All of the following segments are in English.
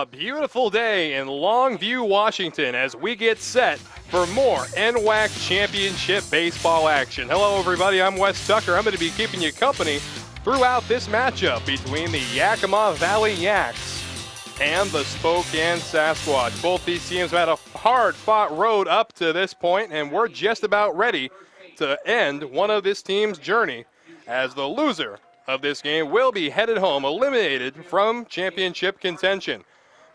A beautiful day in Longview, Washington as we get set for more NWAC Championship baseball action. Hello everybody, I'm Wes Tucker. I'm going to be keeping you company throughout this matchup between the Yakima Valley Yaks and the Spokane Sasquatch. Both these teams have had a hard-fought road up to this point, and we're just about ready to end one of this team's journey as the loser of this game will be headed home, eliminated from championship contention.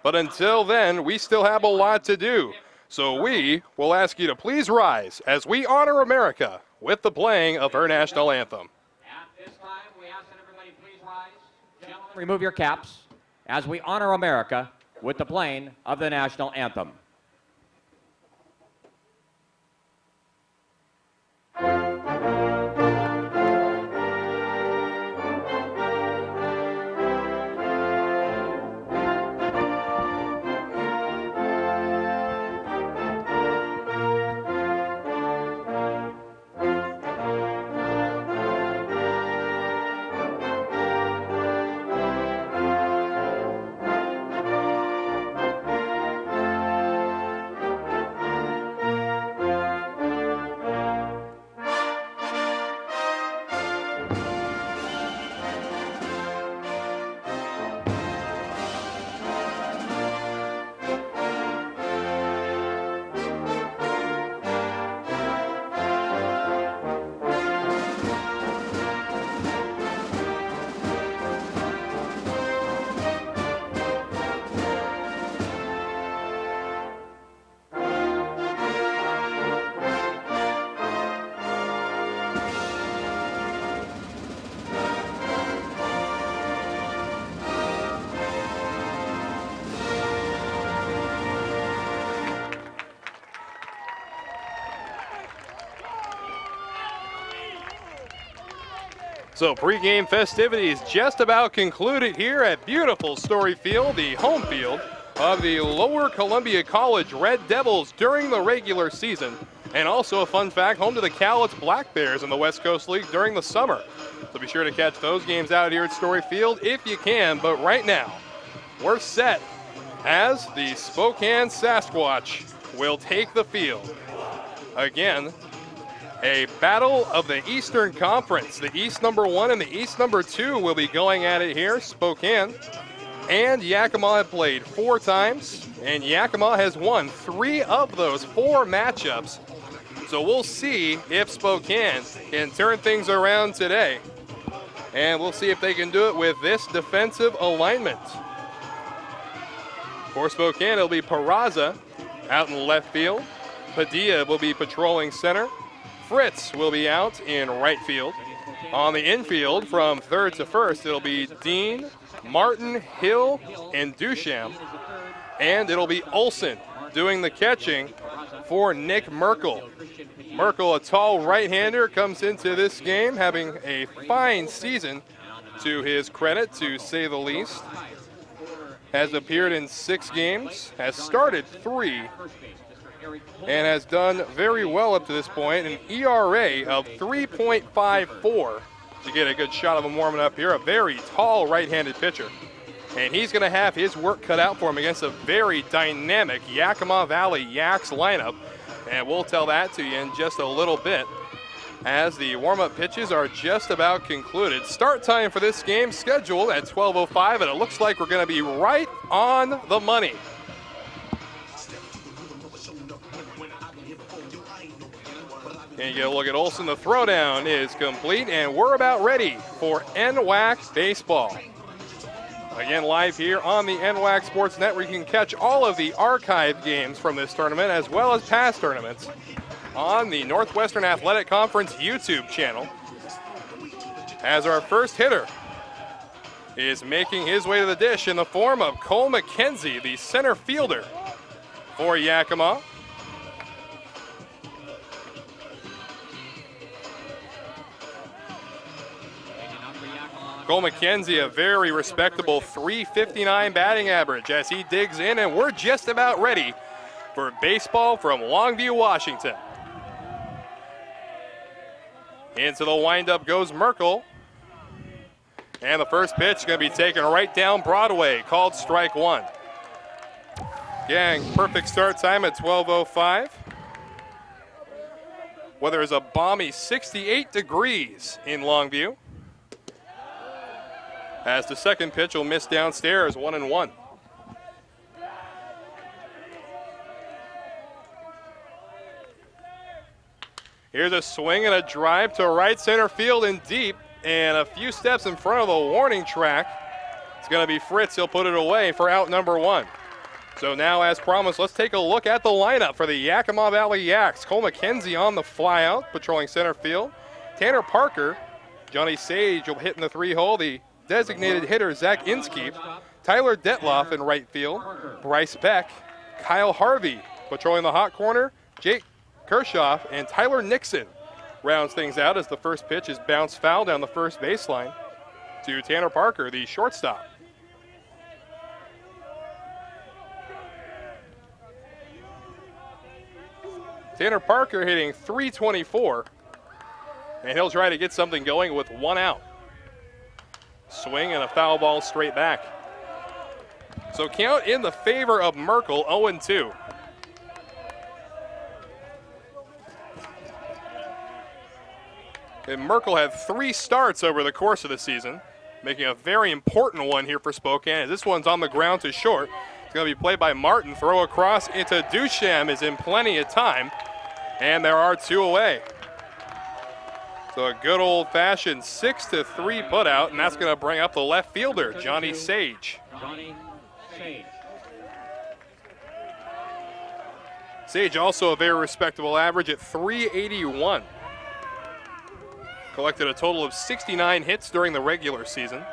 But until then, we still have a lot to do. So we will ask you to please rise as we honor America with the playing of her national anthem. At this time, we ask that everybody please rise. Gentlemen, remove your caps as we honor America with the playing of the national anthem. So pregame festivities just about concluded here at beautiful Story Field, the home field of the Lower Columbia College Red Devils during the regular season. And also a fun fact, home to the Cowlitz Black Bears in the West Coast League during the summer. So be sure to catch those games out here at Story Field if you can. But right now, we're set as the Spokane Sasquatch will take the field. Again, a battle of the Eastern Conference. The East number 1 and the East number 2 will be going at it here. Spokane and Yakima have played 4 times, and Yakima has won 3 of those 4 matchups. So we'll see if Spokane can turn things around today. And we'll see if they can do it with this defensive alignment. For Spokane, it'll be Peraza out in left field. Padilla will be patrolling center. Fritz will be out in right field. On the infield from third to first, it'll be Dean, Martin, Hill, and Duchamp. And it'll be Olson doing the catching for Nick Merkel. Merkel, a tall right-hander, comes into this game having a fine season to his credit, to say the least. Has appeared in 6 games, has started 3, and has done very well up to this point. An ERA of 3.54 to get a good shot of him warming up here. A very tall right-handed pitcher. And he's going to have his work cut out for him against a very dynamic Yakima Valley Yaks lineup. And we'll tell that to you in just a little bit as the warm-up pitches are just about concluded. Start time for this game scheduled at 12:05, and it looks like we're going to be right on the money. And you get a look at Olson. The throwdown is complete, and we're about ready for NWAC baseball. Again, live here on the NWAC Sports Network. You can catch all of the archive games from this tournament as well as past tournaments on the Northwestern Athletic Conference YouTube channel. As our first hitter is making his way to the dish in the form of Cole McKenzie, the center fielder for Yakima. Cole McKenzie, a very respectable .359 batting average as he digs in, and we're just about ready for baseball from Longview, Washington. Into the windup goes Merkel. And the first pitch is going to be taken right down Broadway, called strike 1. Gang, perfect start time at 12:05. Weather is a balmy 68 degrees in Longview. As the second pitch will miss downstairs, 1-1. Here's a swing and a drive to right center field and deep, and a few steps in front of the warning track. It's going to be Fritz. He'll put it away for out number 1. So now, as promised, let's take a look at the lineup for the Yakima Valley Yaks. Cole McKenzie on the flyout, patrolling center field. Tanner Parker, Johnny Sage will hit in the 3-hole. The designated hitter, Zach Inskeep. Tyler Detloff in right field. Bryce Beck. Kyle Harvey patrolling the hot corner. Jake Kershaw and Tyler Nixon rounds things out as the first pitch is bounced foul down the first baseline to Tanner Parker, the shortstop. Tanner Parker hitting .324, and he'll try to get something going with 1 out. Swing and a foul ball straight back. So count in the favor of Merkel, 0-2. And Merkel had 3 starts over the course of the season, making a very important one here for Spokane. This one's on the ground to short. It's going to be played by Martin. Throw across into Dusham is in plenty of time, and there are 2 away. So a good old-fashioned 6-3 putout, and that's going to bring up the left fielder, Johnny Sage. Sage also a very respectable average at .381. Collected a total of 69 hits during the regular season.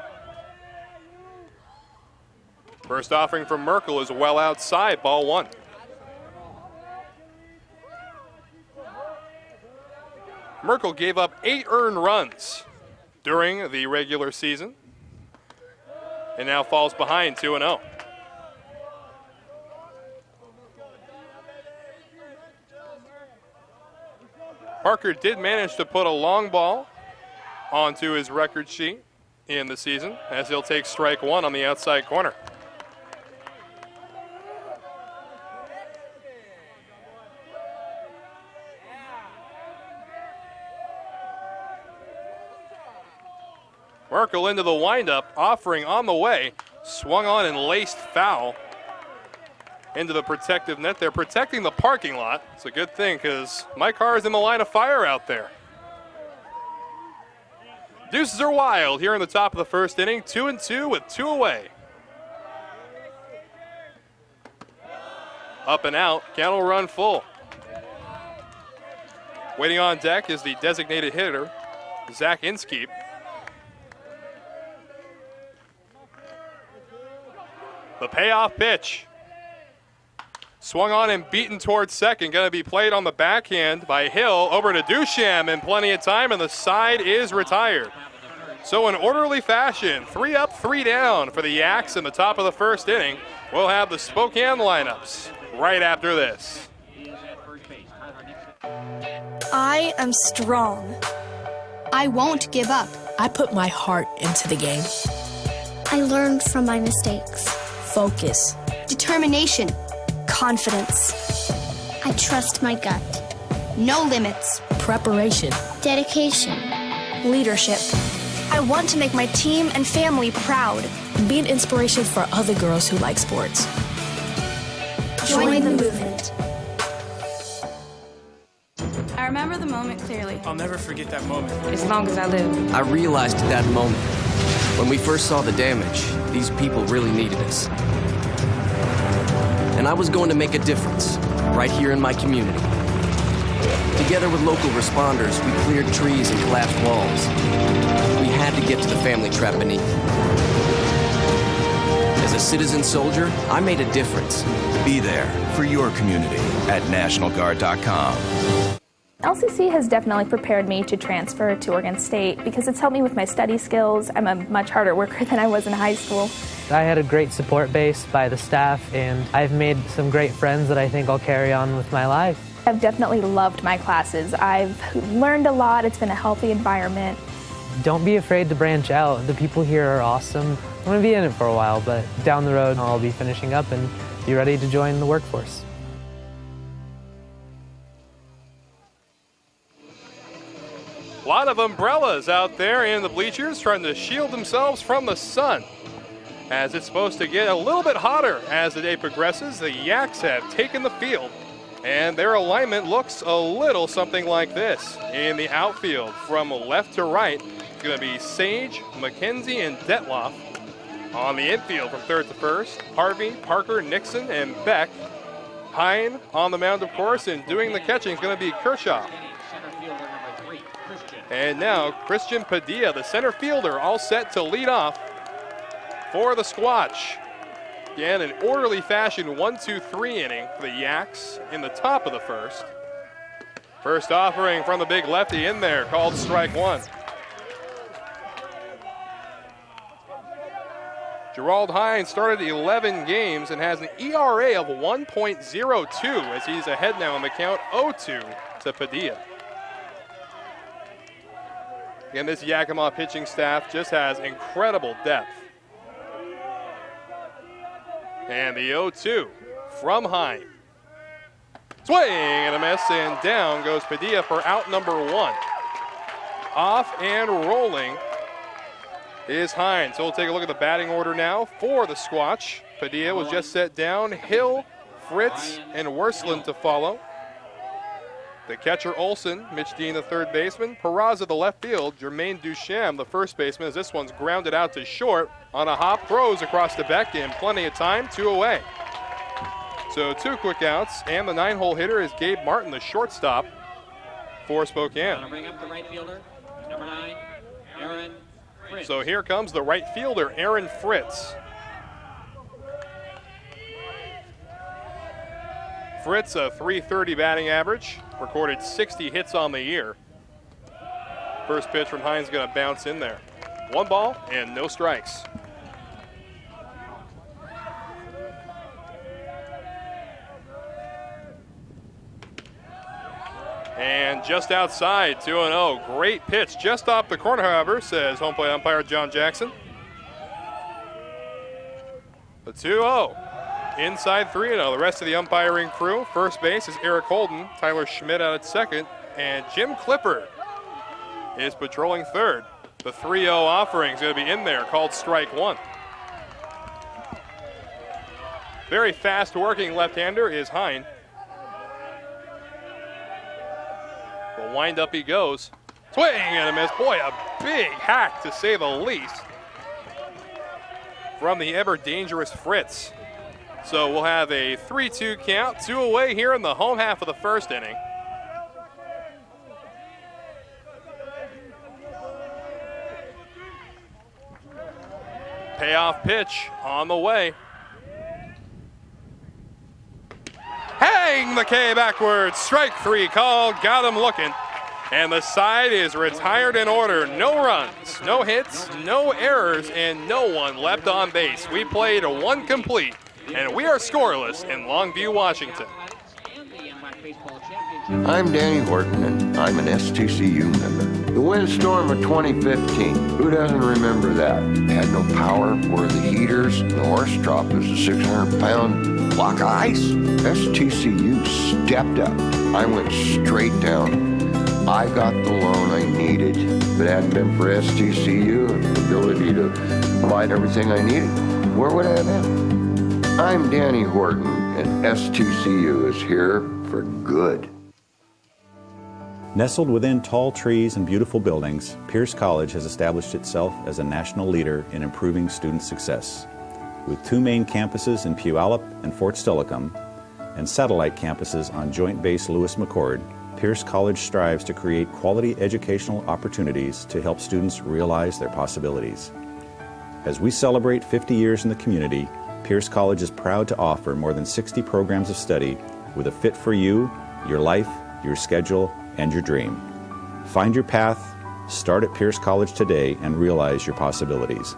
First offering from Merkel is well outside, ball 1. Merkel gave up 8 earned runs during the regular season and now falls behind 2-0. Parker did manage to put a long ball onto his record sheet in the season as he'll take strike 1 on the outside corner. Merkel into the windup, offering on the way, swung on and laced foul into the protective net. They're protecting the parking lot. It's a good thing because my car is in the line of fire out there. Deuces are wild here in the top of the first inning. 2-2 with 2 away. Up and out, count will run full. Waiting on deck is the designated hitter, Zach Inskeep. The payoff pitch. Swung on and beaten towards second. Going to be played on the backhand by Hill over to Dusham in plenty of time, and the side is retired. So in orderly fashion, 3 up, 3 down for the Yaks in the top of the first inning. We'll have the Spokane lineups right after this. I am strong. I won't give up. I put my heart into the game. I learned from my mistakes. Focus. Determination. Confidence. I trust my gut. No limits. Preparation. Dedication. Leadership. I want to make my team and family proud. Be an inspiration for other girls who like sports. Join the movement. I remember the moment clearly. I'll never forget that moment. As long as I live. I realized at that moment, when we first saw the damage, these people really needed us. And I was going to make a difference, right here in my community. Together with local responders, we cleared trees and collapsed walls. We had to get to the family trapped beneath. As a citizen soldier, I made a difference. Be there for your community at NationalGuard.com. LCC has definitely prepared me to transfer to Oregon State because it's helped me with my study skills. I'm a much harder worker than I was in high school. I had a great support base by the staff, and I've made some great friends that I think I'll carry on with my life. I've definitely loved my classes. I've learned a lot. It's been a healthy environment. Don't be afraid to branch out. The people here are awesome. I'm going to be in it for a while, but down the road I'll be finishing up and be ready to join the workforce. A lot of umbrellas out there in the bleachers trying to shield themselves from the sun. As it's supposed to get a little bit hotter as the day progresses, the Yaks have taken the field, and their alignment looks a little something like this. In the outfield, from left to right, it's going to be Sage, McKenzie, and Detloff. On the infield, from third to first, Harvey, Parker, Nixon, and Beck. Hine on the mound, of course, and doing the catching is going to be Kershaw. And now Christian Padilla, the center fielder, all set to lead off for the Squatch. Again, an orderly fashion 1-2-3 inning for the Yaks in the top of the first. First offering from the big lefty in there, called strike one. Gerald Hines started 11 games and has an ERA of 1.02 as he's ahead now in the count 0-2 to Padilla. Again, this Yakima pitching staff just has incredible depth. And the 0-2 from Hine. Swing and a miss, and down goes Padilla for out number one. Off and rolling is Hine. So we'll take a look at the batting order now for the Squatch. Padilla was just set down. Hill, Fritz, and Worsland to follow. The catcher Olson, Mitch Dean the third baseman, Peraza the left field, Jermaine Duchamp the first baseman as this one's grounded out to short on a hop, throws across the Beck in plenty of time, 2 away. So 2 quick outs, and the 9-hole hitter is Gabe Martin, the shortstop for Spokane. Bring up the right fielder, number 9, Aaron Fritz. So here comes the right fielder, Aaron Fritz. Fritz, a .330 batting average, recorded 60 hits on the year. First pitch from Hines going to bounce in there. 1 ball and no strikes. And just outside, 2-0. Great pitch just off the corner, however, says home plate umpire John Jackson. The 2-0. Inside 3-0. The rest of the umpiring crew. First base is Eric Holden. Tyler Schmidt out at second. And Jim Clippard is patrolling third. The 3-0 offering is going to be in there, called strike one. Very fast working left-hander is Hine. The wind-up he goes. Swing and a miss. Boy, a big hack to say the least from the ever-dangerous Fritz. So we'll have a 3-2 count, 2 away here in the home half of the first inning. Payoff pitch on the way. Hang the K backwards. Strike 3 called. Got him looking. And the side is retired in order. No runs, no hits, no errors, and no one left on base. We played 1 complete. And we are scoreless in Longview, Washington. I'm Danny Horton, and I'm an S2CU member. The windstorm of 2015, who doesn't remember that? They had no power, were the heaters, the horse drop was a 600-pound block of ice. S2CU stepped up. I went straight down. I got the loan I needed. If it hadn't been for S2CU and the ability to provide everything I needed, where would I have been? I'm Danny Horton, and S2CU is here for good. Nestled within tall trees and beautiful buildings, Pierce College has established itself as a national leader in improving student success. With 2 main campuses in Puyallup and Fort Steilacoom, and satellite campuses on Joint Base Lewis-McChord, Pierce College strives to create quality educational opportunities to help students realize their possibilities. As we celebrate 50 years in the community, Pierce College is proud to offer more than 60 programs of study with a fit for you, your life, your schedule, and your dream. Find your path, start at Pierce College today, and realize your possibilities.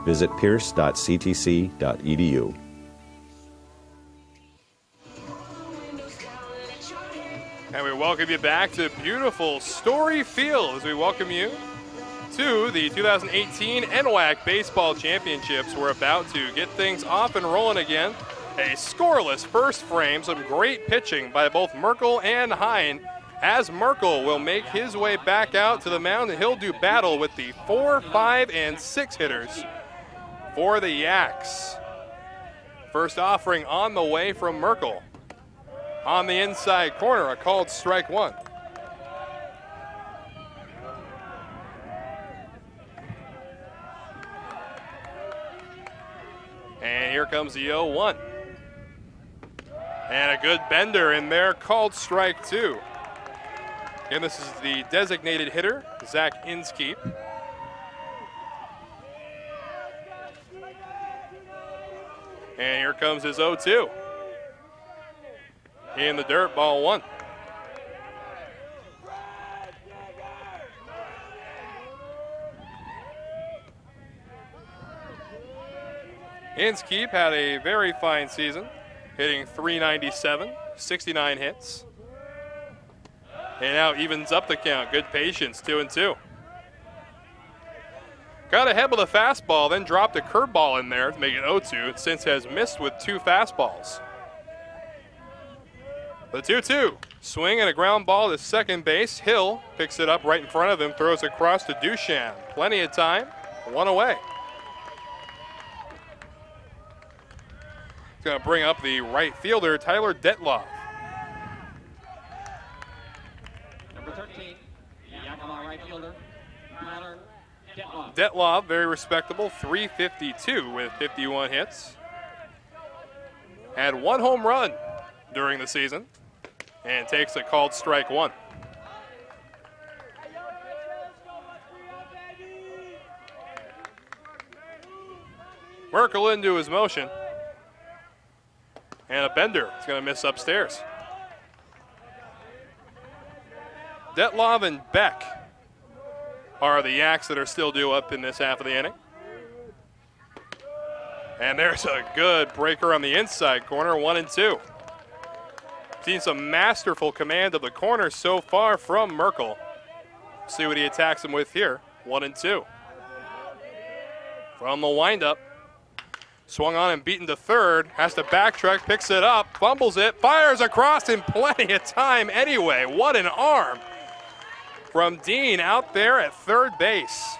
Visit pierce.ctc.edu. And we welcome you back to beautiful Story Field as we welcome you to the 2018 NWAC Baseball Championships. We're about to get things off and rolling again A scoreless first frame, some great pitching by both Merkel and Hine, as Merkel will make his way back out to the mound, and he'll do battle with the 4, 5, and 6 hitters for the Yaks. First offering on the way from Merkel. On the inside corner, a called strike 1. And here comes the 0-1. And a good bender in there, called strike 2. Again, this is the designated hitter, Zach Inskeep. And here comes his 0-2. In the dirt, ball 1. Inskeep had a very fine season, hitting .397, 69 hits. And now evens up the count. Good patience, 2-2. Got ahead with a fastball, then dropped a curveball in there to make it 0-2. Since has missed with 2 fastballs. The 2-2. Swing and a ground ball to second base. Hill picks it up right in front of him, throws across to Duchan. Plenty of time, 1 away. He's going to bring up the right fielder, Tyler Detloff. Number 13, Yakima right fielder, Tyler Detloff. Detloff, very respectable, .352 with 51 hits. Had 1 home run during the season and takes a called strike 1. Merkel into his motion. And a bender. He's going to miss upstairs. Detloff and Beck are the Yaks that are still due up in this half of the inning. And there's a good breaker on the inside corner, 1-2. Seen some masterful command of the corner so far from Merkel. See what he attacks him with here, 1-2. From the windup. Swung on and beaten to third, has to backtrack, picks it up, fumbles it, fires across in plenty of time anyway. What an arm from Dean out there at third base.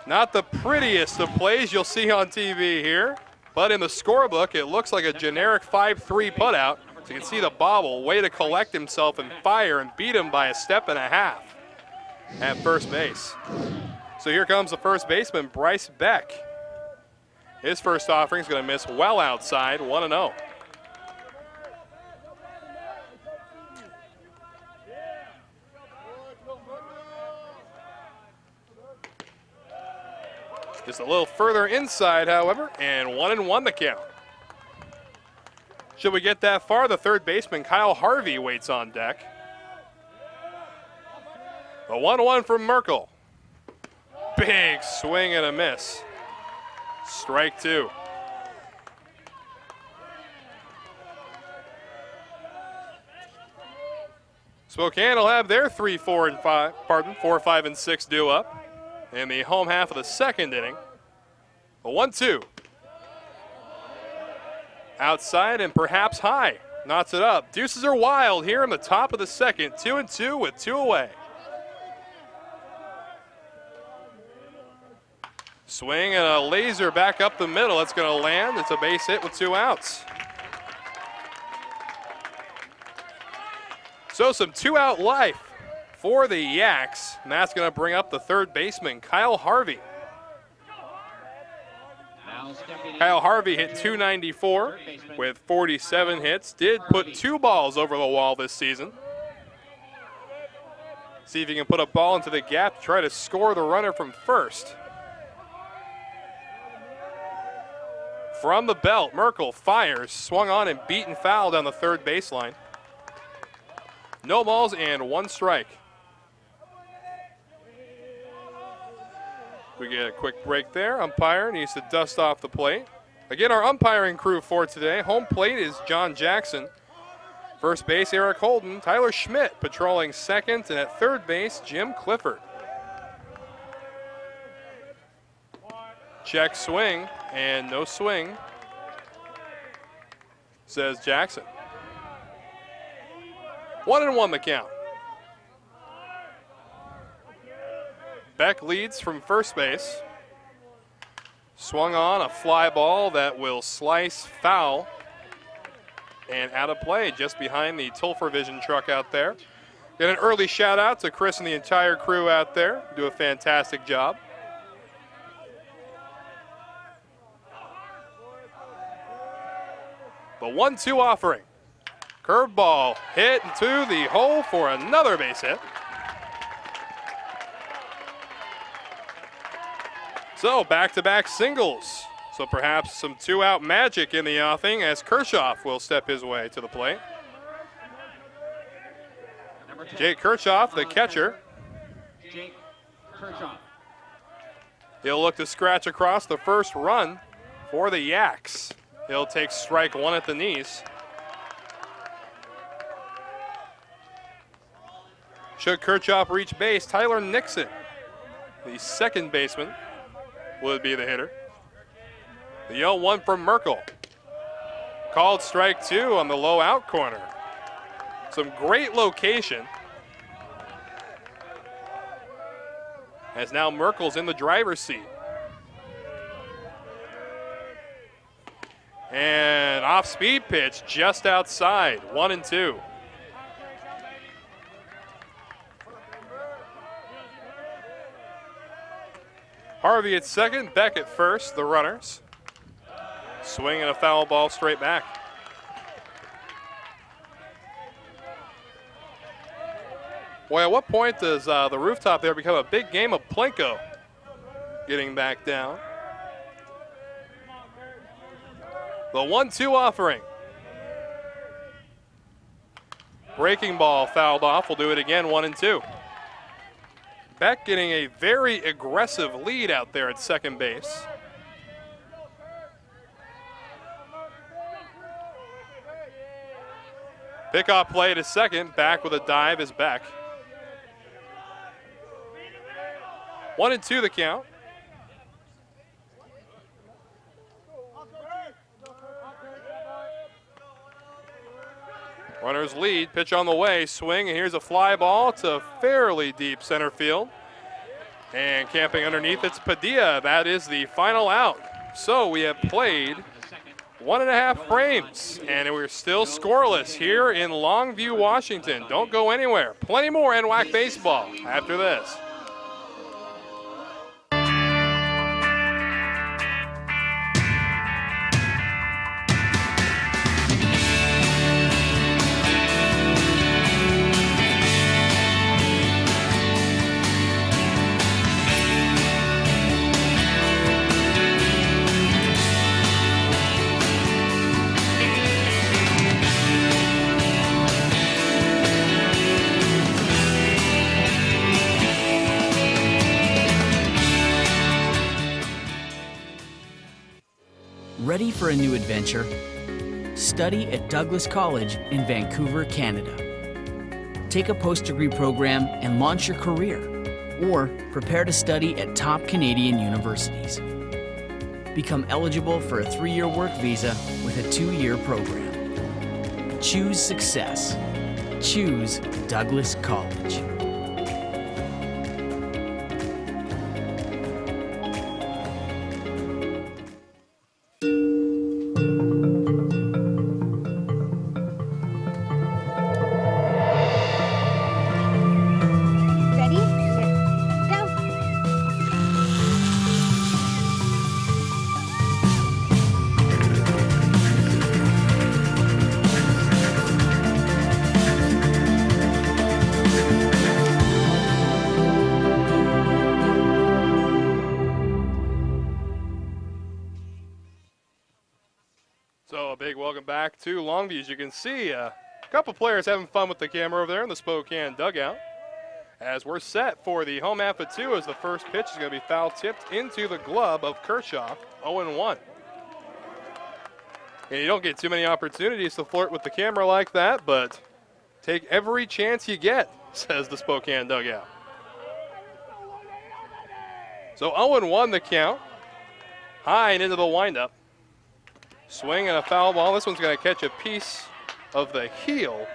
Not the prettiest of plays you'll see on TV here, but in the scorebook, it looks like a generic 5-3 putout. So you can see the bobble, way to collect himself and fire and beat him by a step and a half at first base. So here comes the first baseman, Bryce Beck. His first offering is going to miss well outside, 1-0. Just a little further inside, however, and 1-1 the count. Should we get that far, the third baseman, Kyle Harvey, waits on deck. The 1-1 from Merkel. Big swing and a miss. Strike 2. Spokane will have their 4, 5, and 6 due up in the home half of the second inning. A 1-2. Outside and perhaps high. Knots it up. Deuces are wild here in the top of the second. 2-2 with 2 away. Swing and a laser back up the middle. It's going to land. It's a base hit with 2 outs. So some 2-out life for the Yaks. And that's going to bring up the third baseman, Kyle Harvey. Kyle Harvey hit .294 with 47 hits. Did put 2 balls over the wall this season. See if he can put a ball into the gap to try to score the runner from first. From the belt, Merkel fires, swung on and beaten foul down the third baseline. No balls and 1 strike. We get a quick break there. Umpire needs to dust off the plate. Again, our umpiring crew for today. Home plate is John Jackson. First base, Eric Holden. Tyler Schmidt patrolling second, and at third base, Jim Clifford. Check swing, and no swing. says Jackson. 1-1 the count. Beck leads from first base. Swung on a fly ball that will slice foul and out of play just behind the Tulfer Vision truck out there. Get an early shout out to Chris and the entire crew out there. Do a fantastic job. The 1-2 offering. Curveball hit into the hole for another base hit. So back-to-back singles. So perhaps some 2-out magic in the offing as Kirchhoff will step his way to the plate. Jake Kirchhoff, the catcher. Jake Kirchhoff. He'll look to scratch across the first run for the Yaks. He'll take strike one at the knees. Should Kirchhoff reach base, Tyler Nixon, the second baseman, would be the hitter. The 0-1 from Merkel. Called strike two on the low out corner. Some great location. As now Merkel's in the driver's seat. And off-speed pitch just outside, 1-2. Harvey at second, Beck at first, the runners. Swing and a foul ball straight back. Boy, at what point does the rooftop there become a big game of Plinko? Getting back down. The 1-2 offering. Breaking ball fouled off. We'll do it again, 1-2. Beck getting a very aggressive lead out there at second base. Pickoff play to second. Back with a dive is Beck. 1-2 the count. Runners lead, pitch on the way, swing, and here's a fly ball to fairly deep center field. And camping underneath, it's Padilla. That is the final out. So we have played 1.5 frames, and we're still scoreless here in Longview, Washington. Don't go anywhere. Plenty more NWAC baseball after this. Ready for a new adventure? Study at Douglas College in Vancouver, Canada. Take a post-degree program and launch your career, or prepare to study at top Canadian universities. Become eligible for a 3-year work visa with a 2-year program. Choose success. Choose Douglas College. To Longview. As you can see, a couple players having fun with the camera over there in the Spokane dugout. As we're set for the home half of 2, as the first pitch is going to be foul tipped into the glove of Kirchhoff, 0-1. And you don't get too many opportunities to flirt with the camera like that, but take every chance you get, says the Spokane dugout. So 0-1 the count. High and into the windup. Swing and a foul ball. This one's going to catch a piece of the heel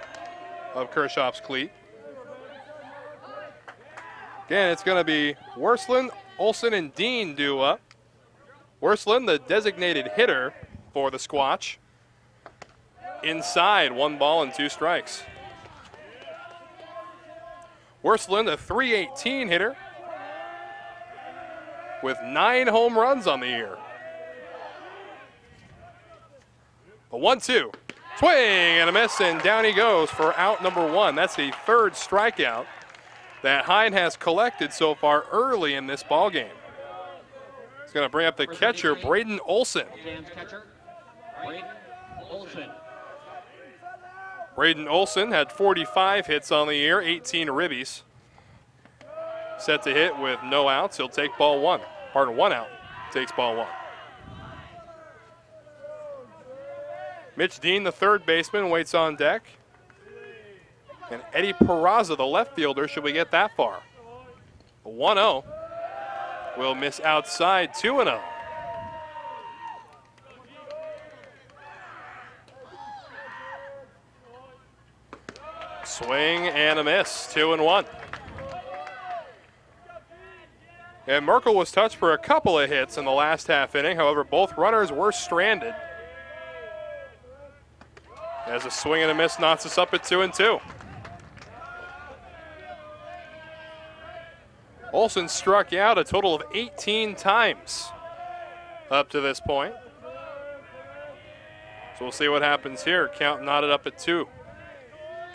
of Kirchhoff's cleat. Again, it's going to be Worsland, Olson, and Dean due up. Worsland, the designated hitter for the Squatch. Inside, 1 ball and 2 strikes. Worsland, a .318 hitter with 9 home runs on the year. A 1-2. Swing and a miss, and down he goes for out number 1. That's the 3rd strikeout that Hine has collected so far early in this ball game. He's going to bring up the catcher, Braden Olson. Braden Olson had 45 hits on the year, 18 ribbies. Set to hit with no outs. He'll take ball 1. Pardon, 1 out. Takes ball 1. Mitch Dean, the 3rd baseman, waits on deck. And Eddie Peraza, the left fielder, should we get that far. 1-0. Will miss outside, 2-0. Swing and a miss, 2-1. And Merkel was touched for a couple of hits in the last half inning. However, both runners were stranded. As a swing and a miss knocks us up at 2-2. Olson struck out a total of 18 times up to this point. So we'll see what happens here. Count knotted up at 2.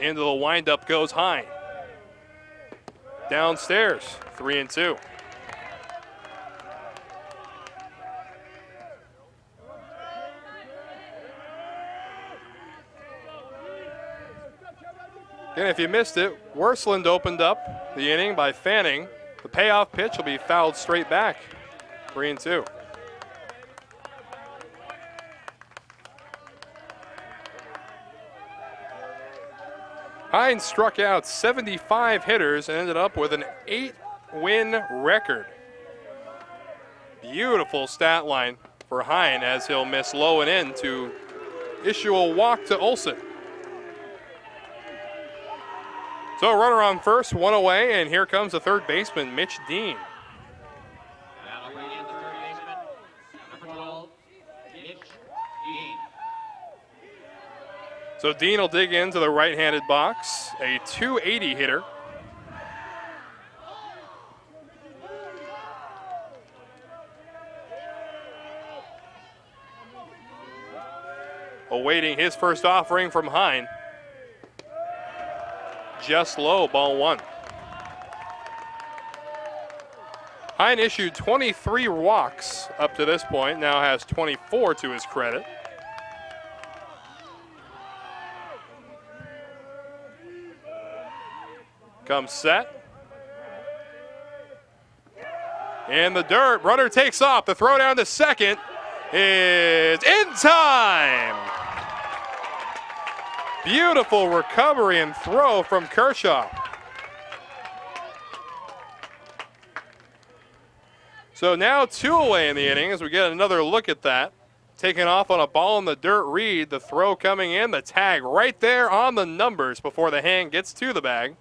Into the windup goes Hine. Downstairs, 3-2. And if you missed it, Worsland opened up the inning by fanning. The payoff pitch will be fouled straight back, 3-2. Hines struck out 75 hitters and ended up with an 8-win record. Beautiful stat line for Hine as he'll miss low and in to issue a walk to Olson. So a runner on first, 1 away, and here comes the 3rd baseman, Mitch Dean. So Dean will dig into the right-handed box, a .280 hitter. Awaiting his first offering from Hine. Just low, ball 1. Hine issued 23 walks up to this point, now has 24 to his credit. Comes set. In the dirt, runner takes off. The throw down to second is in time. Beautiful recovery and throw from Kershaw. So now 2 away in the inning as we get another look at that. Taking off on a ball in the dirt read, the throw coming in, the tag right there on the numbers before the hand gets to the bag.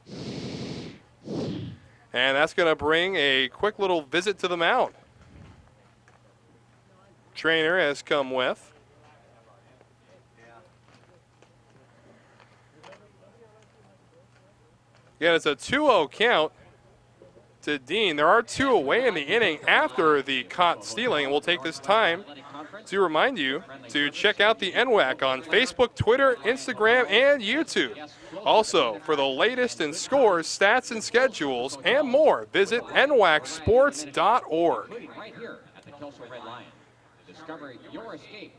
And that's going to bring a quick little visit to the mound. Trainer has come with. Again, it's a 2-0 count to Dean. There are 2 away in the inning after the caught stealing. And we'll take this time to remind you to check out the NWAC on Facebook, Twitter, Instagram, and YouTube. Also, for the latest in scores, stats, and schedules, and more, visit nwacsports.org.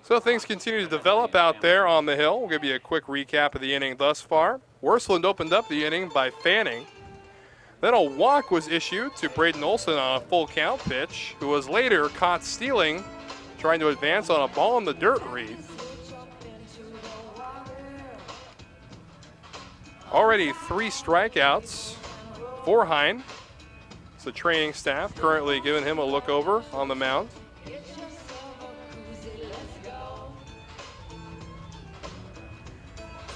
So things continue to develop out there on the hill. We'll give you a quick recap of the inning thus far. Worsland opened up the inning by fanning. Then a walk was issued to Braden Olson on a full count pitch, who was later caught stealing, trying to advance on a ball in the dirt read. Already 3 strikeouts for Hine. It's the training staff currently giving him a look over on the mound.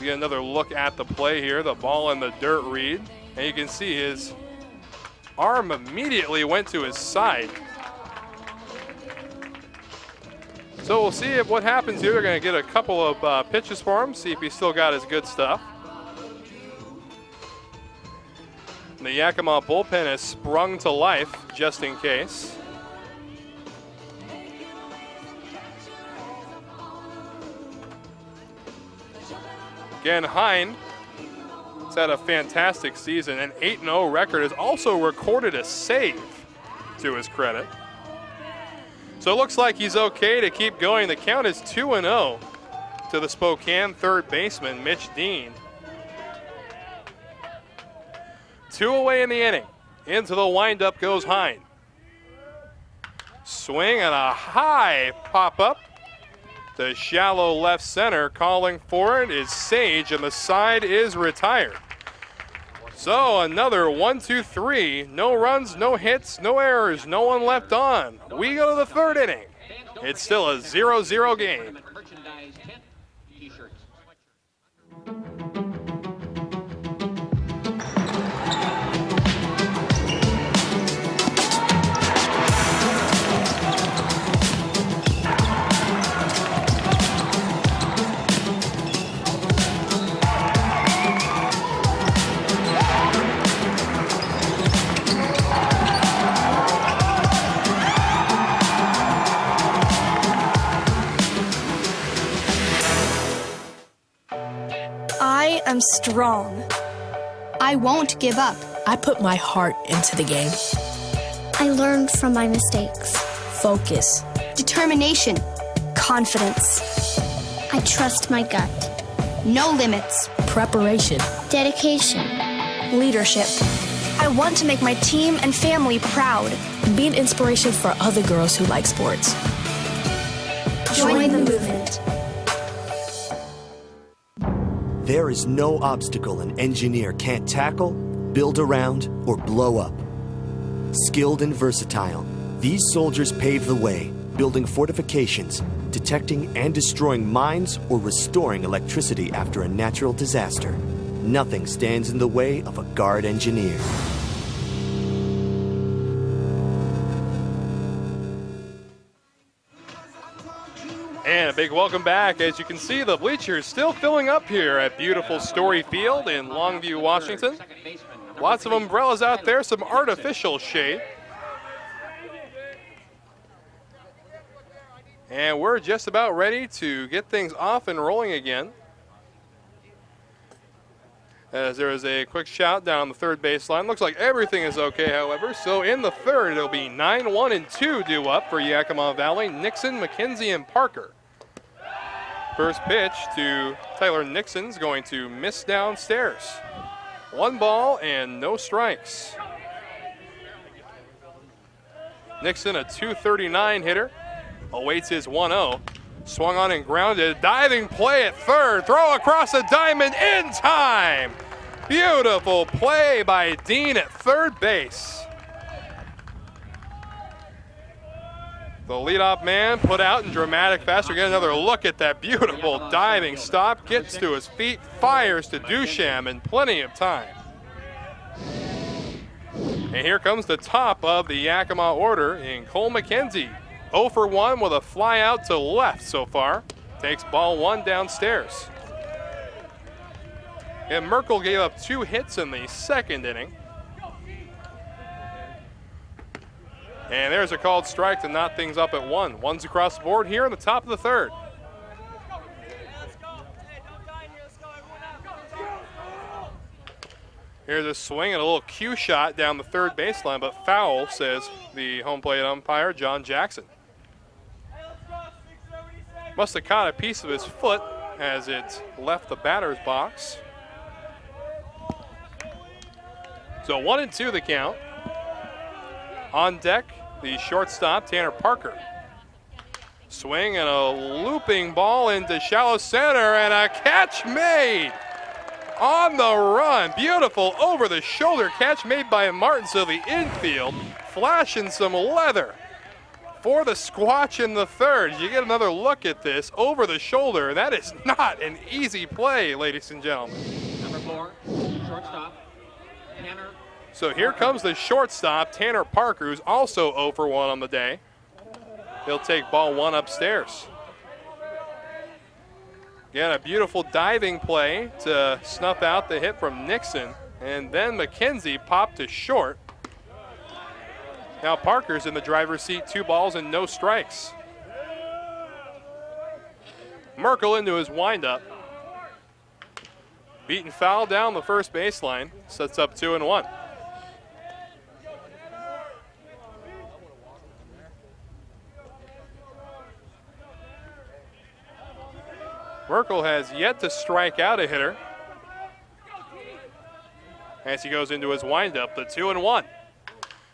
We get another look at the play here. The ball in the dirt read. And you can see his arm immediately went to his side. So we'll see what happens here. They're going to get a couple of pitches for him, see if he's still got his good stuff. And the Yakima bullpen has sprung to life just in case. Again, Hine has had a fantastic season. An 8-0 record, has also recorded a save to his credit. So it looks like he's okay to keep going. The count is 2-0 to the Spokane third baseman, Mitch Dean. 2 away in the inning. Into the windup goes Hine. Swing and a high pop-up. The shallow left center, calling for it is Sage, and the side is retired. So another 1-2-3, no runs, no hits, no errors, no one left on. We go to the third inning. It's still a 0-0 game. I am strong. I won't give up. I put my heart into the game. I learned from my mistakes. Focus. Determination. Confidence. I trust my gut. No limits. Preparation. Dedication. Leadership. I want to make my team and family proud. Be an inspiration for other girls who like sports. Join the movement. There is no obstacle an engineer can't tackle, build around, or blow up. Skilled and versatile, these soldiers pave the way, building fortifications, detecting and destroying mines, or restoring electricity after a natural disaster. Nothing stands in the way of a guard engineer. And a big welcome back. As you can see, the bleachers still filling up here at beautiful Story Field in Longview, Washington. Lots of umbrellas out there, some artificial shade. And we're just about ready to get things off and rolling again. As there is a quick shout down the third baseline. Looks like everything is okay, however. So in the third, it'll be 9-1-2 due up for Yakima Valley. Nixon, McKenzie, and Parker. First pitch to Tyler Nixon's going to miss downstairs. 1 ball and no strikes. Nixon, a .239 hitter, awaits his 1-0. Swung on and grounded. Diving play at third. Throw across the diamond in time. Beautiful play by Dean at third base. The leadoff man put out in dramatic fashion. Get another look at that beautiful diving stop. Gets to his feet, fires to Duchamp in plenty of time. And here comes the top of the Yakima order in Cole McKenzie. 0 for 1 with a fly out to left so far. Takes ball 1 downstairs. And Merkel gave up 2 hits in the second inning. And there's a called strike to knot things up at 1. 1's across the board here in the top of the third. Here's a swing and a little cue shot down the third baseline, but foul, says the home plate umpire, John Jackson. Must have caught a piece of his foot as it left the batter's box. So 1-2 the count. On deck, the shortstop, Tanner Parker. Swing and a looping ball into shallow center and a catch made. On the run, beautiful over-the-shoulder catch made by Martin to the infield, flashing some leather. for the squatch in the third. You get another look at this over the shoulder. That is not an easy play, ladies and gentlemen. Number 4, shortstop, Tanner. So here comes the shortstop, Tanner Parker, who's also 0 for 1 on the day. He'll take ball 1 upstairs. Again, a beautiful diving play to snuff out the hit from Nixon. And then McKenzie popped to short. Now Parker's in the driver's seat, 2 balls and no strikes. Merkel into his windup. Beaten foul down the first baseline. Sets up 2-1. Merkel has yet to strike out a hitter as he goes into his windup, the 2-1.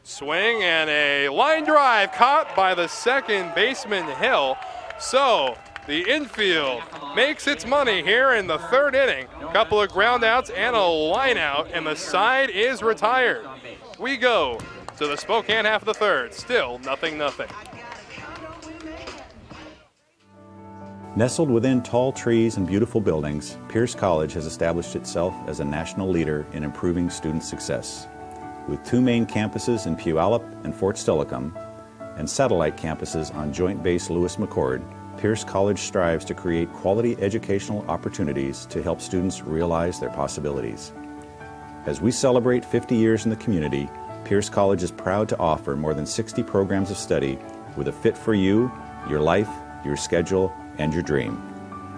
Swing and a line drive caught by the second baseman Hill. So the infield makes its money here in the third inning. A couple of ground outs and a line out, and the side is retired. We go to the Spokane half of the third, still 0-0. Nestled within tall trees and beautiful buildings, Pierce College has established itself as a national leader in improving student success. With 2 main campuses in Puyallup and Fort Steilacoom, and satellite campuses on Joint Base Lewis-McChord, Pierce College strives to create quality educational opportunities to help students realize their possibilities. As we celebrate 50 years in the community, Pierce College is proud to offer more than 60 programs of study with a fit for you, your life, your schedule, and your dream.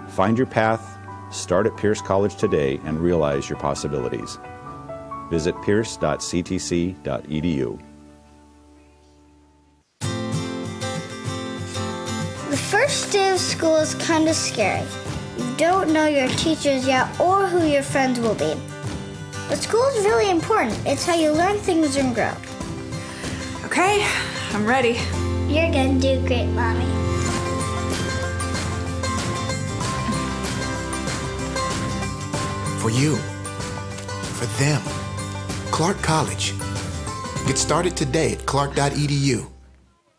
Find your path, start at Pierce College today, and realize your possibilities. Visit pierce.ctc.edu. The first day of school is kind of scary. You don't know your teachers yet or who your friends will be. But school is really important. It's how you learn things and grow. Okay, I'm ready. You're gonna do great, Mommy. For you, for them, Clark College. Get started today at clark.edu.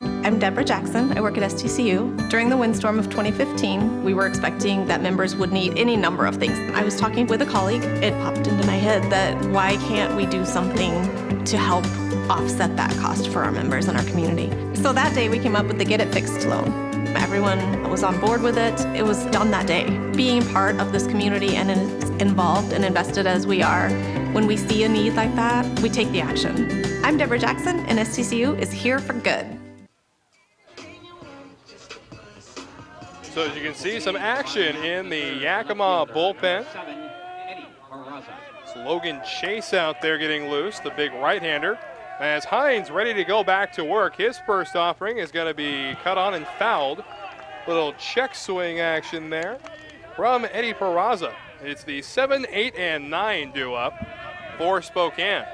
I'm Deborah Jackson. I work at STCU. During the windstorm of 2015, we were expecting that members would need any number of things. I was talking with a colleague. It popped into my head that why can't we do something to help offset that cost for our members and our community? So that day we came up with the Get It Fixed loan. Everyone was on board with it. It was done that day. Being part of this community and involved and invested as we are, when we see a need like that, we take the action. I'm Deborah Jackson, and STCU is here for good. So as you can see, some action in the Yakima bullpen. It's Logan Chase out there getting loose, the big right-hander. As Hines ready to go back to work, his first offering is going to be cut on and fouled. Little check swing action there from Eddie Peraza. It's the 7, 8, and 9 due up for Spokane.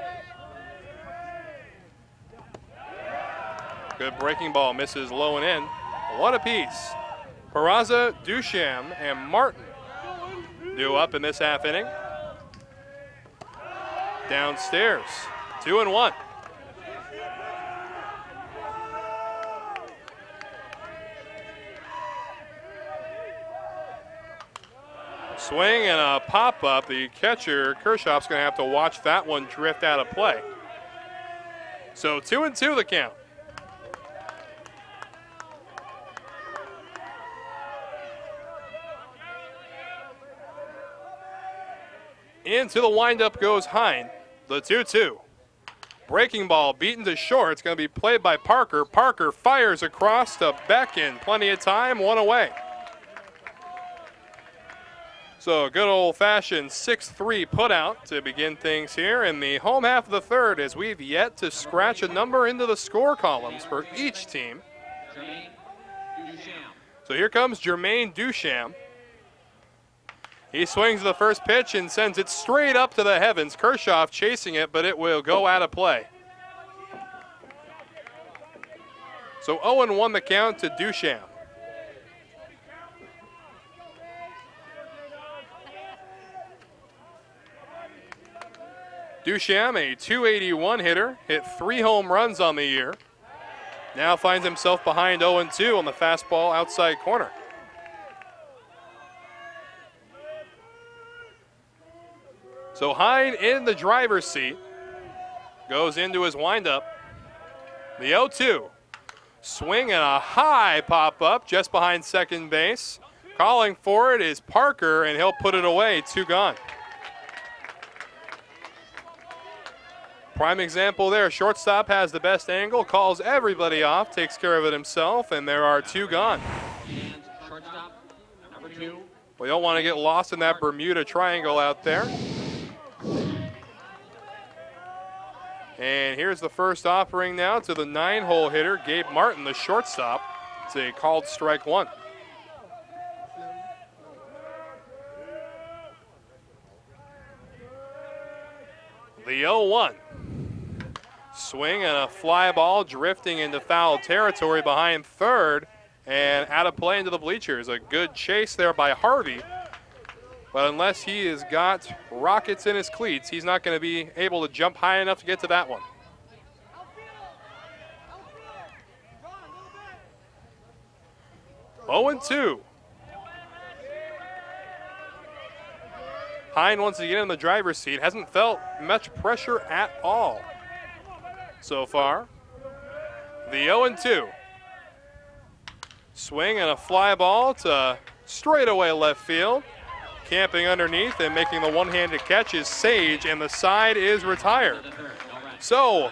Good breaking ball, misses low and in. 1 apiece. Peraza, Dusham, and Martin due up in this half inning. Downstairs, 2-1. Swing and a pop-up. The catcher, Kirchhoff's going to have to watch that one drift out of play. So 2-2 the count. Into the windup goes Hine, the 2-2. Breaking ball beaten to short. It's going to be played by Parker. Parker fires across to Becken. Plenty of time, 1 away. So a good old-fashioned 6-3 putout to begin things here in the home half of the third, as we've yet to scratch a number into the score columns for each team. So here comes Jermaine Dusham. He swings the first pitch and sends it straight up to the heavens. Kirchhoff chasing it, but it will go out of play. So 0-1 the count to Dusham. Dusham, a .281 hitter, hit 3 home runs on the year. now finds himself behind 0-2 on the fastball outside corner. So Hine in the driver's seat, goes into his windup. The 0-2. Swing and a high pop-up just behind second base. Calling for it is Parker, and he'll put it away. 2 gone. Prime example there. Shortstop has the best angle, calls everybody off, takes care of it himself, and there are 2 gone. We don't want to get lost in that Bermuda Triangle out there. And here's the first offering now to the 9-hole hitter, Gabe Martin, the shortstop. It's a called strike 1. The 0-1. Swing and a fly ball drifting into foul territory behind third and out of play into the bleachers. A good chase there by Harvey. But unless he has got rockets in his cleats, he's not going to be able to jump high enough to get to that one. Oh and 2. Hine wants to get in the driver's seat. Hasn't felt much pressure at all so far. The 0-2. Swing and a fly ball to straightaway left field. Camping underneath and making the one-handed catch is Sage, and the side is retired. So,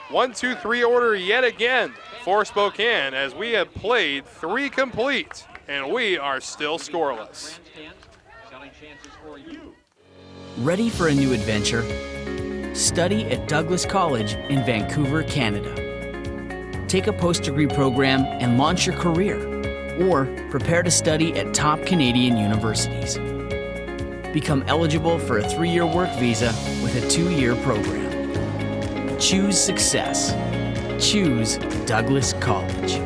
1-2-3 order yet again for Spokane as we have played 3 complete, and we are still scoreless. Ready for a new adventure? Study at Douglas College in Vancouver, Canada. Take a post-degree program and launch your career, or prepare to study at top Canadian universities. Become eligible for a 3-year work visa with a 2-year program. Choose success. Choose Douglas College.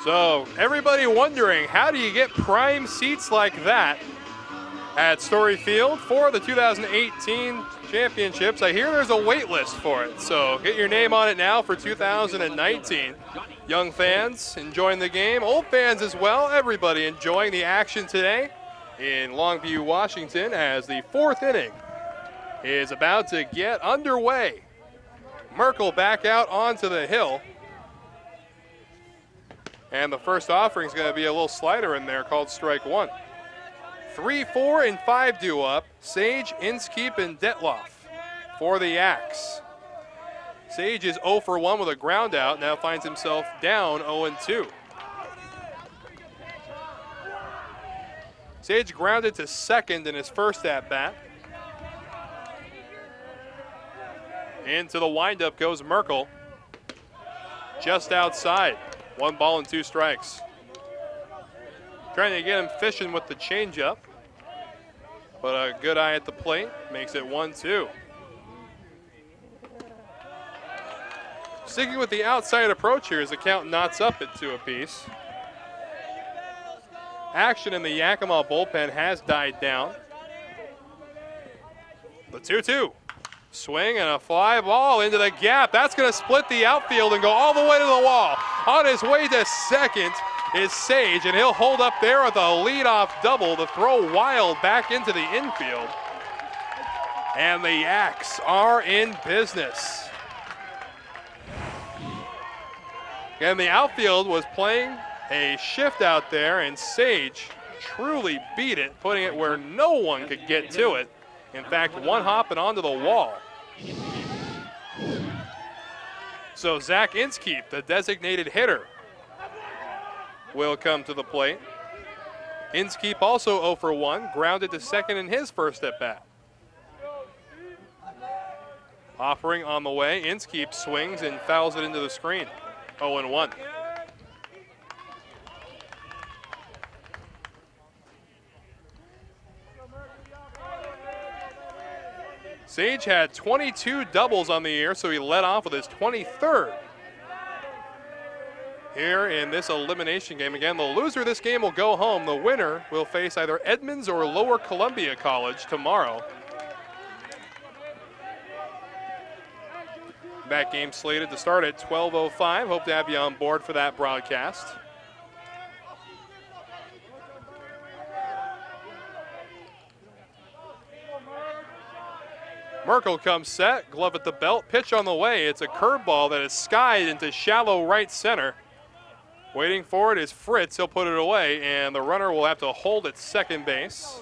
So everybody wondering, how do you get prime seats like that at Story Field for the 2018 championships? I hear there's a wait list for it, so get your name on it now for 2019. Young fans enjoying the game, old fans as well, everybody enjoying the action today in Longview, Washington, as the 4th inning is about to get underway. Merkel back out onto the hill. And the first offering is going to be a little slider in there called strike 1. 3, 4, and 5 due up. Sage, Inskeep, and Detloff for the Yaks. Sage is 0 for 1 with a ground out. Now finds himself down 0-2. Sage grounded to second in his first at-bat. Into the windup goes Merkel. Just outside. 1 ball and 2 strikes. Trying to get him fishing with the changeup, but a good eye at the plate makes it 1-2. Sticking with the outside approach here as the count knots up at 2 apiece. Action in the Yakima bullpen has died down. The 2-2. Swing and a fly ball into the gap. That's going to split the outfield and go all the way to the wall. On his way to second is Sage, and he'll hold up there with a leadoff double to throw Wild back into the infield. And the Yaks are in business. And the outfield was playing a shift out there, and Sage truly beat it, putting it where no one could get to it. In fact, one hopping onto the wall. So Zach Inskeep, the designated hitter, will come to the plate. Inskeep also 0 for 1, grounded to second in his first at bat. Offering on the way, Inskeep swings and fouls it into the screen. 0-1. Sage had 22 doubles on the year, so he led off with his 23rd. Here in this elimination game, again, the loser of this game will go home. The winner will face either Edmonds or Lower Columbia College tomorrow. That game slated to start at 12:05. Hope to have you on board for that broadcast. Merkel comes set, glove at the belt, pitch on the way. It's a curveball that is skied into shallow right center. Waiting for it is Fritz. He'll put it away, and the runner will have to hold at second base.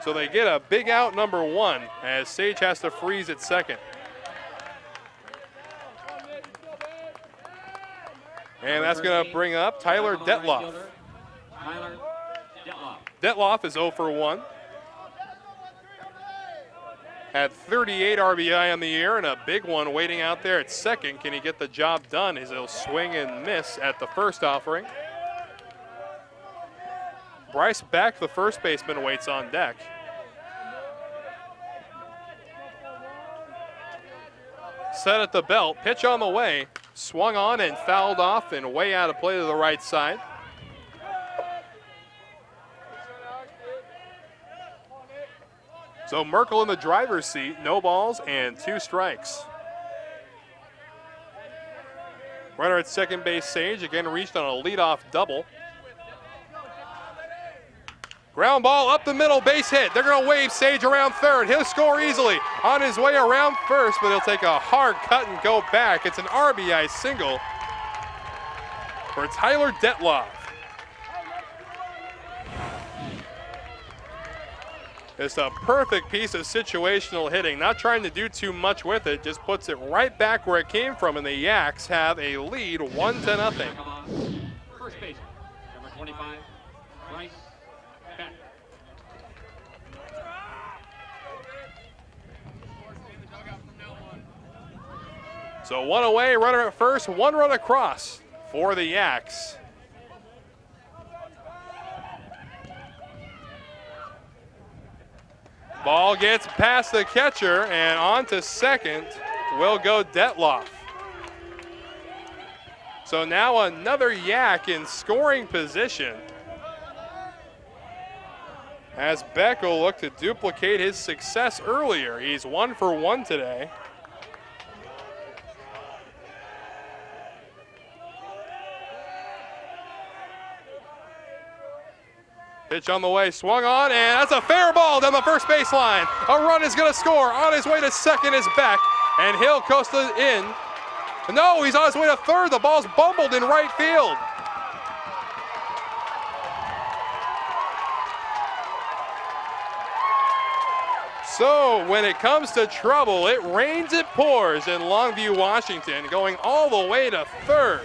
So they get a big out, number 1, as Sage has to freeze at second. And that's going to bring up Tyler Detloff. Detloff is 0 for 1. Had 38 RBI on the year and a big one waiting out there at second. Can he get the job done as he'll swing and miss at the first offering? Bryce Beck, the first baseman, waits on deck. Set at the belt, pitch on the way, swung on and fouled off and way out of play to the right side. So Merkel in the driver's seat, no balls and 2 strikes. Runner at second base, Sage, again reached on a leadoff double. Ground ball up the middle, base hit. They're gonna wave Sage around third. He'll score easily on his way around first, but he'll take a hard cut and go back. It's an RBI single for Tyler Detloff. It's a perfect piece of situational hitting. Not trying to do too much with it, just puts it right back where it came from, and the Yaks have a lead 1-0. First base, number 25, Bryce Beck. So 1 away, runner at first, 1 run across for the Yaks. Ball gets past the catcher, and on to second will go Detloff. So now another Yak in scoring position, as Beck will look to duplicate his success earlier. He's 1 for 1 today. Pitch on the way, swung on, and that's a fair ball down the first baseline. A run is going to score. On his way to second is Beck, and he'll coast it in. No, he's on his way to third. The ball's bumbled in right field. So when it comes to trouble, it rains, it pours in Longview, Washington, going all the way to third.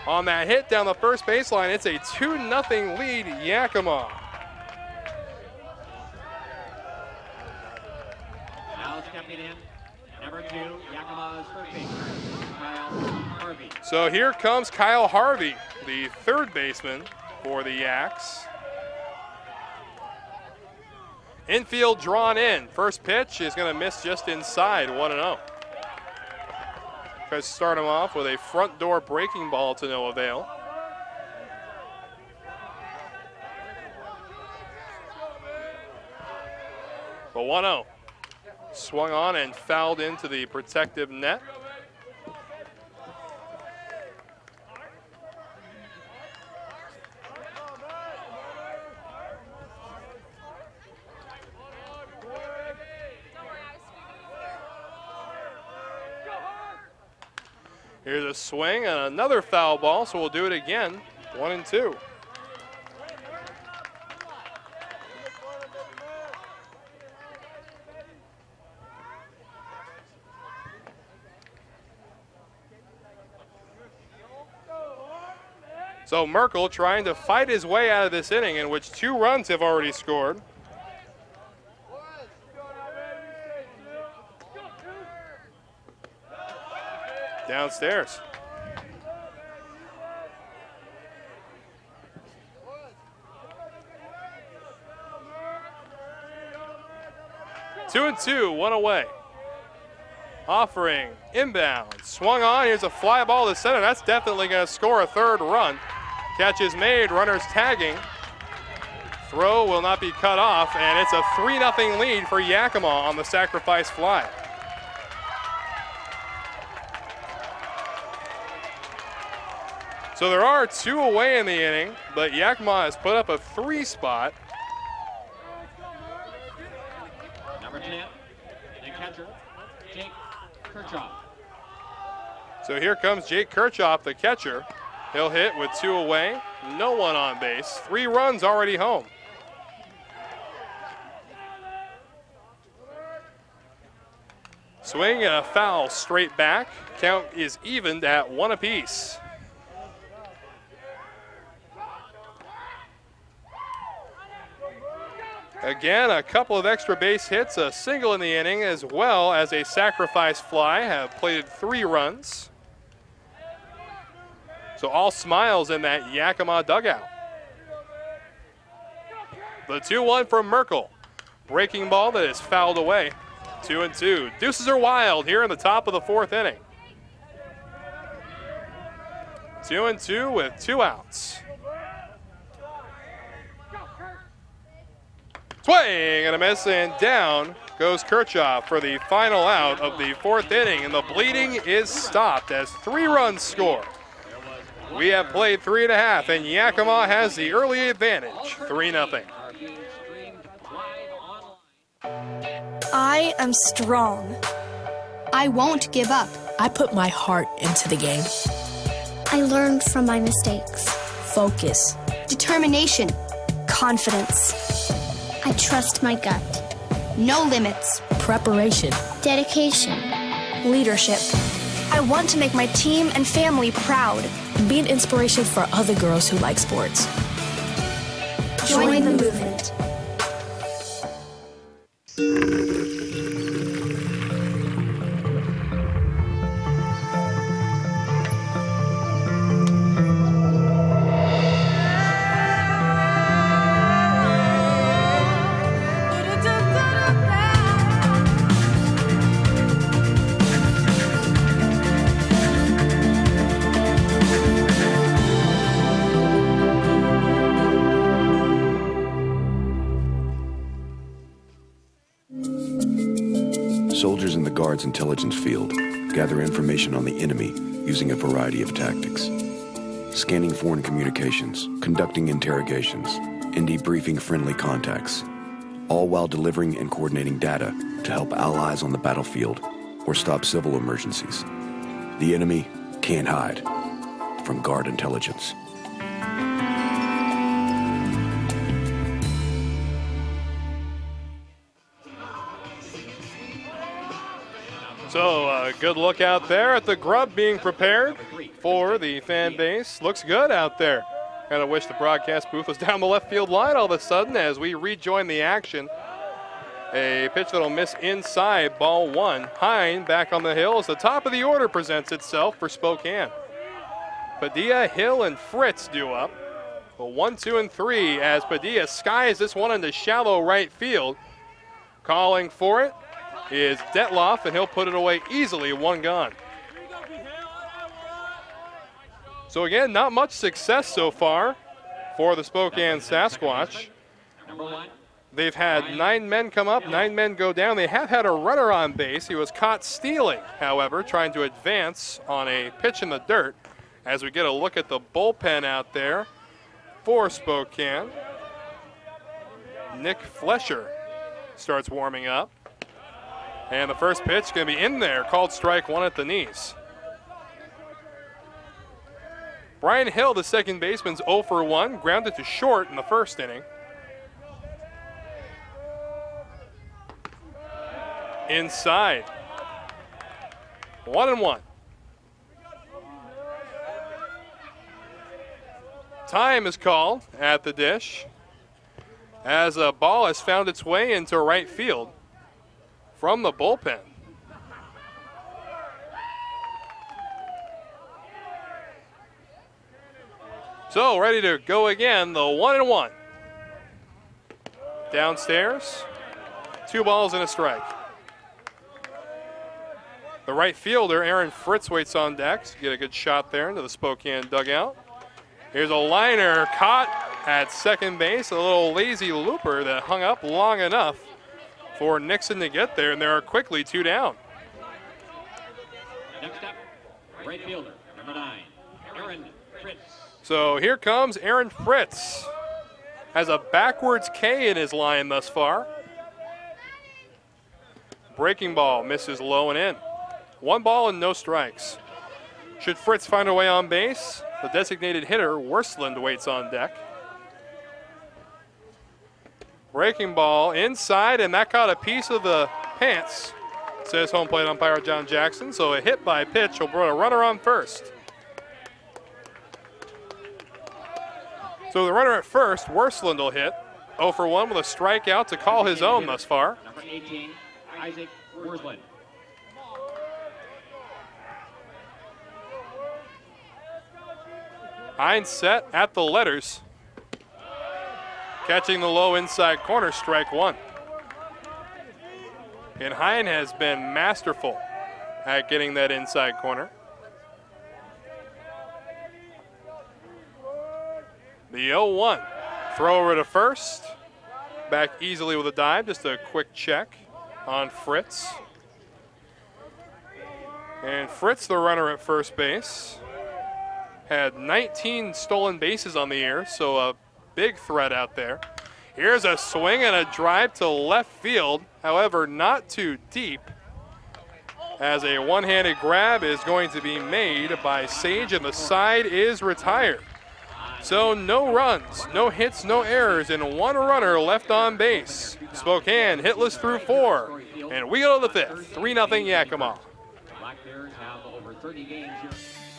On that hit down the first baseline, it's a 2-0 lead, Yakima. Now stepping in, number 2, Yakima's first baseman, Kyle Harvey. So here comes Kyle Harvey, the third baseman for the Yaks. Infield drawn in. First pitch is going to miss just inside, 1-0. Tries to start him off with a front door breaking ball to no avail. But 1-0. Swung on and fouled into the protective net. Here's a swing and another foul ball, so we'll do it again. 1-2. So Merkel trying to fight his way out of this inning in which 2 runs have already scored. Downstairs. Two and two, one away. Offering, inbound, swung on. Here's a fly ball to center. That's definitely going to score a 3rd run. Catch is made, runners tagging. Throw will not be cut off, and it's a 3-0 lead for Yakima on the sacrifice fly. So there are 2 away in the inning, but Yakima has put up a 3 spot. Number 10, the catcher, Jake Kirchhoff. So here comes Jake Kirchhoff, the catcher. He'll hit with 2 away, no one on base. 3 runs already home. Swing and a foul straight back. Count is evened at 1 apiece. Again, a couple of extra base hits, a single in the inning, as well as a sacrifice fly, have plated 3 runs. So all smiles in that Yakima dugout. The 2-1 from Merkel. Breaking ball that is fouled away. 2 and 2. Deuces are wild here in the top of the 4th inning. 2 and 2 with 2 outs. Swing and a miss, and down goes Kirchhoff for the final out of the 4th inning, and the bleeding is stopped as 3 runs score. We have played 3.5, and Yakima has the early advantage, 3-0. I am strong. I won't give up. I put my heart into the game. I learned from my mistakes. Focus. Determination. Confidence. I trust my gut. No limits. Preparation. Dedication. Leadership. I want to make my team and family proud. Be an inspiration for other girls who like sports. Join the movement. Soldiers in the Guard's intelligence field gather information on the enemy using a variety of tactics. Scanning foreign communications, conducting interrogations, and debriefing friendly contacts, all while delivering and coordinating data to help allies on the battlefield or stop civil emergencies. The enemy can't hide from Guard intelligence. So a good look out there at the grub being prepared for the fan base. Looks good out there. Kind of wish the broadcast booth was down the left field line all of a sudden as we rejoin the action. A pitch that'll miss inside, ball 1. Hine back on the hill as the top of the order presents itself for Spokane. Padilla, Hill, and Fritz due up. Well, 1, 2, and 3 as Padilla skies this one into shallow right field. Calling for it is Detloff, and he'll put it away easily, 1 gone. So again, not much success so far for the Spokane Sasquatch. They've had 9 men come up, 9 men go down. They have had a runner on base. He was caught stealing, however, trying to advance on a pitch in the dirt. As we get a look at the bullpen out there for Spokane, Nick Flesher starts warming up. And the first pitch going to be in there, called strike 1 at the knees. Brian Hill, the second baseman's 0 for 1, grounded to short in the first inning. Inside. 1-1. Time is called at the dish as a ball has found its way into right field from the bullpen. So ready to go again, the 1-1. Downstairs, 2 balls and a strike. The right fielder, Aaron Fritz, waits on deck to get a good shot there into the Spokane dugout. Here's a liner caught at second base, a little lazy looper that hung up long enough for Nixon to get there, and there are quickly 2 down. Next up, right fielder, number 9, Aaron Fritz. So here comes Aaron Fritz. Has a backwards K in his line thus far. Breaking ball misses low and in. 1 ball and no strikes. Should Fritz find a way on base, the designated hitter, Worsland, waits on deck. Breaking ball inside, and that got a piece of the pants, says home plate umpire John Jackson. So a hit by pitch will put a runner on first. So the runner at first, Worsland, will hit. 0 for 1 with a strikeout to call his own thus far. Number 18, Isaac Worsland. Hines set at the letters. Catching the low inside corner, strike 1. And Hines has been masterful at getting that inside corner. The 0-1. Throw over to first. Back easily with a dive. Just a quick check on Fritz. And Fritz, the runner at first base, had 19 stolen bases on the year, so a big threat out there. Here's a swing and a drive to left field, however, not too deep, as a one-handed grab is going to be made by Sage, and the side is retired. So no runs, no hits, no errors, and 1 runner left on base. Spokane hitless through 4, and we go to the 5th, 3-0 Yakima.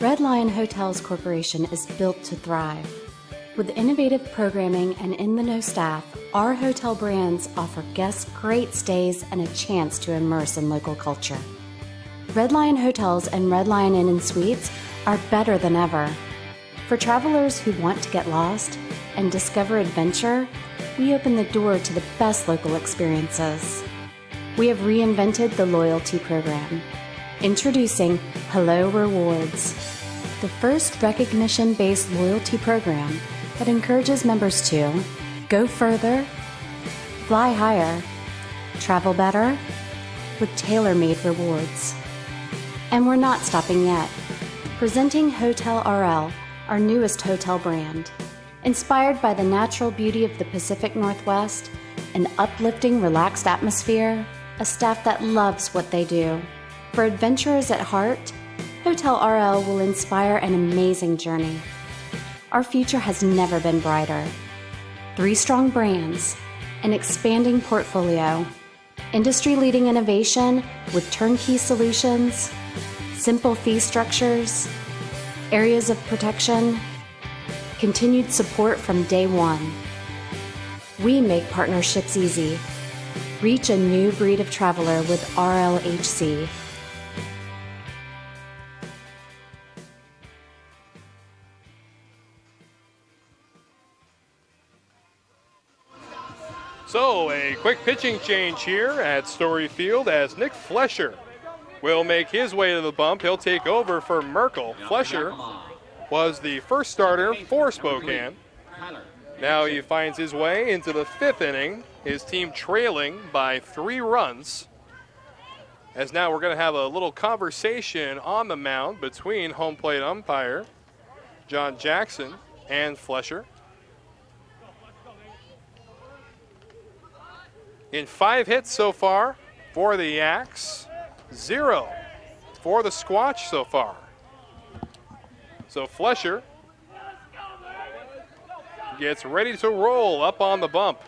Red Lion Hotels Corporation is built to thrive. With innovative programming and in-the-know staff, our hotel brands offer guests great stays and a chance to immerse in local culture. Red Lion Hotels and Red Lion Inn and Suites are better than ever. For travelers who want to get lost and discover adventure, we open the door to the best local experiences. We have reinvented the loyalty program. Introducing Hello Rewards, the first recognition-based loyalty program that encourages members to go further, fly higher, travel better, with tailor-made rewards. And we're not stopping yet. Presenting Hotel RL, our newest hotel brand. Inspired by the natural beauty of the Pacific Northwest, an uplifting, relaxed atmosphere, a staff that loves what they do. For adventurers at heart, Hotel RL will inspire an amazing journey. Our future has never been brighter. 3 strong brands, an expanding portfolio, industry-leading innovation with turnkey solutions, simple fee structures, areas of protection, continued support from day one. We make partnerships easy. Reach a new breed of traveler with RLHC. So a quick pitching change here at Story Field as Nick Flesher will make his way to the bump. He'll take over for Merkel. Flesher was the first starter for Spokane. Now he finds his way into the 5th inning, his team trailing by 3 runs. As now we're going to have a little conversation on the mound between home plate umpire John Jackson and Flesher. In 5 hits so far for the Yaks, 0 for the Squatch so far. So Flesher gets ready to roll up on the bump.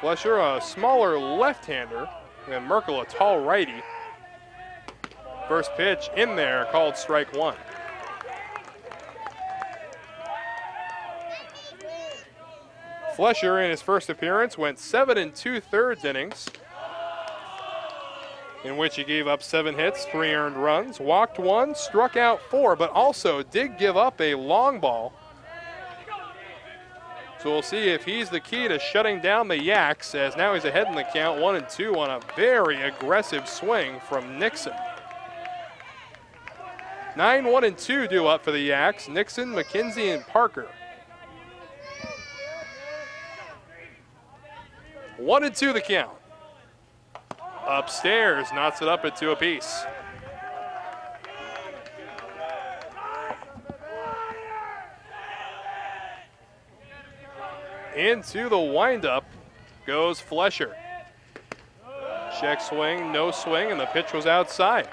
Flesher, a smaller left-hander, and Merkel, a tall righty. First pitch in there, called strike 1. Flesher in his first appearance went 7 2/3 innings, in which he gave up 7 hits, 3 earned runs, walked 1, struck out 4, but also did give up a long ball. So we'll see if he's the key to shutting down the Yaks, as now he's ahead in the count 1-2 on a very aggressive swing from Nixon. 9-1-2 due up for the Yaks, Nixon, McKenzie, and Parker. 1-2 the count. Upstairs, knots it up at 2 apiece. Into the windup goes Flesher. Check swing, no swing, and the pitch was outside.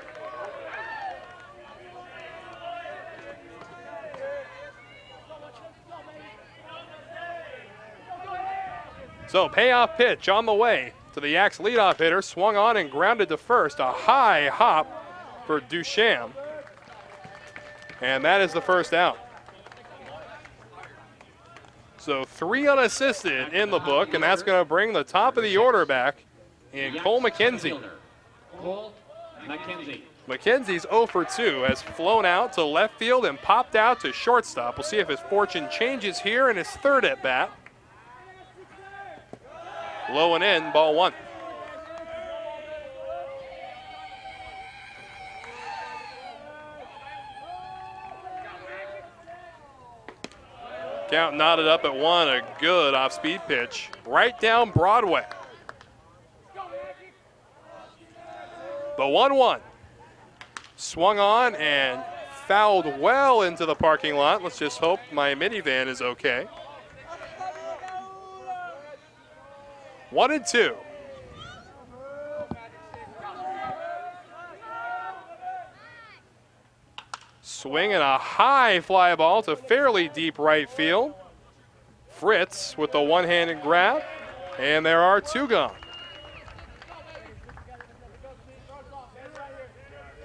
So payoff pitch on the way to the Yaks leadoff hitter, swung on and grounded to first. A high hop for Duchamp. And that is the first out. So 3 unassisted in the book, and that's going to bring the top of the order back in Cole McKenzie. Cole McKenzie. McKenzie's 0 for 2, has flown out to left field and popped out to shortstop. We'll see if his fortune changes here in his third at bat. Low and in, ball 1. Count knotted up at 1, a good off-speed pitch. Right down Broadway. The 1-1. Swung on and fouled well into the parking lot. Let's just hope my minivan is okay. 1-2. Swing and a high fly ball to fairly deep right field. Fritz with the one-handed grab, and there are 2 gone.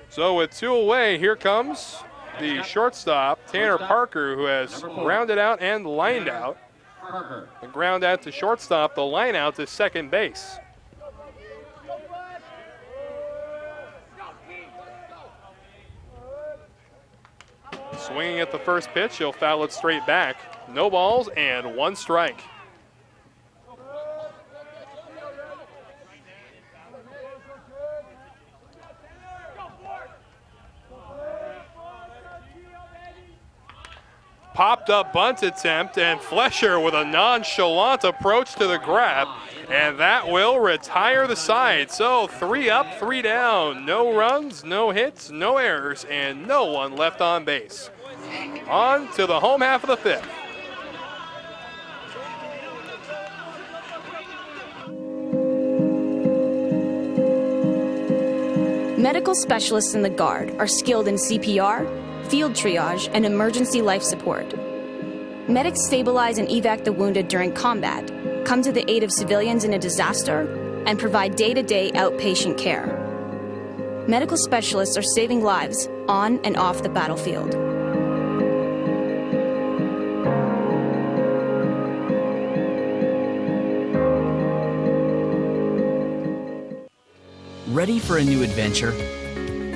So with 2 away, here comes the shortstop, Tanner Parker, who has grounded out and lined out. The ground out to shortstop, the line out to second base. Swinging at the first pitch, he'll foul it straight back. No balls and 1 strike. Popped up bunt attempt, and Flesher with a nonchalant approach to the grab, and that will retire the side. So 3 up, 3 down. No runs, no hits, no errors, and no one left on base. On to the home half of the 5th. Medical specialists in the Guard are skilled in CPR, field triage, and emergency life support. Medics stabilize and evac the wounded during combat, come to the aid of civilians in a disaster, and provide day-to-day outpatient care. Medical specialists are saving lives on and off the battlefield. Ready for a new adventure?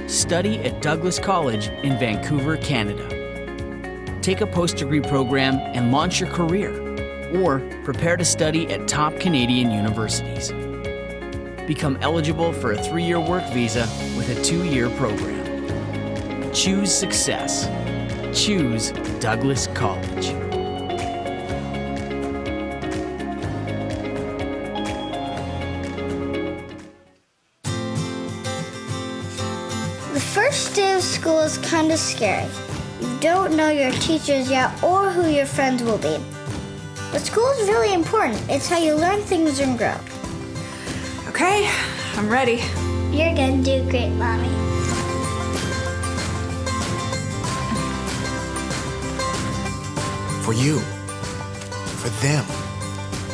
Study at Douglas College in Vancouver, Canada. Take a post-degree program and launch your career, or prepare to study at top Canadian universities. Become eligible for a 3-year work visa with a 2-year program. Choose success. Choose Douglas College. The first day of school is kind of scary. You don't know your teachers yet or who your friends will be. But school is really important. It's how you learn things and grow. Okay, I'm ready. You're gonna do great, Mommy. For you. For them.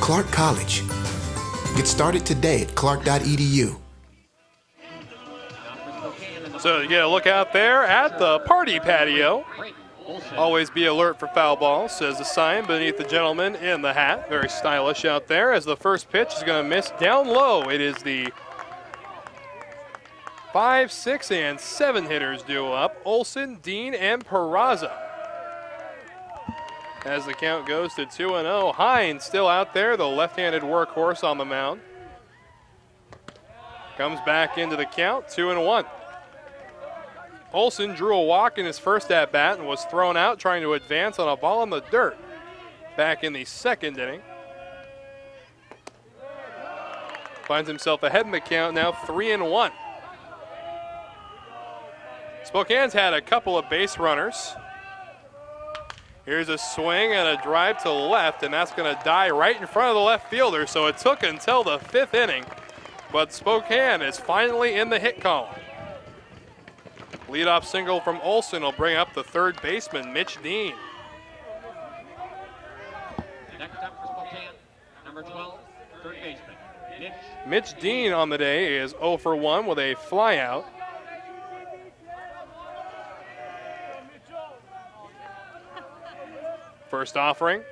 Clark College. Get started today at clark.edu. So you get a look out there at the party patio Always be alert for foul ball, says the sign beneath the gentleman in the hat. Very stylish out there as the first pitch is going to miss down low. It is the 5, 6, and 7 hitters due up. Olson, Dean, and Peraza. As the count goes to 2-0. Hines still out there, the left-handed workhorse on the mound. Comes back into the count, 2-1. Olson drew a walk in his first at-bat and was thrown out trying to advance on a ball in the dirt back in the second inning. Finds himself ahead in the count now, 3-1. Spokane's had a couple of base runners. Here's a swing and a drive to left, and that's going to die right in front of the left fielder, so it took until the 5th inning, but Spokane is finally in the hit column. Leadoff single from Olson will bring up the third baseman, Mitch Dean. Next up for Spokane, number 12, third baseman, Mitch Dean on the day is 0 for 1 with a flyout. First offering.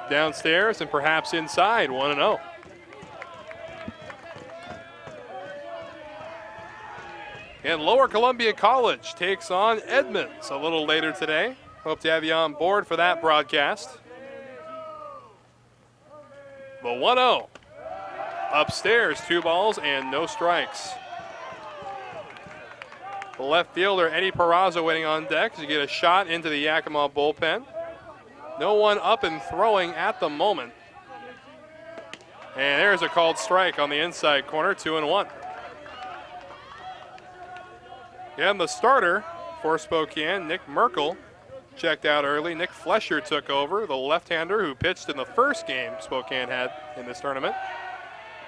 Downstairs and perhaps inside, 1-0. And Lower Columbia College takes on Edmonds a little later today. Hope to have you on board for that broadcast. The 1-0. Upstairs, 2 balls and no strikes. The left fielder, Eddie Peraza, waiting on deck to get a shot into the Yakima bullpen. No one up and throwing at the moment. And there's a called strike on the inside corner, 2-1. And the starter for Spokane, Nick Merkel, checked out early. Nick Flesher took over, the left-hander who pitched in the first game Spokane had in this tournament.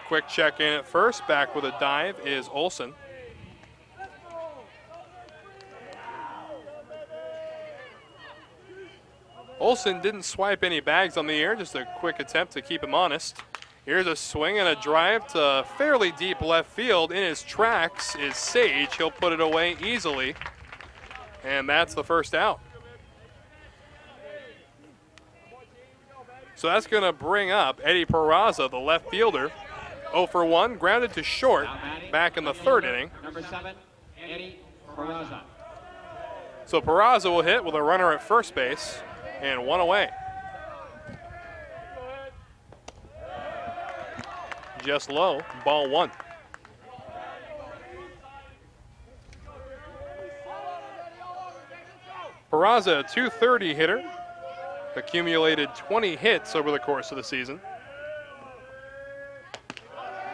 Quick check in at first, back with a dive is Olson. Olson didn't swipe any bags on the air, just a quick attempt to keep him honest. Here's a swing and a drive to fairly deep left field. In his tracks is Sage. He'll put it away easily. And that's the first out. So that's going to bring up Eddie Peraza, the left fielder. 0 for 1, grounded to short back in the third inning. Number 7, Eddie Peraza. So Peraza will hit with a runner at first base and 1 away. Just low, ball 1. Peraza, a .230 hitter, accumulated 20 hits over the course of the season.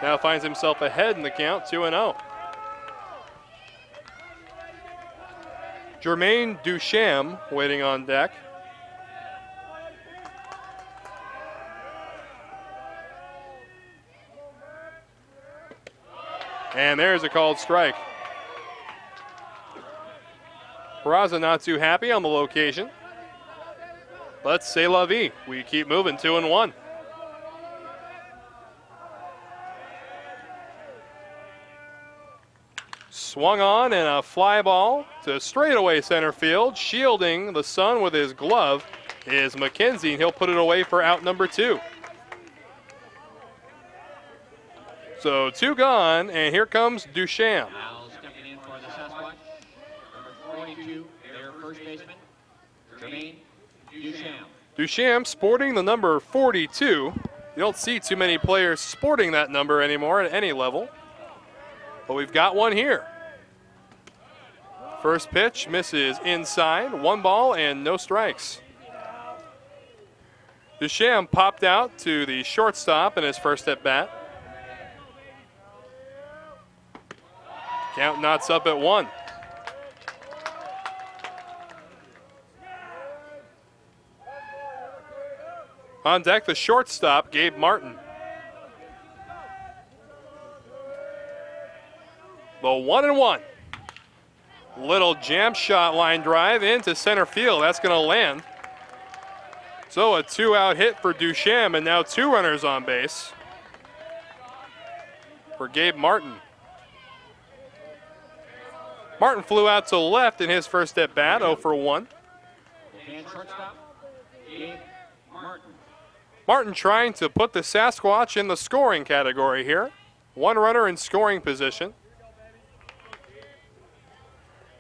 Now finds himself ahead in the count, 2-0. Jermaine Ducham waiting on deck. And there's a called strike. Peraza not too happy on the location. Let's say la vie. We keep moving, 2-1. Swung on and a fly ball to straightaway center field. Shielding the sun with his glove is McKenzie, and he'll put it away for out number 2. So 2 gone, and here comes Ducham. Now stepping in for the Sasquatch, number 42, their first baseman, Jermaine Ducham. Ducham sporting the number 42. You don't see too many players sporting that number anymore at any level. But we've got one here. First pitch misses inside, 1 ball and no strikes. Ducham popped out to the shortstop in his first at bat. Count knots up at 1. On deck, the shortstop, Gabe Martin. The 1-1. Little jam shot line drive into center field. That's going to land. So a 2-out hit for Ducham, and now 2 runners on base for Gabe Martin. Martin flew out to left in his first at bat, 0 for 1. Martin trying to put the Sasquatch in the scoring category here. One runner in scoring position.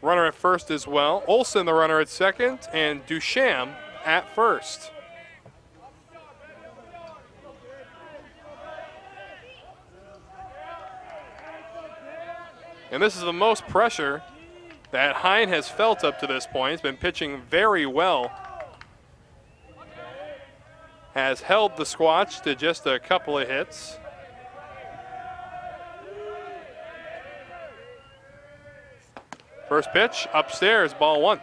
Runner at first as well. Olson the runner at second, and Duchamp at first. And this is the most pressure that Hine has felt up to this point. He's been pitching very well. Has held the Squatch to just a couple of hits. First pitch, upstairs, ball 1.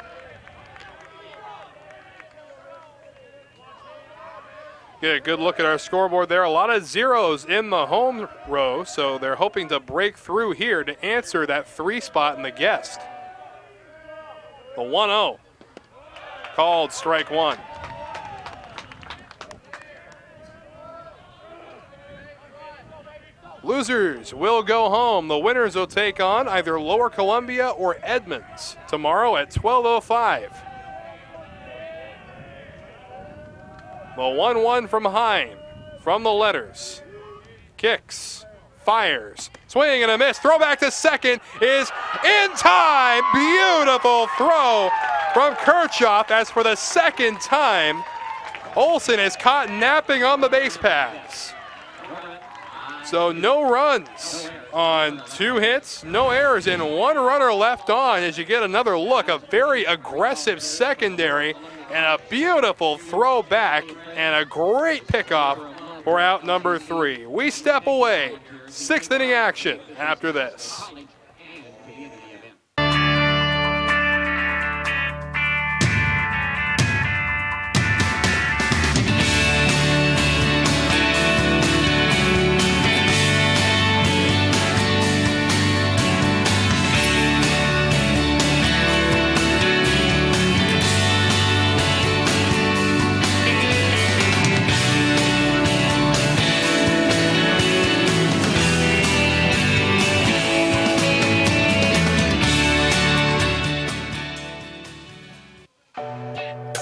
Get a good look at our scoreboard there. A lot of zeros in the home row, so they're hoping to break through here to answer that 3 spot in the guest. The 1-0, called strike 1. Losers will go home. The winners will take on either Lower Columbia or Edmonds tomorrow at 12:05. The 1-1 from Hine, from the letters. Kicks, fires, swing and a miss. Throw back to second is in time. Beautiful throw from Kirchhoff as for the second time, Olson is caught napping on the base paths. So no runs on 2 hits, no errors, and 1 runner left on as you get another look. A very aggressive secondary and a beautiful throw back and a great pickoff for out number 3. We step away. 6th inning action after this.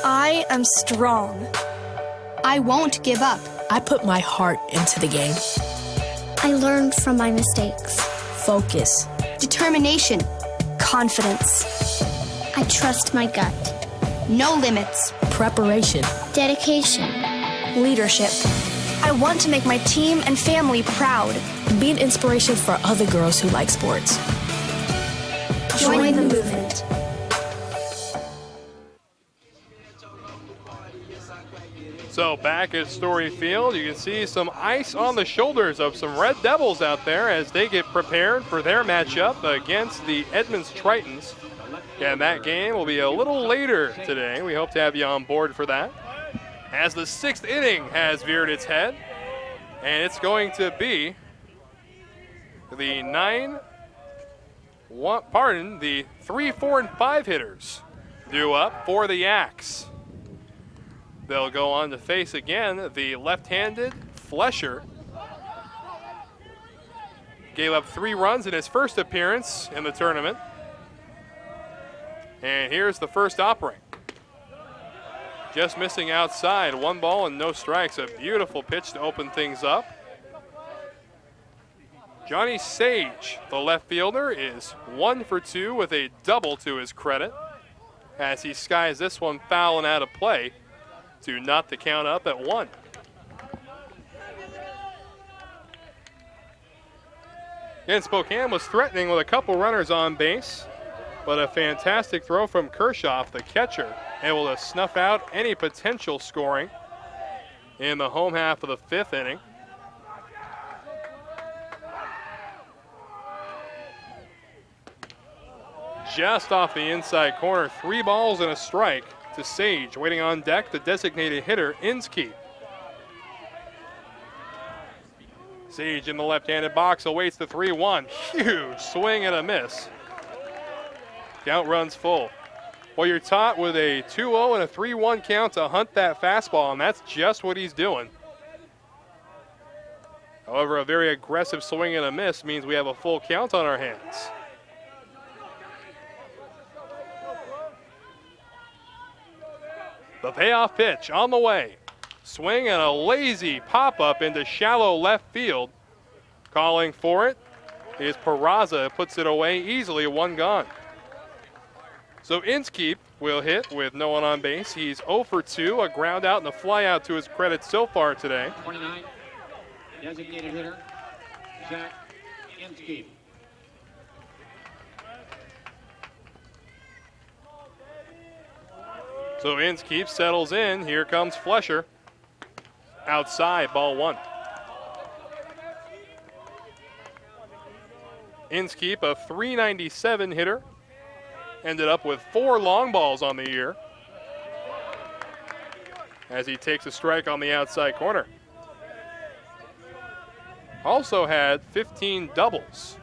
I am strong. I won't give up. I put my heart into the game. I learned from my mistakes. Focus. Determination. Confidence. I trust my gut. No limits. Preparation. Dedication. Leadership. I want to make my team and family proud. Be an inspiration for other girls who like sports. Join the movement. So back at Story Field, you can see some ice on the shoulders of some Red Devils out there as they get prepared for their matchup against the Edmonds Tritons. And that game will be a little later today. We hope to have you on board for that. As the 6th inning has veered its head, and it's going to be the 3, 4, and 5 hitters due up for the Yaks. They'll go on to face again the left-handed Flesher. Gave up 3 runs in his first appearance in the tournament. And here's the first offering. Just missing outside, 1 ball and no strikes. A beautiful pitch to open things up. Johnny Sage, the left fielder, is 1 for 2 with a double to his credit as he skies this one foul and out of play to knot the count up at 1. And Spokane was threatening with a couple runners on base, but a fantastic throw from Kirchhoff, the catcher, able to snuff out any potential scoring in the home half of the 5th inning. Just off the inside corner, 3 balls and a strike to Sage. Waiting on deck, the designated hitter, Inskeep. Sage in the left-handed box awaits the 3-1. Huge swing and a miss. Count runs full. Well, you're taught with a 2-0 and a 3-1 count to hunt that fastball, and that's just what he's doing. However, a very aggressive swing and a miss means we have a full count on our hands. The payoff pitch on the way. Swing and a lazy pop-up into shallow left field. Calling for it is Peraza. Puts it away easily, one gone. So Inskeep will hit with no one on base. He's 0 for 2, a ground out and a fly out to his credit so far today. 29, designated hitter, Zach Inskeep. So Inskeep settles in. Here comes Flesher. Outside, ball one. Inskeep, a .397 hitter. Ended up with 4 long balls on the year as he takes a strike on the outside corner. Also had 15 doubles.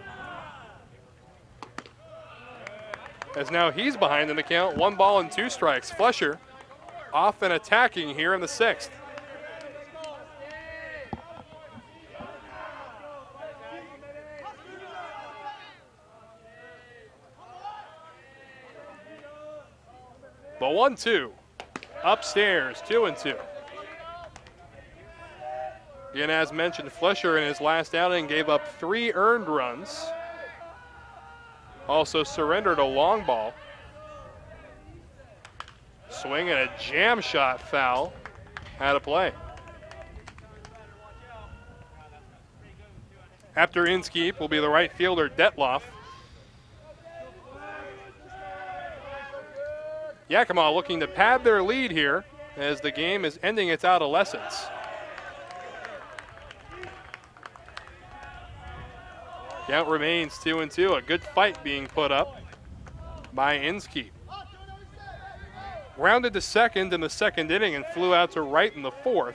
As now he's behind in the count, 1 ball and 2 strikes. Flesher off and attacking here in the 6th. The 1-2, upstairs, 2-2. Again, as mentioned, Flesher in his last outing gave up 3 earned runs. Also surrendered a long ball. Swing and a jam shot foul out of play. After Inskeep will be the right fielder, Detloff. Yakima looking to pad their lead here as the game is ending its adolescence. Count remains 2-2. A good fight being put up by Inskeep. Grounded to second in the 2nd inning and flew out to right in the 4th.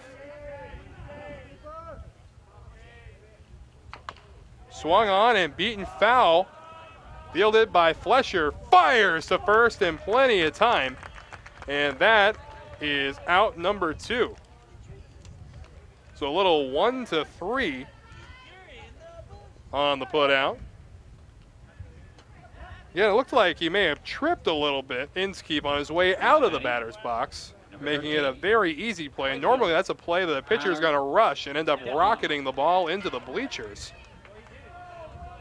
Swung on and beaten foul. Fielded by Flesher, fires to first in plenty of time. And that is out number 2. So a little 1-3 on the put out. Yeah, it looked like he may have tripped a little bit, Inskeep, on his way out of the batter's box, making it a very easy play. And normally that's a play that the pitcher is going to rush and end up rocketing the ball into the bleachers.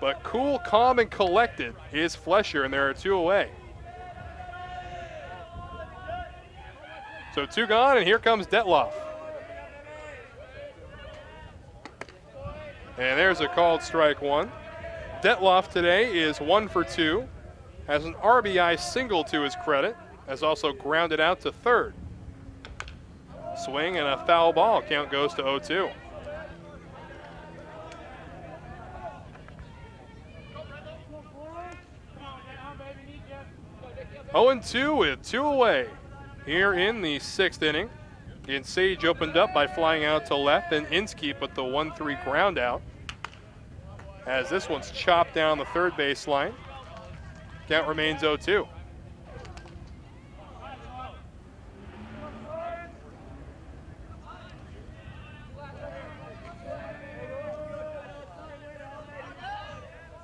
But cool, calm, and collected is Flesher, and there are 2 away. So 2 gone, and here comes Detloff. And there's a called strike 1. Detloff today is 1 for 2. Has an RBI single to his credit. Has also grounded out to third. Swing and a foul ball. Count goes to 0-2. Oh, 2 with 2 away here in the 6th inning. Again, Sage opened up by flying out to left, and Inskeep with the 1-3 ground out. As this one's chopped down the third baseline. Count remains 0-2.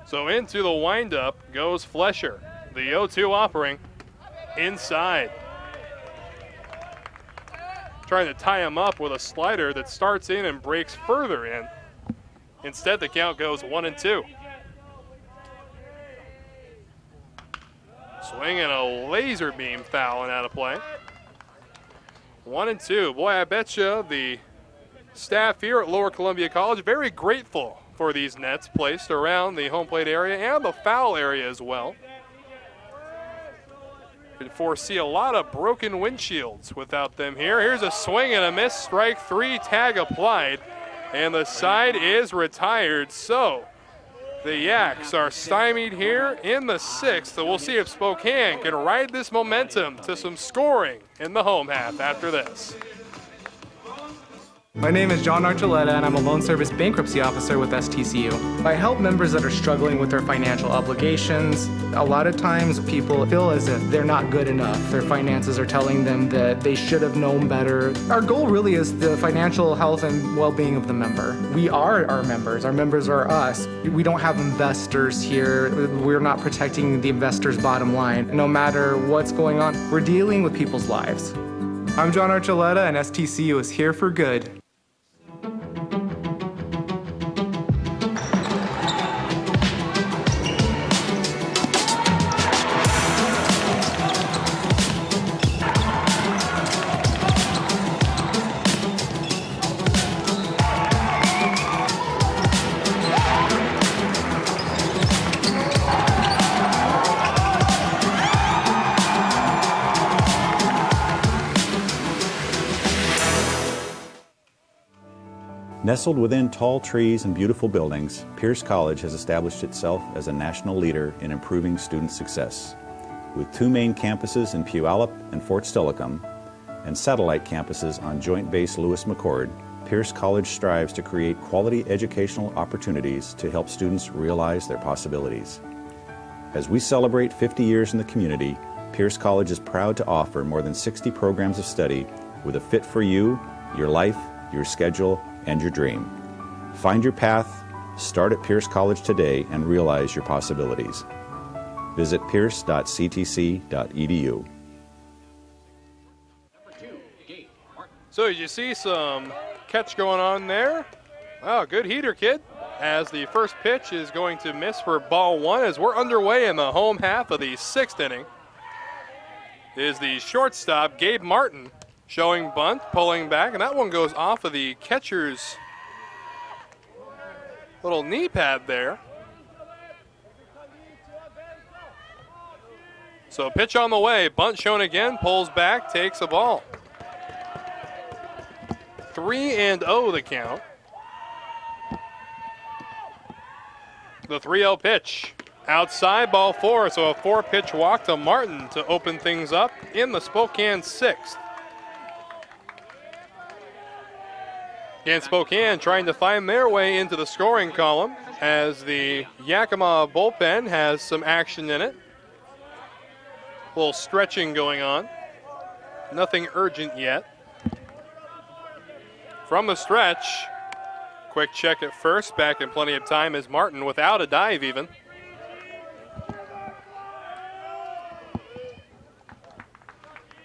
So into the windup goes Flesher. The 0-2 offering inside. Trying to tie him up with a slider that starts in and breaks further in. Instead, the count goes 1-2. Swing and a laser beam foul and out of play. 1-2. Boy, I bet you the staff here at Lower Columbia College very grateful for these nets placed around the home plate area and the foul area as well. Could foresee a lot of broken windshields without them here. Here's a swing and a miss. Strike 3, tag applied, and the side is retired. So the Yaks are stymied here in the 6th. So we'll see if Spokane can ride this momentum to some scoring in the home half after this. My name is John Archuleta, and I'm a loan service bankruptcy officer with STCU. I help members that are struggling with their financial obligations. A lot of times people feel as if they're not good enough. Their finances are telling them that they should have known better. Our goal really is the financial health and well-being of the member. We are our members. Our members are us. We don't have investors here. We're not protecting the investor's bottom line. No matter what's going on, we're dealing with people's lives. I'm John Archuleta, and STCU is here for good. Nestled within tall trees and beautiful buildings, Pierce College has established itself as a national leader in improving student success. With 2 main campuses in Puyallup and Fort Steilacoom, and satellite campuses on Joint Base Lewis-McChord, Pierce College strives to create quality educational opportunities to help students realize their possibilities. As we celebrate 50 years in the community, Pierce College is proud to offer more than 60 programs of study with a fit for you, your life, your schedule, and your dream. Find your path, start at Pierce College today, and realize your possibilities. Visit pierce.ctc.edu. So you see some catch going on there. Wow, good heater, kid. As the first pitch is going to miss for ball 1 as we're underway in the home half of the 6th inning. Is the shortstop, Gabe Martin, showing bunt, pulling back, and that one goes off of the catcher's little knee pad there. So pitch on the way, bunt shown again, pulls back, takes a ball. 3-0 the count. The 3-0 pitch. Outside, ball 4, so a 4-pitch walk to Martin to open things up in the Spokane 6th. And Spokane trying to find their way into the scoring column as the Yakima bullpen has some action in it. A little stretching going on. Nothing urgent yet. From the stretch, quick check at first, back in plenty of time is Martin without a dive even.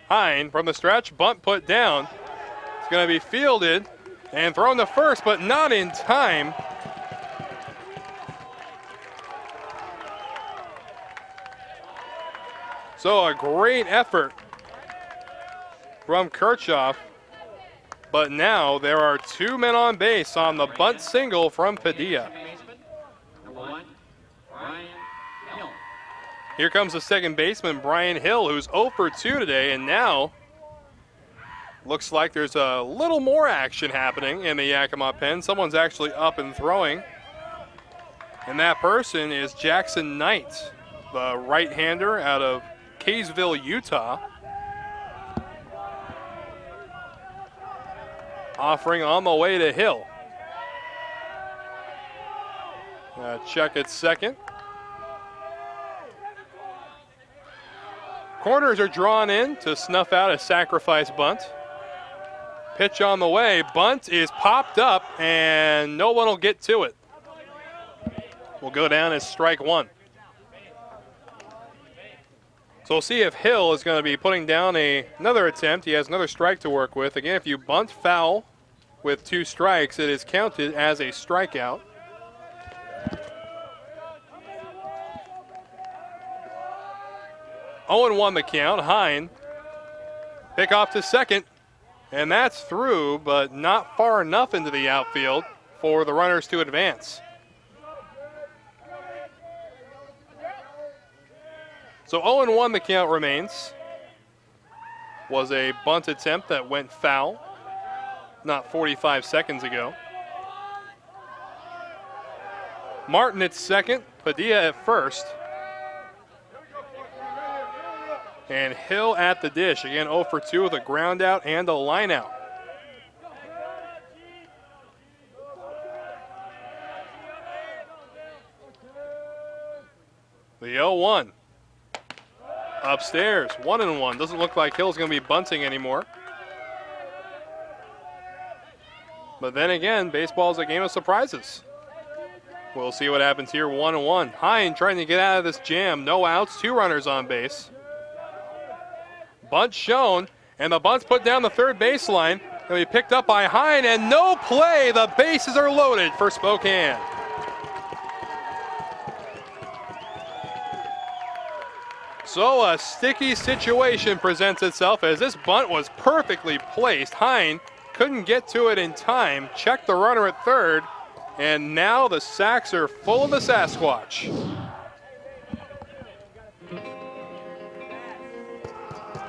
Hine from the stretch, bunt put down. It's going to be fielded and thrown to first, but not in time. So a great effort from Kirchhoff, but now there are 2 men on base on the bunt single from Padilla. Here comes the second baseman, Brian Hill, who's 0 for 2 today, and now looks like there's a little more action happening in the Yakima pen. Someone's actually up and throwing. And that person is Jackson Knight, the right-hander out of Kaysville, Utah. Offering on the way to Hill. Check at second. Corners are drawn in to snuff out a sacrifice bunt. Pitch on the way. Bunt is popped up, and no one will get to it. Will go down as strike 1. So we'll see if Hill is going to be putting down another attempt. He has another strike to work with. Again, if you bunt foul with 2 strikes, it is counted as a strikeout. Oh, 1 the count. Hine. Pick off to second. And that's through, but not far enough into the outfield for the runners to advance. So 0-1 the count remains. Was a bunt attempt that went foul not 45 seconds ago. Martin at second, Padilla at first. And Hill at the dish. Again, 0 for 2 with a ground out and a line out. The 0-1. Upstairs, 1-1. Doesn't look like Hill's going to be bunting anymore. But then again, baseball is a game of surprises. We'll see what happens here, 1-1. Hine trying to get out of this jam. No outs, 2 runners on base. Bunt shown, And the bunt's put down the third baseline. It'll be picked up by Hine, and no play. The bases are loaded for Spokane. So a sticky situation presents itself as this bunt was perfectly placed. Hine couldn't get to it in time, checked the runner at third, and now the sacks are full of the Sasquatch.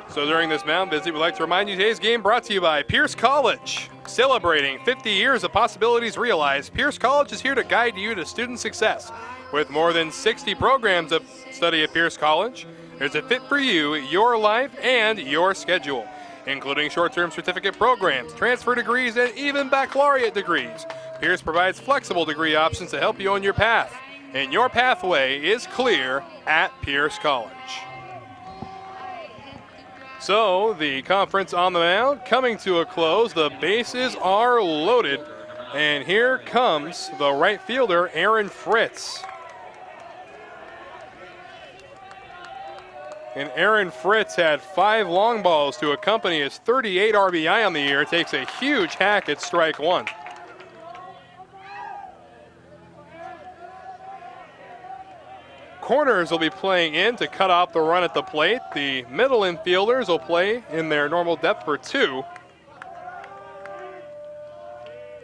So during this mound visit, we'd like to remind you today's game brought to you by Pierce College. Celebrating 50 years of possibilities realized, Pierce College is here to guide you to student success. With more than 60 programs of study at Pierce College, there's a fit for you, your life, and your schedule, including short-term certificate programs, transfer degrees, and even baccalaureate degrees. Pierce provides flexible degree options to help you on your path, and your pathway is clear at Pierce College. So the conference on the mound coming to a close. The bases are loaded, and here comes the right fielder, Aaron Fritz. And Aaron Fritz had 5 long balls to accompany his 38 RBI on the year. Takes a huge hack at strike one. Corners will be playing in to cut off the run at the plate. The middle infielders will play in their normal depth for 2.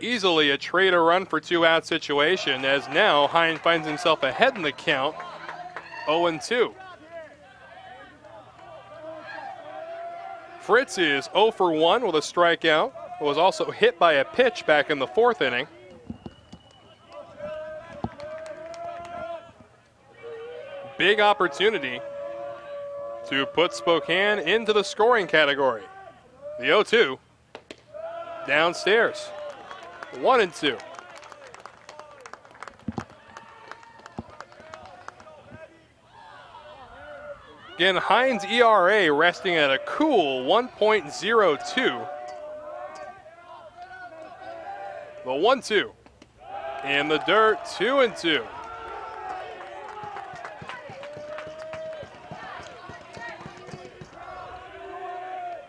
Easily a trade a run for 2-out situation, as now Hine finds himself ahead in the count, 0-2. Fritz is 0 for 1 with a strikeout. Was also hit by a pitch back in the 4th inning. Big opportunity to put Spokane into the scoring category. The 0-2 downstairs, 1-2. Again, Hine's ERA resting at a cool 1.02. The 1-2 in the dirt, 2-2.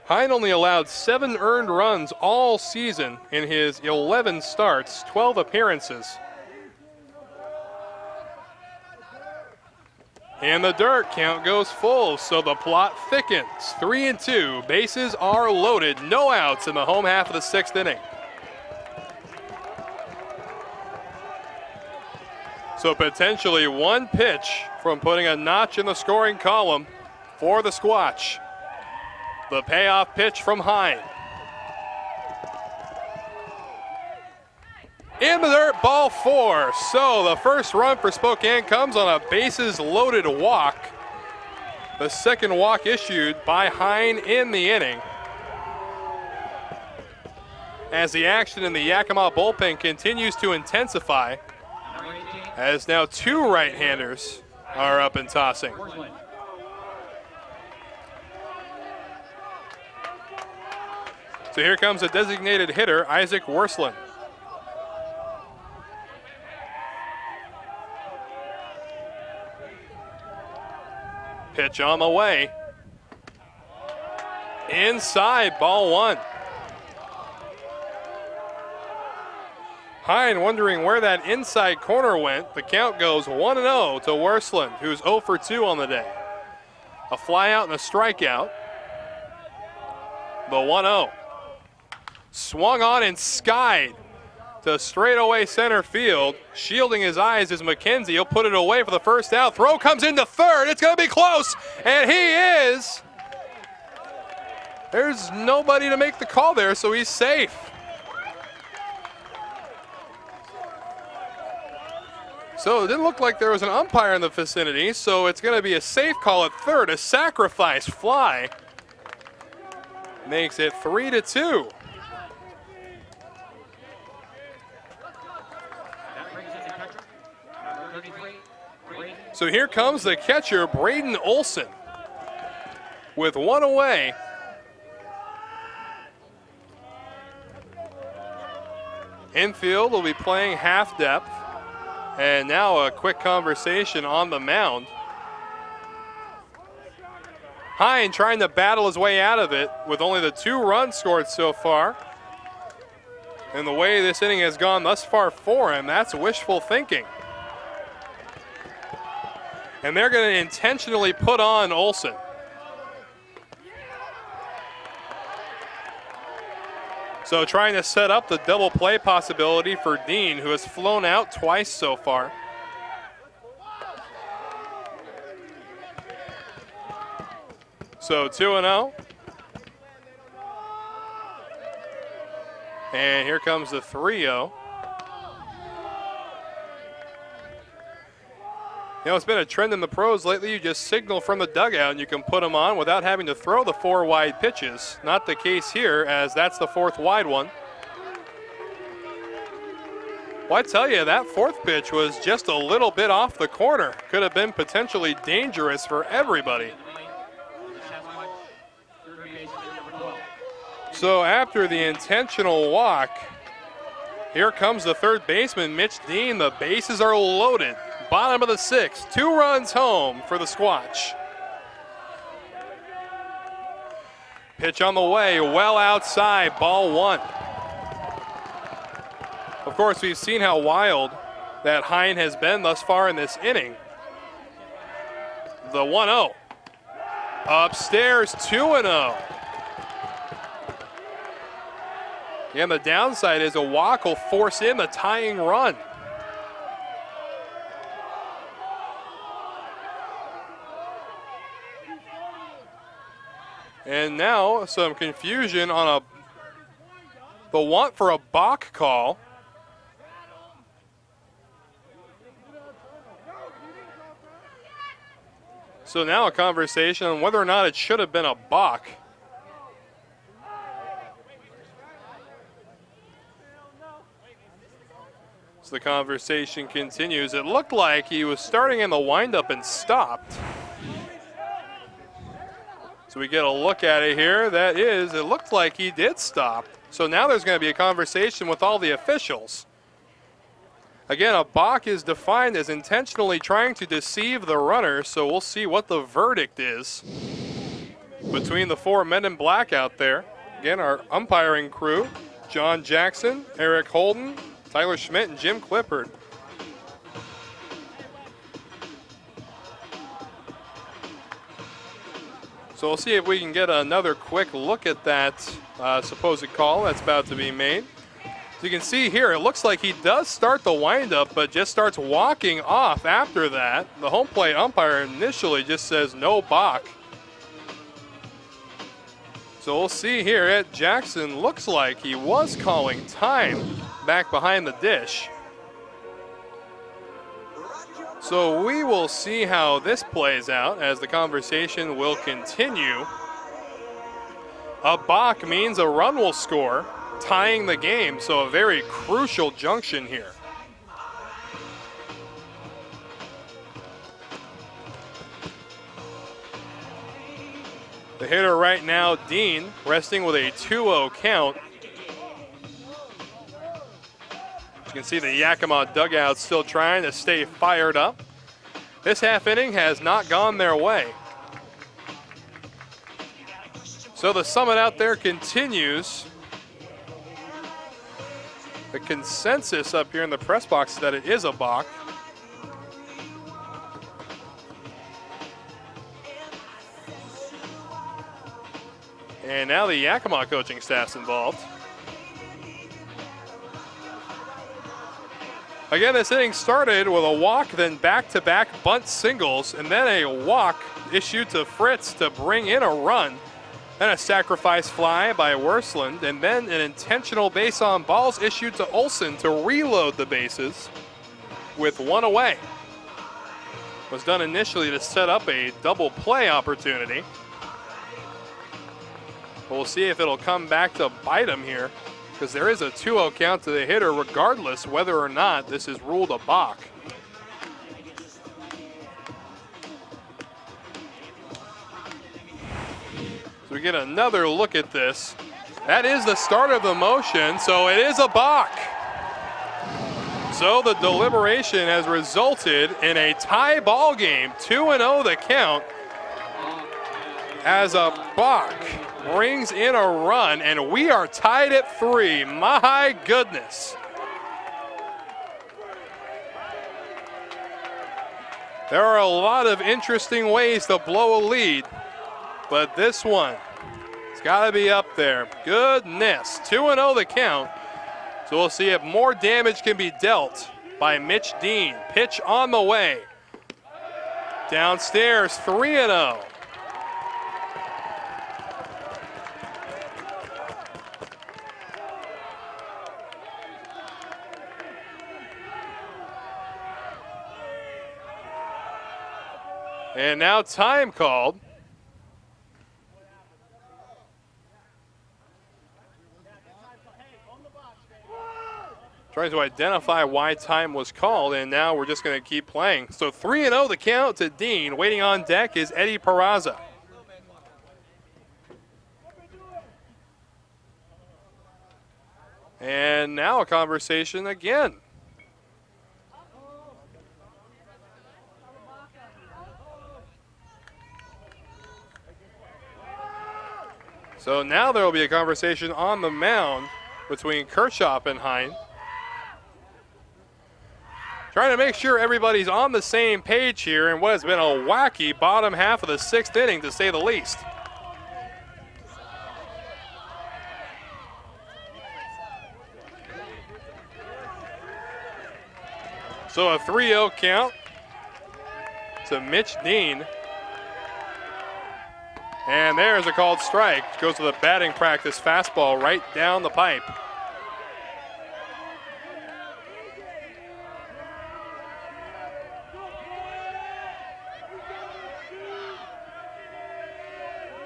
Hine only allowed 7 earned runs all season in his 11 starts, 12 appearances. In the dirt, count goes full, so the plot thickens. 3-2, bases are loaded, no outs in the home half of the 6th inning. So potentially one pitch from putting a notch in the scoring column for the Squatch. The payoff pitch from Hine. In the dirt, ball 4. So the first run for Spokane comes on a bases loaded walk. The second walk issued by Hine in the inning. As the action in the Yakima bullpen continues to intensify, as now 2 right-handers are up and tossing. So here comes a designated hitter, Isaac Worsland. Pitch on the way. Inside, ball 1. Hine wondering where that inside corner went. The count goes 1-0 to Worsland, who's 0 for 2 on the day. A fly out and a strikeout. The 1-0. Swung on and skied to straightaway center field. Shielding his eyes is McKenzie. He'll put it away for the first out. Throw comes into third. It's going to be close, and he is. There's nobody to make the call there, so he's safe. So it didn't look like there was an umpire in the vicinity, so it's going to be a safe call at third. A sacrifice fly makes it 3-2. So here comes the catcher, Braden Olson, with 1 away. Infield will be playing half depth. And now a quick conversation on the mound. Hine trying to battle his way out of it with only the 2 runs scored so far. And the way this inning has gone thus far for him, that's wishful thinking. And they're going to intentionally put on Olsen. So trying to set up the double play possibility for Dean, who has flown out twice so far. So 2-0. And here comes the 3-0. You know, it's been a trend in the pros lately. You just signal from the dugout and you can put them on without having to throw the 4 wide pitches. Not the case here, as that's the 4th wide one. Well, I tell you, that 4th pitch was just a little bit off the corner. Could have been potentially dangerous for everybody. So after the intentional walk, here comes the 3rd baseman, Mitch Dean. The bases are loaded. Bottom of the 6th, 2 runs home for the Squatch. Pitch on the way, well outside, ball 1. Of course, we've seen how wild that Hine has been thus far in this inning. The 1-0. Upstairs, 2-0. And the downside is a walk will force in the tying run. And now some confusion on the want for a balk call. So now a conversation on whether or not it should have been a balk. So the conversation continues. It looked like he was starting in the windup and stopped. So we get a look at it here. That is, it looked like he did stop. So now there's going to be a conversation with all the officials. Again, a balk is defined as intentionally trying to deceive the runner, so we'll see what the verdict is between the 4 men in black out there. Again, our umpiring crew, John Jackson, Eric Holden, Tyler Schmidt, and Jim Clifford. So we'll see if we can get another quick look at that supposed call that's about to be made. So you can see here, it looks like he does start the windup, but just starts walking off after that. The home plate umpire initially just says no balk. So we'll see here at Jackson, looks like he was calling time back behind the dish. So we will see how this plays out as the conversation will continue. A balk means a run will score, tying the game, so a very crucial junction here. The hitter right now, Dean, resting with a 2-0 count. You can see the Yakima dugout still trying to stay fired up. This half inning has not gone their way. So the summit out there continues. The consensus up here in the press box is that it is a balk. And now the Yakima coaching staff's involved. Again, this inning started with a walk, then back-to-back bunt singles, and then a walk issued to Fritz to bring in a run. Then a sacrifice fly by Worsland, and then an intentional base on balls issued to Olsen to reload the bases with 1 away. Was done initially to set up a double play opportunity. But we'll see if it'll come back to bite him here, because there is a 2-0 count to the hitter regardless whether or not this is ruled a balk. So we get another look at this. That is the start of the motion, so it is a balk. So the deliberation has resulted in a tie ball game, 2-0 the count. as a Bach brings in a run, and we are tied at 3. My goodness. There are a lot of interesting ways to blow a lead, but this one, it's got to be up there. Goodness, 2-0 the count. So we'll see if more damage can be dealt by Mitch Dean. Pitch on the way. Downstairs, 3-0. And now time called. Trying to identify why time was called, and now we're just going to keep playing. So 3-0 the count to Dean. Waiting on deck is Eddie Peraza. And now a conversation again. So now there will be a conversation on the mound between Kirchhoff and Hine. Trying to make sure everybody's on the same page here in what has been a wacky bottom half of the 6th inning, to say the least. So a 3-0 count to Mitch Dean. And there's a called strike. Goes to the batting practice fastball right down the pipe.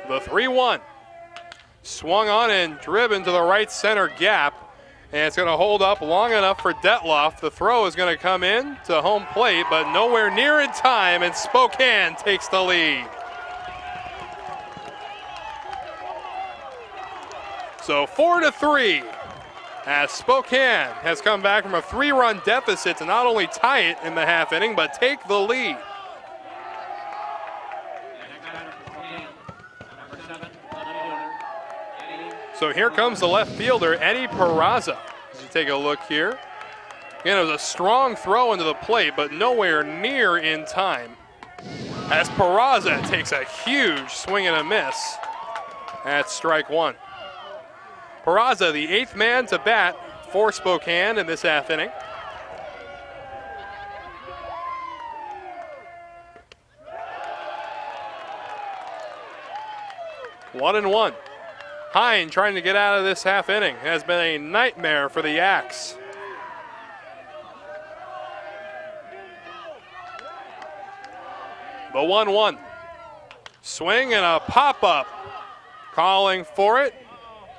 The 3-1. Swung on and driven to the right center gap. And it's going to hold up long enough for Detloff. The throw is going to come in to home plate, but nowhere near in time, and Spokane takes the lead. So 4-3, as Spokane has come back from a 3-run deficit to not only tie it in the half inning, but take the lead. So here comes the left fielder, Eddie Peraza. As you take a look here. Again, it was a strong throw into the plate, but nowhere near in time. As Peraza takes a huge swing and a miss at strike 1. Peraza, the 8th man to bat for Spokane in this half inning. One and one. Hine trying to get out of this half inning. It has been a nightmare for the Yaks. The 1-1. Swing and a pop-up. Calling for it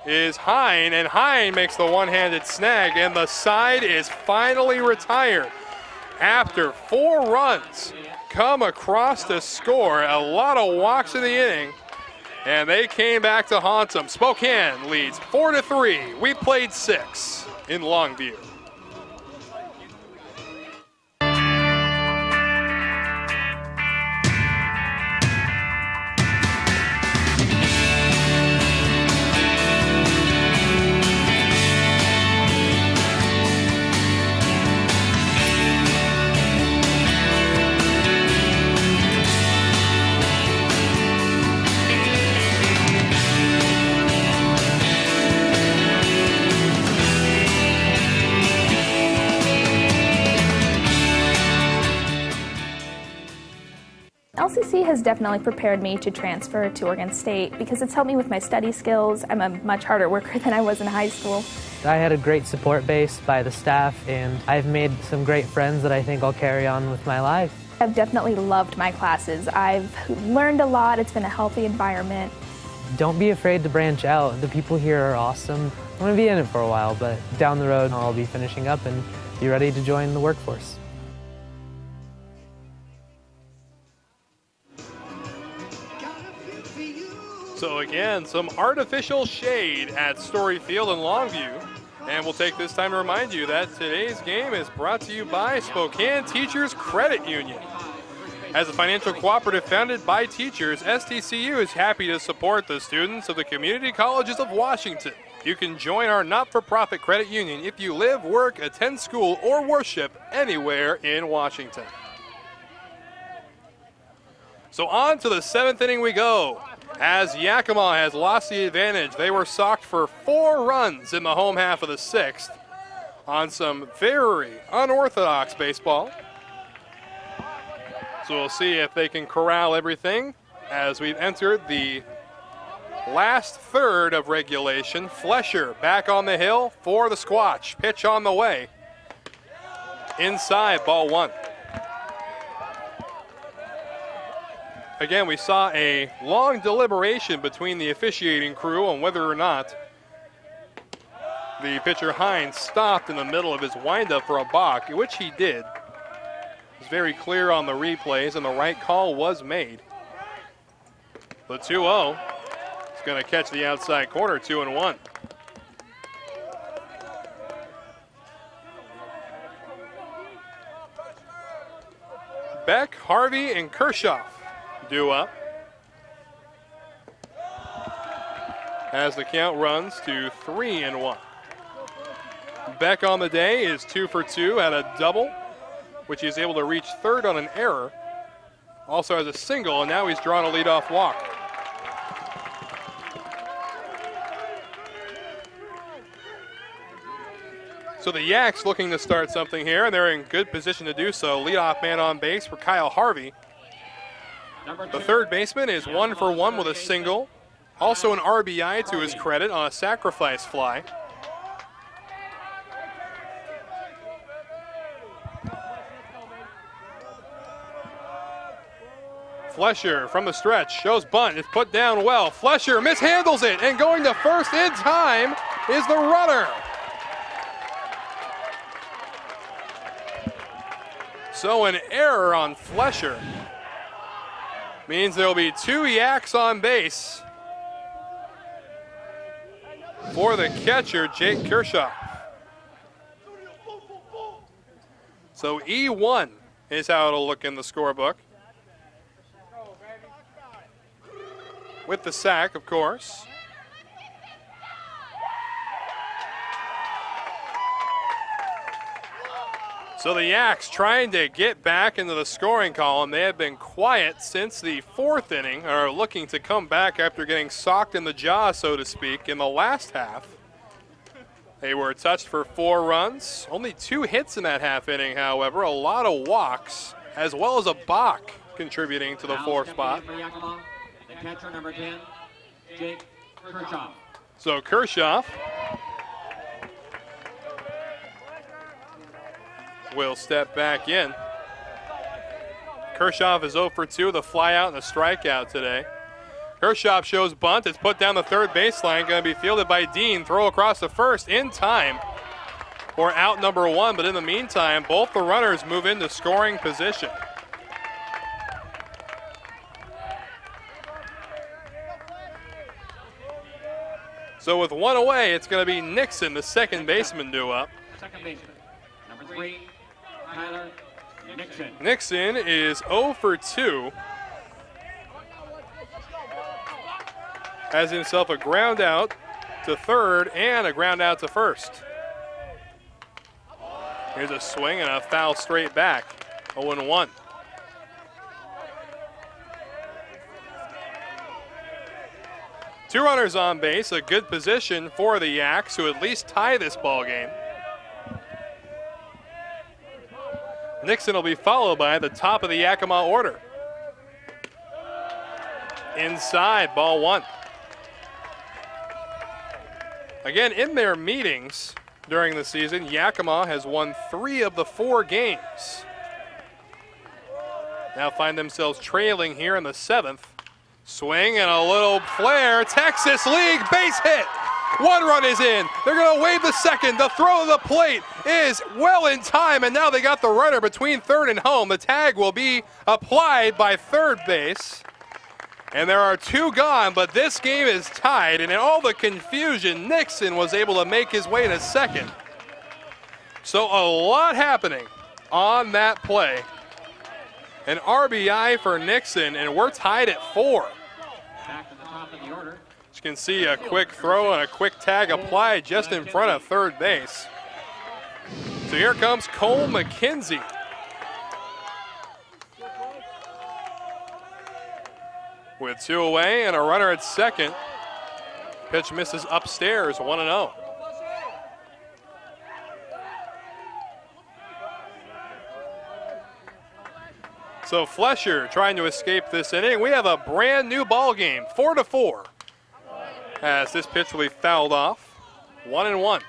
is Hine, and Hine makes the one-handed snag, and the side is finally retired. After 4 runs come across to score, a lot of walks in the inning, and they came back to haunt them. Spokane leads 4-3. We played 6 in Longview. LCC has definitely prepared me to transfer to Oregon State because it's helped me with my study skills. I'm a much harder worker than I was in high school. I had a great support base by the staff, and I've made some great friends that I think I'll carry on with my life. I've definitely loved my classes. I've learned a lot. It's been a healthy environment. Don't be afraid to branch out. The people here are awesome. I'm going to be in it for a while, but down the road I'll be finishing up and be ready to join the workforce. So again, some artificial shade at Story Field in Longview. And we'll take this time to remind you that today's game is brought to you by Spokane Teachers Credit Union. As a financial cooperative founded by teachers, STCU is happy to support the students of the community colleges of Washington. You can join our not-for-profit credit union if you live, work, attend school, or worship anywhere in Washington. So on to the 7th inning we go. As Yakima has lost the advantage, they were socked for 4 runs in the home half of the 6th on some very unorthodox baseball. So we'll see if they can corral everything as we've entered the last third of regulation. Flesher back on the hill for the Squatch. Pitch on the way. Inside, ball 1. Again, we saw a long deliberation between the officiating crew on whether or not the pitcher Hines stopped in the middle of his windup for a balk, which he did. It was very clear on the replays, and the right call was made. The 2-0 is going to catch the outside corner, 2-1. Beck, Harvey, and Kershaw due up as the count runs to 3-1. Beck on the day is 2 for 2 at a double, which he is able to reach third on an error. Also has a single, and now he's drawn a leadoff walk. So the Yaks looking to start something here, and they're in good position to do so. Leadoff man on base for Kyle Harvey. The third baseman is 1 for 1 with a single. Also an RBI to his credit on a sacrifice fly. Flesher from the stretch shows bunt. It's put down well. Flesher mishandles it, and going to first in time is the runner. So an error on Flesher means there will be 2 Yaks on base for the catcher, Jake Kershaw. So E1 is how it'll look in the scorebook. With the sack, of course. So the Yaks trying to get back into the scoring column. They have been quiet since the 4th inning, are looking to come back after getting socked in the jaw, so to speak, in the last half. They were touched for 4 runs. Only 2 hits in that half inning, however. A lot of walks, as well as a balk contributing to the 4th spot. The catcher, number 10, Jake Kershaw. So Kershaw will step back in. Kershaw is 0 for 2, the fly out and the strikeout today. Kershaw shows bunt. It's put down the third baseline. Going to be fielded by Dean. Throw across the first in time for out number 1. But in the meantime, both the runners move into scoring position. So with 1 away, it's going to be Nixon, the second baseman, due up. Second baseman, number 3, Tyler Nixon. Nixon is 0 for 2. Has himself a ground out to third and a ground out to first. Here's a swing and a foul straight back. 0-1. Two runners on base, a good position for the Yaks, who at least tie this ball game. Nixon will be followed by the top of the Yakima order. Inside, ball 1. Again, in their meetings during the season, Yakima has won 3 of the 4 games. Now find themselves trailing here in the 7th. Swing and a little flare. Texas League base hit. 1 run is in. They're going to wave the second. The throw to the plate is well in time, and now they got the runner between third and home. The tag will be applied by third base. And there are 2 gone, but this game is tied, and in all the confusion, Nixon was able to make his way to second. So a lot happening on that play. an RBI for Nixon, and we're tied at 4. Back to the top of the order. You can see a quick throw and a quick tag applied just in front of third base. So here comes Cole McKenzie. With 2 away and a runner at second. Pitch misses upstairs, 1-0. So Flesher trying to escape this inning. We have a brand new ball game, 4-4. As this pitch will be fouled off, 1-1.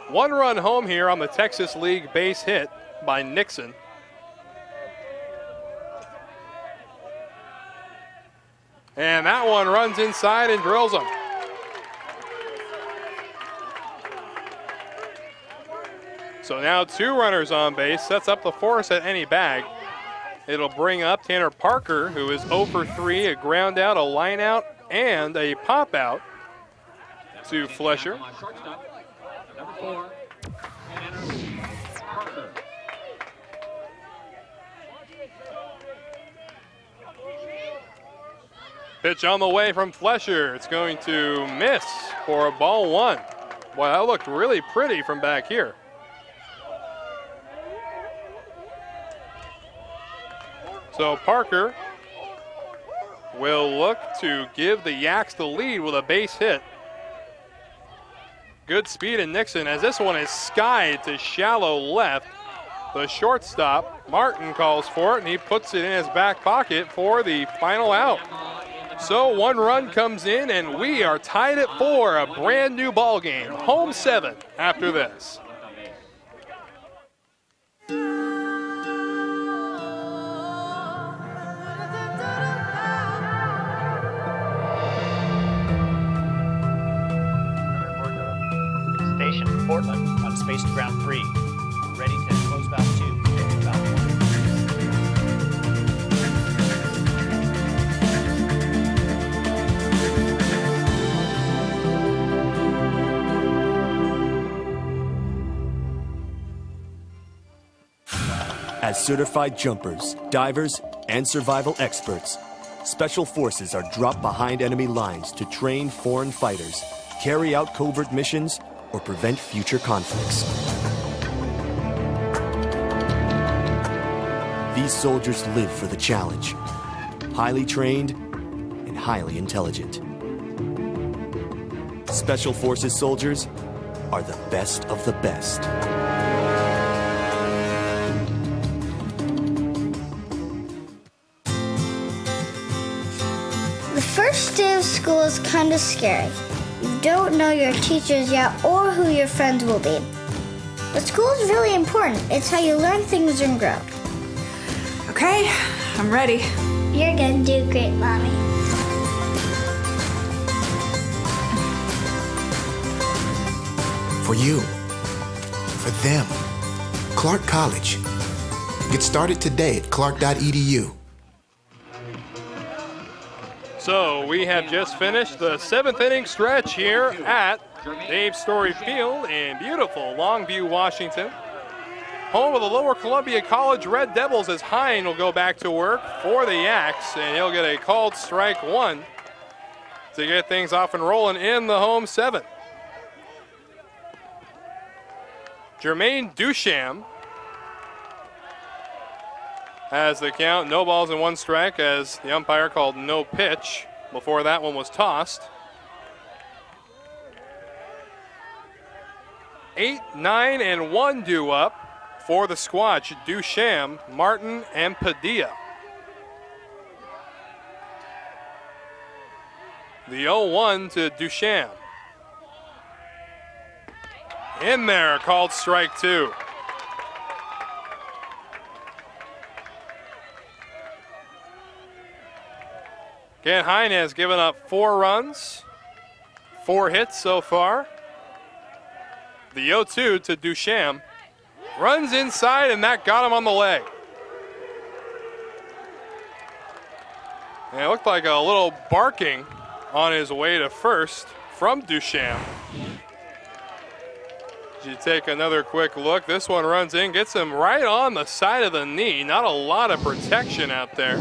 One run home here on the Texas League base hit by Nixon. And that one runs inside and drills him. So now 2 runners on base, sets up the force at any bag. It'll bring up Tanner Parker, who is 0 for 3, a ground out, a line out, and a pop out to Flesher. Number 4, Tanner Parker. Pitch on the way from Flesher. It's going to miss for a ball 1. Boy, that looked really pretty from back here. So Parker will look to give the Yaks the lead with a base hit. Good speed in Nixon as this one is skied to shallow left. The shortstop, Martin, calls for it, and he puts it in his back pocket for the final out. So 1 run comes in, and we are tied at 4, a brand new ball game. Home 7 after this. Station Portland on space to ground 3. Ready to close valve 2. Close valve 1. As certified jumpers, divers, and survival experts, Special Forces are dropped behind enemy lines to train foreign fighters, carry out covert missions, or prevent future conflicts. These soldiers live for the challenge, highly trained and highly intelligent. Special Forces soldiers are the best of the best. The first day of school is kind of scary. You don't know your teachers yet or who your friends will be. But school is really important. It's how you learn things and grow. Okay, I'm ready. You're gonna do great, Mommy. For you, for them, Clark College. Get started today at clark.edu. So we have just finished the 7th inning stretch here at Dave Story Field in beautiful Longview, Washington. Home of the Lower Columbia College Red Devils, as Hine will go back to work for the Yaks, and he'll get a called strike 1 to get things off and rolling in the home 7. Jermaine Ducham has the count, no balls and 1 strike, as the umpire called no pitch before that one was tossed. 8, 9, and 1 due up for the Squatch. Ducham, Martin, and Padilla. The 0-1 to Ducham. In there, called strike 2. Ken Hine has given up 4 runs, 4 hits so far. The 0-2 to Ducham. Runs inside, and that got him on the leg. And it looked like a little barking on his way to first from Duchamp. You take another quick look. This one runs in, gets him right on the side of the knee. Not a lot of protection out there.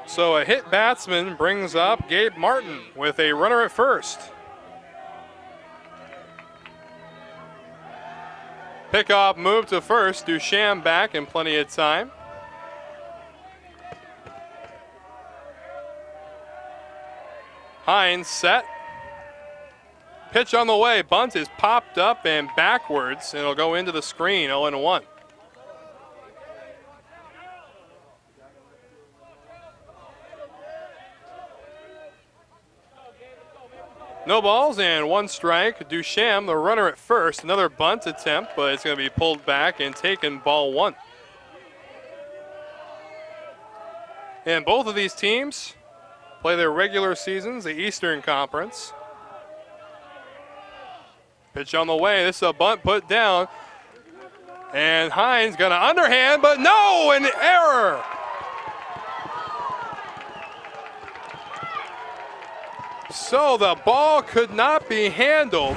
So a hit batsman brings up Gabe Martin with a runner at first. Pickoff move to first. Duchamp back in plenty of time. Hines set. Pitch on the way. Bunt is popped up and backwards. It'll go into the screen, 0-1. No balls and 1 strike. Duchamp, the runner at first. Another bunt attempt, but it's going to be pulled back and taken, ball 1. And both of these teams play their regular seasons, the Eastern Conference. Pitch on the way. This is a bunt put down. And Hines going to underhand, but no, an error. So the ball could not be handled.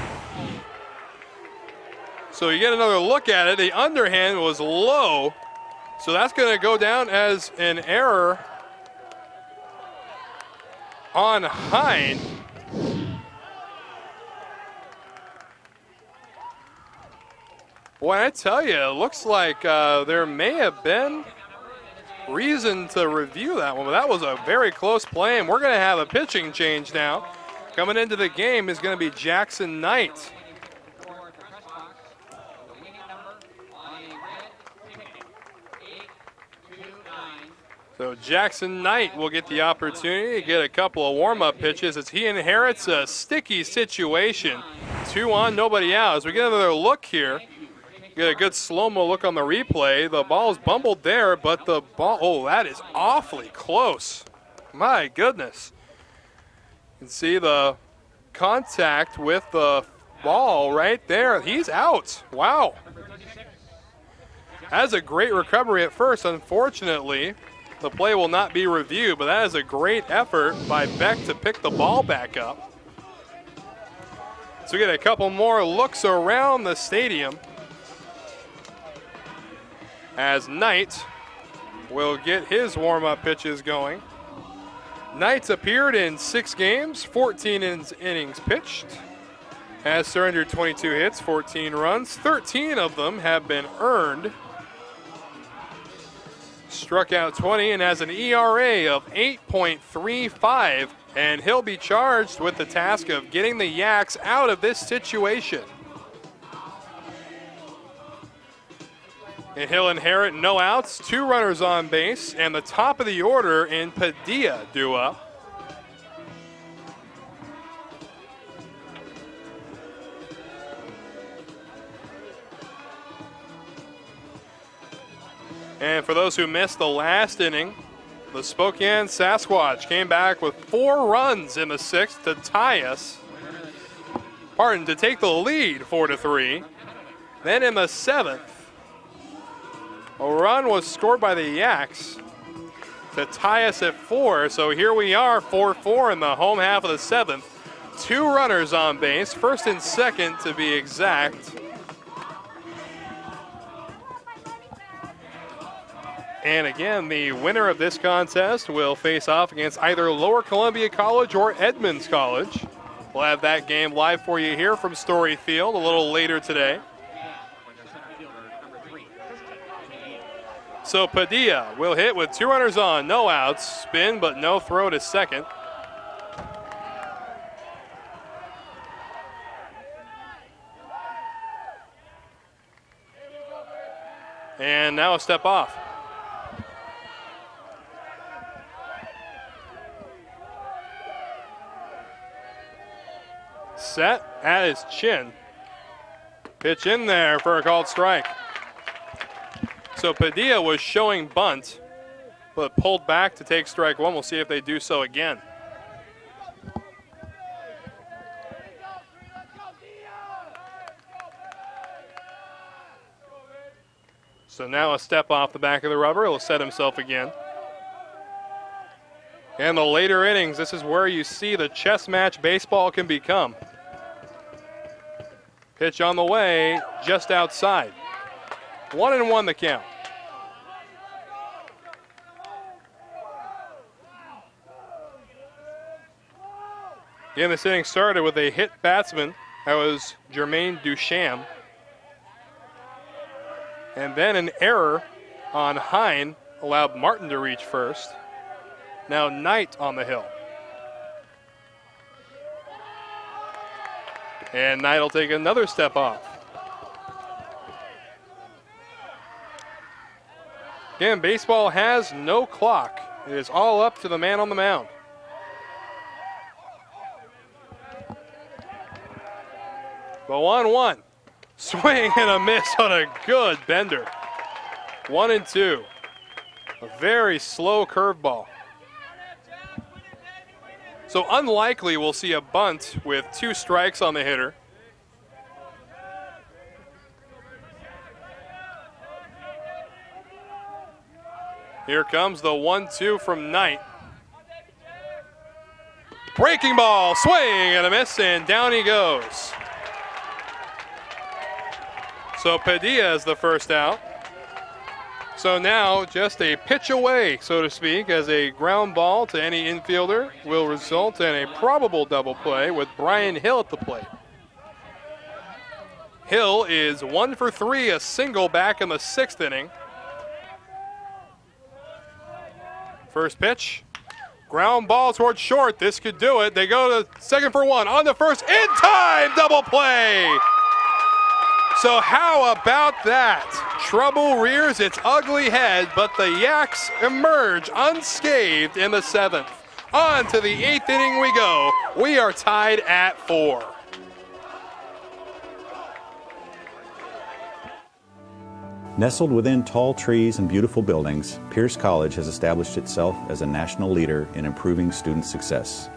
So you get another look at it. The underhand was low. So that's going to go down as an error on Hines. Boy, I tell you, it looks like there may have been reason to review that one, but that was a very close play, and we're going to have a pitching change now. Coming into the game is going to be Jackson Knight. So Jackson Knight will get the opportunity to get a couple of warm-up pitches as he inherits a sticky situation. 2 on, nobody out. As we get another look here, get a good slow-mo look on the replay. The ball's bumbled there, but the ball, oh, that is awfully close. My goodness. You can see the contact with the ball right there. He's out. Wow. That's a great recovery at first. Unfortunately, the play will not be reviewed, but that is a great effort by Beck to pick the ball back up. So we get a couple more looks around the stadium as Knight will get his warm-up pitches going. Knight's appeared in 6 games, 14 innings pitched, has surrendered 22 hits, 14 runs, 13 of them have been earned. Struck out 20 and has an ERA of 8.35, and he'll be charged with the task of getting the Yaks out of this situation. And he'll inherit no outs, 2 runners on base, and the top of the order in Padilla due up. And for those who missed the last inning, the Spokane Sasquatch came back with 4 runs in the 6th to tie us. To take the lead 4-3. Then in the 7th, a run was scored by the Yaks to tie us at 4. So here we are, 4-4 in the home half of the 7th. 2 runners on base, first and second to be exact. And again, the winner of this contest will face off against either Lower Columbia College or Edmonds College. We'll have that game live for you here from Story Field a little later today. So Padilla will hit with 2 runners on, no outs, spin but no throw to second. And now a step off. Set at his chin. Pitch in there for a called strike. So Padilla was showing bunt, but pulled back to take strike 1. We'll see if they do so again. So now a step off the back of the rubber. He'll set himself again. In the later innings, this is where you see the chess match baseball can become. Pitch on the way, just outside. 1-1 the count. Again, this inning started with a hit batsman. That was Jermaine Duchamp. And then an error on Hine allowed Martin to reach first. Now Knight on the hill. And Knight will take another step off. Again, baseball has no clock. It is all up to the man on the mound. The 1-1. Swing and a miss on a good bender. 1-2. A very slow curveball. So unlikely we'll see a bunt with 2 strikes on the hitter. Here comes the 1-2 from Knight. Breaking ball, swing and a miss, and down he goes. So Padilla is the first out. So now just a pitch away, so to speak, as a ground ball to any infielder will result in a probable double play with Brian Hill at the plate. Hill is 1 for 3, a single back in the 6th inning. First pitch, ground ball towards short. This could do it. They go to second for 1. On the first, in time, double play. So how about that? Trouble rears its ugly head, but the Yaks emerge unscathed in the 7th. On to the 8th inning we go. We are tied at 4. Nestled within tall trees and beautiful buildings, Pierce College has established itself as a national leader in improving student success.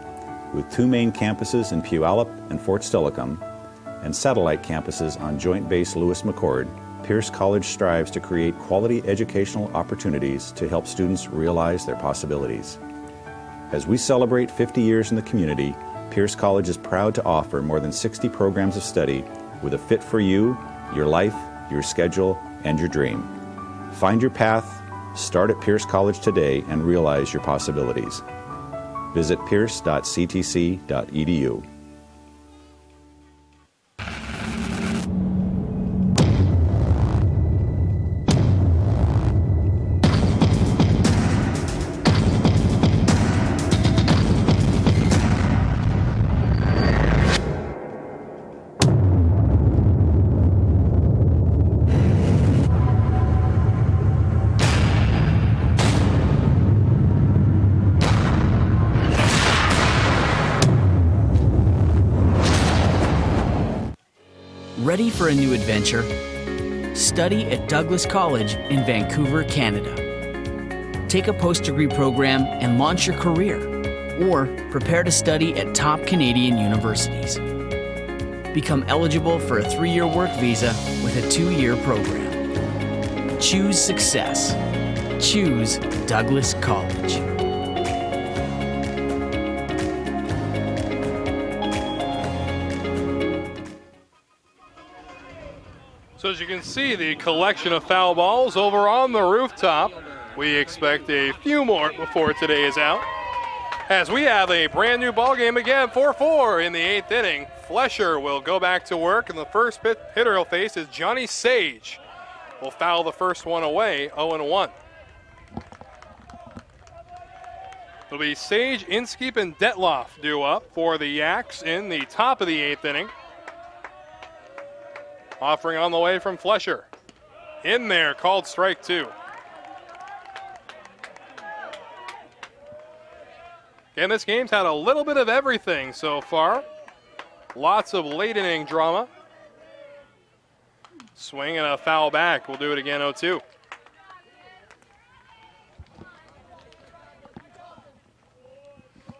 With 2 main campuses in Puyallup and Fort Steilacoom, and satellite campuses on Joint Base Lewis-McChord, Pierce College strives to create quality educational opportunities to help students realize their possibilities. As we celebrate 50 years in the community, Pierce College is proud to offer more than 60 programs of study with a fit for you, your life, your schedule, and your dream. Find your path, start at Pierce College today, and realize your possibilities. Visit pierce.ctc.edu. Ready for a new adventure? Study at Douglas College in Vancouver, Canada. Take a post-degree program and launch your career, or prepare to study at top Canadian universities. Become eligible for a 3-year work visa with a 2-year program. Choose success. Choose Douglas College. So as you can see, the collection of foul balls over on the rooftop. We expect a few more before today is out. As we have a brand new ball game again, 4-4 in the 8th inning. Flesher will go back to work, and the first hitter he'll face is Johnny Sage. Will foul the first one away, 0-1. It'll be Sage, Inskeep, and Detloff due up for the Yaks in the top of the 8th inning. Offering on the way from Flesher. In there, called strike 2. And this game's had a little bit of everything so far. Lots of late inning drama. Swing and a foul back. We'll do it again, 0-2.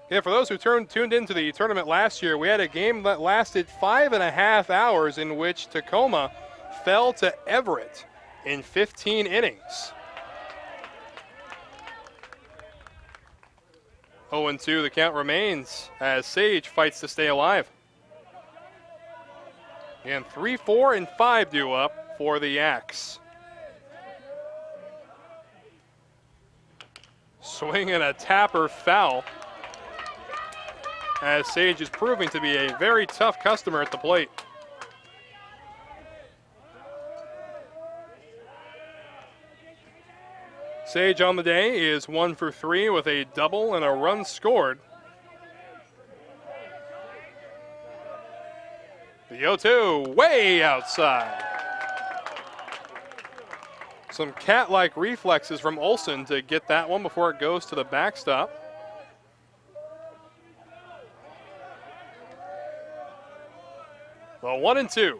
Yeah, for those who tuned into the tournament last year, we had a game that lasted 5.5 hours in which Tacoma fell to Everett in 15 innings. 0-2 the count remains as Sage fights to stay alive. And 3, 4, and 5 due up for the Yaks. Swing and a tapper foul, as Sage is proving to be a very tough customer at the plate. Sage on the day is 1 for 3 with a double and a run scored. The 0-2 way outside. Some cat-like reflexes from Olsen to get that one before it goes to the backstop. The 1-2.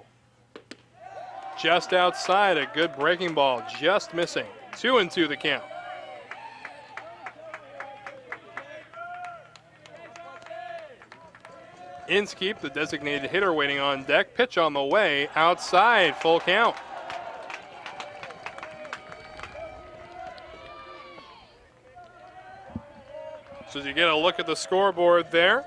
Just outside, a good breaking ball, just missing. 2-2 the count. Inskeep, the designated hitter, waiting on deck. Pitch on the way, outside, full count. So as you get a look at the scoreboard there,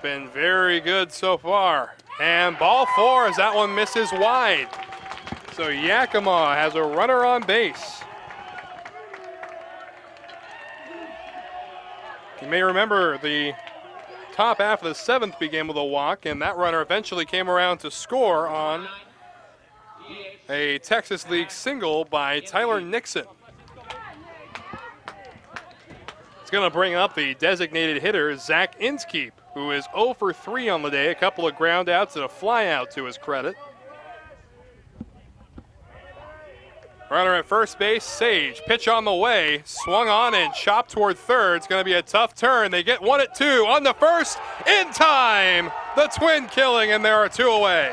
been very good so far. And ball 4 as that one misses wide. So Yakima has a runner on base. You may remember the top half of the 7th began with a walk, and that runner eventually came around to score on a Texas League single by Tyler Nixon. It's going to bring up the designated hitter, Zach Inskeep, who is 0 for 3 on the day, a couple of ground outs and a fly out to his credit. Runner at first base, Sage. Pitch on the way, swung on and chopped toward third. It's going to be a tough turn. They get 1 at 2 on the first in time. The twin killing, and there are 2 away.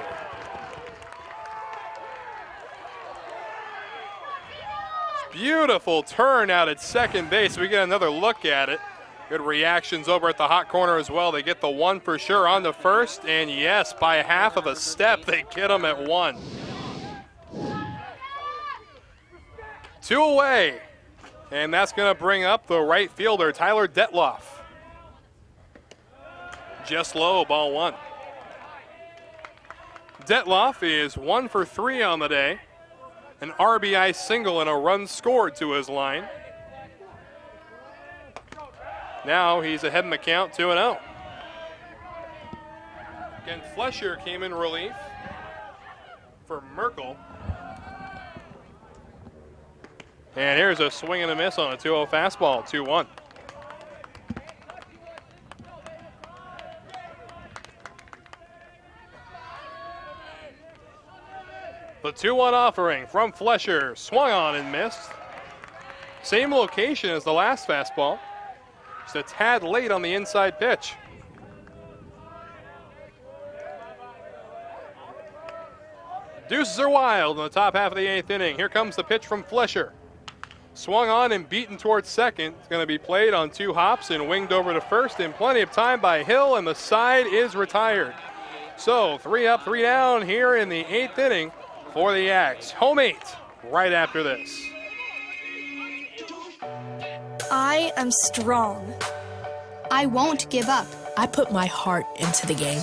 Beautiful turn out at second base. We get another look at it. Good reactions over at the hot corner as well. They get the 1 for sure on the first, and yes, by half of a step, they get him at 1. 2 away, and that's going to bring up the right fielder, Tyler Detloff. Just low, ball 1. Detloff is 1 for 3 on the day. An RBI single and a run scored to his line. Now he's ahead in the count, 2-0. Again, Flesher came in relief for Merkel. And here's a swing and a miss on a 2-0 fastball, 2-1. The 2-1 offering from Flesher, swung on and missed. Same location as the last fastball. Just a tad late on the inside pitch. Deuces are wild in the top half of the 8th inning. Here comes the pitch from Flesher. Swung on and beaten towards second. It's going to be played on 2 hops and winged over to first in plenty of time by Hill, and the side is retired. So 3 up, 3 down here in the 8th inning for the Yaks. Home 8 right after this. I am strong. I won't give up. I put my heart into the game.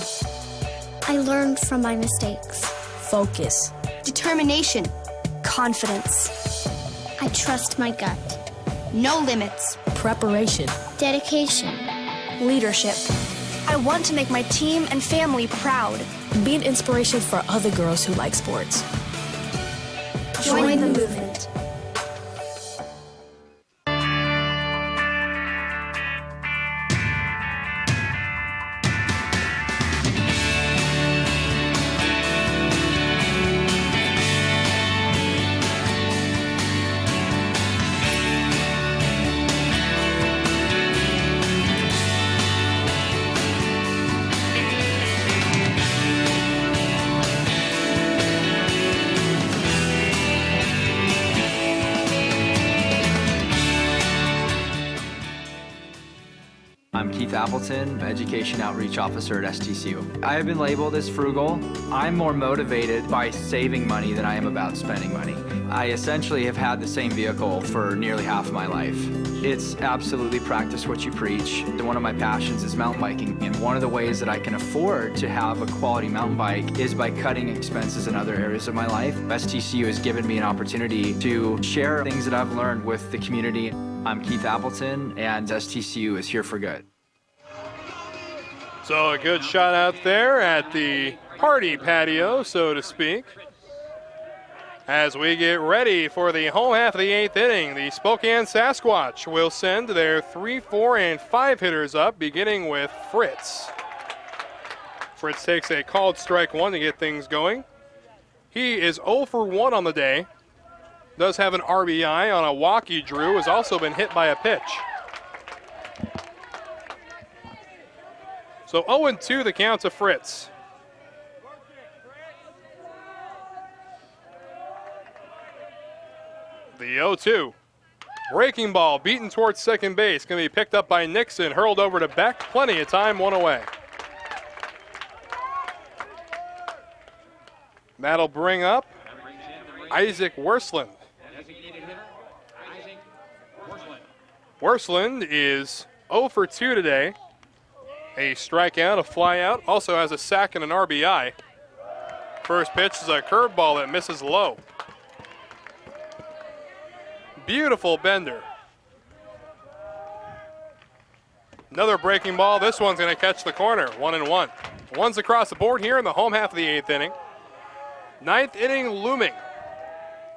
I learned from my mistakes. Focus. Determination. Confidence. I trust my gut. No limits. Preparation. Dedication. Leadership. I want to make my team and family proud. Be an inspiration for other girls who like sports. Join the movement. Appleton, Education Outreach Officer at STCU. I have been labeled as frugal. I'm more motivated by saving money than I am about spending money. I essentially have had the same vehicle for nearly half of my life. It's absolutely practice what you preach. One of my passions is mountain biking, and one of the ways that I can afford to have a quality mountain bike is by cutting expenses in other areas of my life. STCU has given me an opportunity to share things that I've learned with the community. I'm Keith Appleton, and STCU is here for good. So a good shot out there at the party patio, so to speak. As we get ready for the home half of the 8th inning, the Spokane Sasquatch will send their 3, 4, and 5 hitters up, beginning with Fritz. Fritz takes a called strike 1 to get things going. He is 0 for 1 on the day. Does have an RBI on a walk he drew, has also been hit by a pitch. So 0-2 the count to Fritz. The 0-2. Breaking ball beaten towards second base. Going to be picked up by Nixon. Hurled over to Beck. Plenty of time, 1 away. That'll bring up Isaac Worsland. Worsland is 0 for 2 today. A strikeout, a flyout. Also has a sack and an RBI. First pitch is a curveball that misses low. Beautiful bender. Another breaking ball. This one's going to catch the corner. 1-1. One's across the board here in the home half of the 8th inning. 9th inning looming.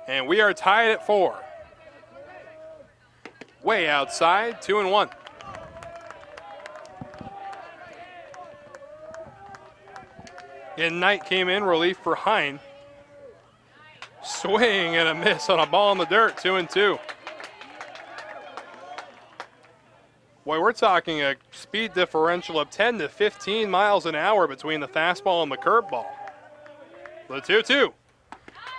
And we are tied at 4. Way outside, 2-1. And Knight came in, relief for Hine. Swing and a miss on a ball in the dirt, 2-2. Boy, we're talking a speed differential of 10 to 15 miles an hour between the fastball and the curveball. The 2-2.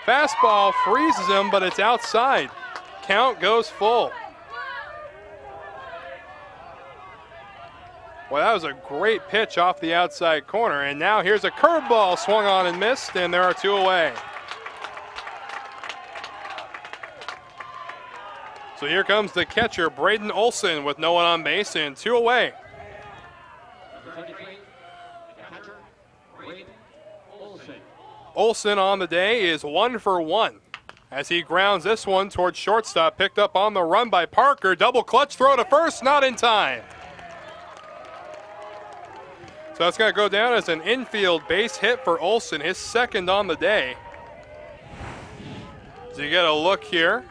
Fastball freezes him, but it's outside. Count goes full. Well, that was a great pitch off the outside corner, and now here's a curveball swung on and missed, and there are 2 away. So here comes the catcher, Braden Olson, with no one on base and 2 away. Olson on the day is 1 for 1 as he grounds this one towards shortstop, picked up on the run by Parker. Double clutch throw to first, not in time. So that's going to go down as an infield base hit for Olson, his second on the day. So you get a look here.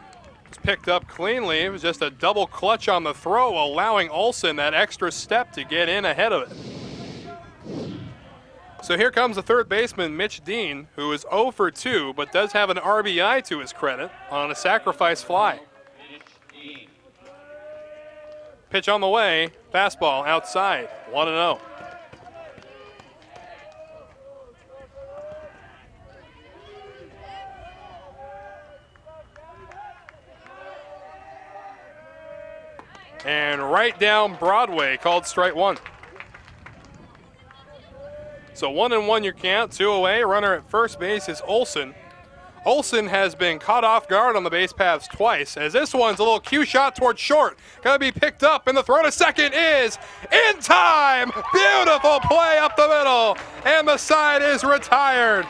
It's picked up cleanly. It was just a double clutch on the throw, allowing Olson that extra step to get in ahead of it. So here comes the third baseman, Mitch Dean, who is 0 for 2, but does have an RBI to his credit on a sacrifice fly. Pitch on the way, fastball outside, 1-0. And right down Broadway, called strike 1. So 1-1 your count, 2 away. Runner at first base is Olson. Olson has been caught off guard on the base paths twice, as this one's a little cue shot towards short. Gonna be picked up, and the throw to second is in time. Beautiful play up the middle, and the side is retired.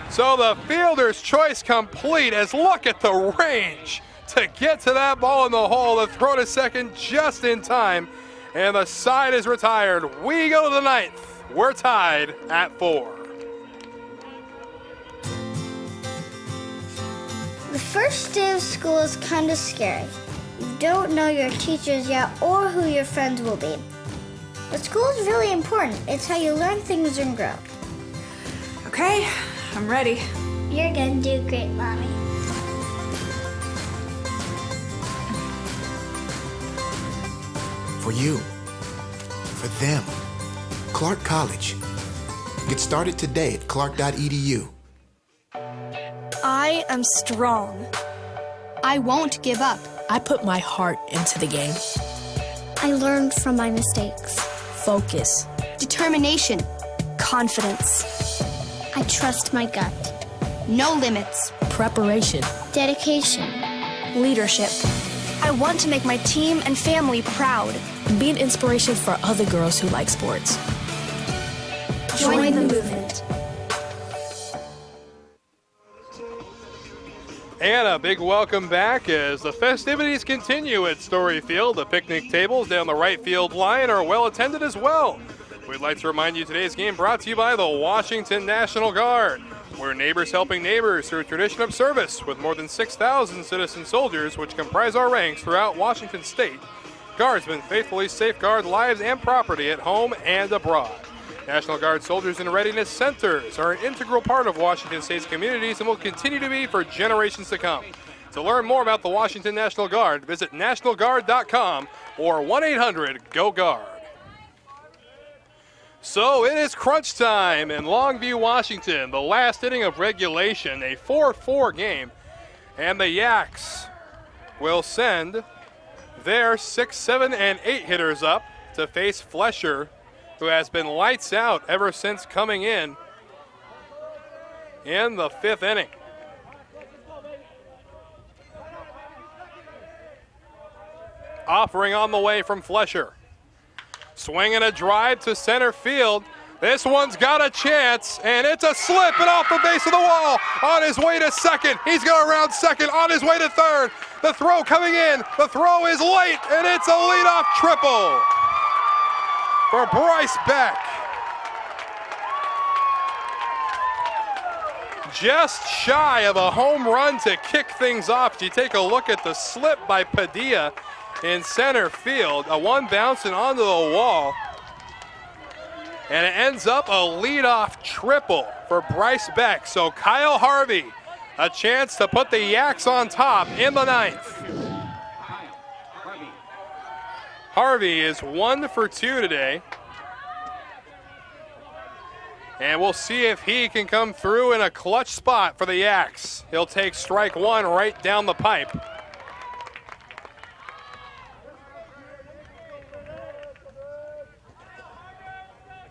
So the fielder's choice complete, as look at the range to get to that ball in the hole. The throw to second just in time, and the side is retired. We go to the 9th. We're tied at 4. The first day of school is kind of scary. You don't know your teachers yet or who your friends will be. But school is really important. It's how you learn things and grow. Okay, I'm ready. You're gonna do great, Mommy. For you, for them, Clark College. Get started today at clark.edu. I am strong. I won't give up. I put my heart into the game. I learned from my mistakes. Focus. Determination. Confidence. I trust my gut. No limits. Preparation. Dedication. Leadership. I want to make my team and family proud. Be an inspiration for other girls who like sports. Join the movement. And a big welcome back as the festivities continue at Story Field. The picnic tables down the right field line are well attended as well. We'd like to remind you today's game brought to you by the Washington National Guard. We're neighbors helping neighbors through a tradition of service with more than 6,000 citizen soldiers which comprise our ranks throughout Washington state. Guardsmen faithfully safeguard lives and property at home and abroad. National Guard soldiers and readiness centers are an integral part of Washington state's communities and will continue to be for generations to come. To learn more about the Washington National Guard, visit nationalguard.com or 1-800-GO-GUARD. So it is crunch time in Longview, Washington. The last inning of regulation, a 4-4 game. And the Yaks will send their 6, 7, and 8 hitters up to face Flesher, who has been lights out ever since coming in the 5th inning. Offering on the way from Flesher. Swinging a drive to center field. This one's got a chance, and it's a slip and off the base of the wall. On his way to second. He's going around second, on his way to third. The throw coming in. The throw is late, and it's a leadoff triple for Bryce Beck. Just shy of a home run to kick things off. You take a look at the slip by Padilla in center field. A one bouncing onto the wall. And it ends up a leadoff triple for Bryce Beck. So Kyle Harvey, a chance to put the Yaks on top in the 9th. Harvey is 1 for 2 today. And we'll see if he can come through in a clutch spot for the Yaks. He'll take strike 1 right down the pipe.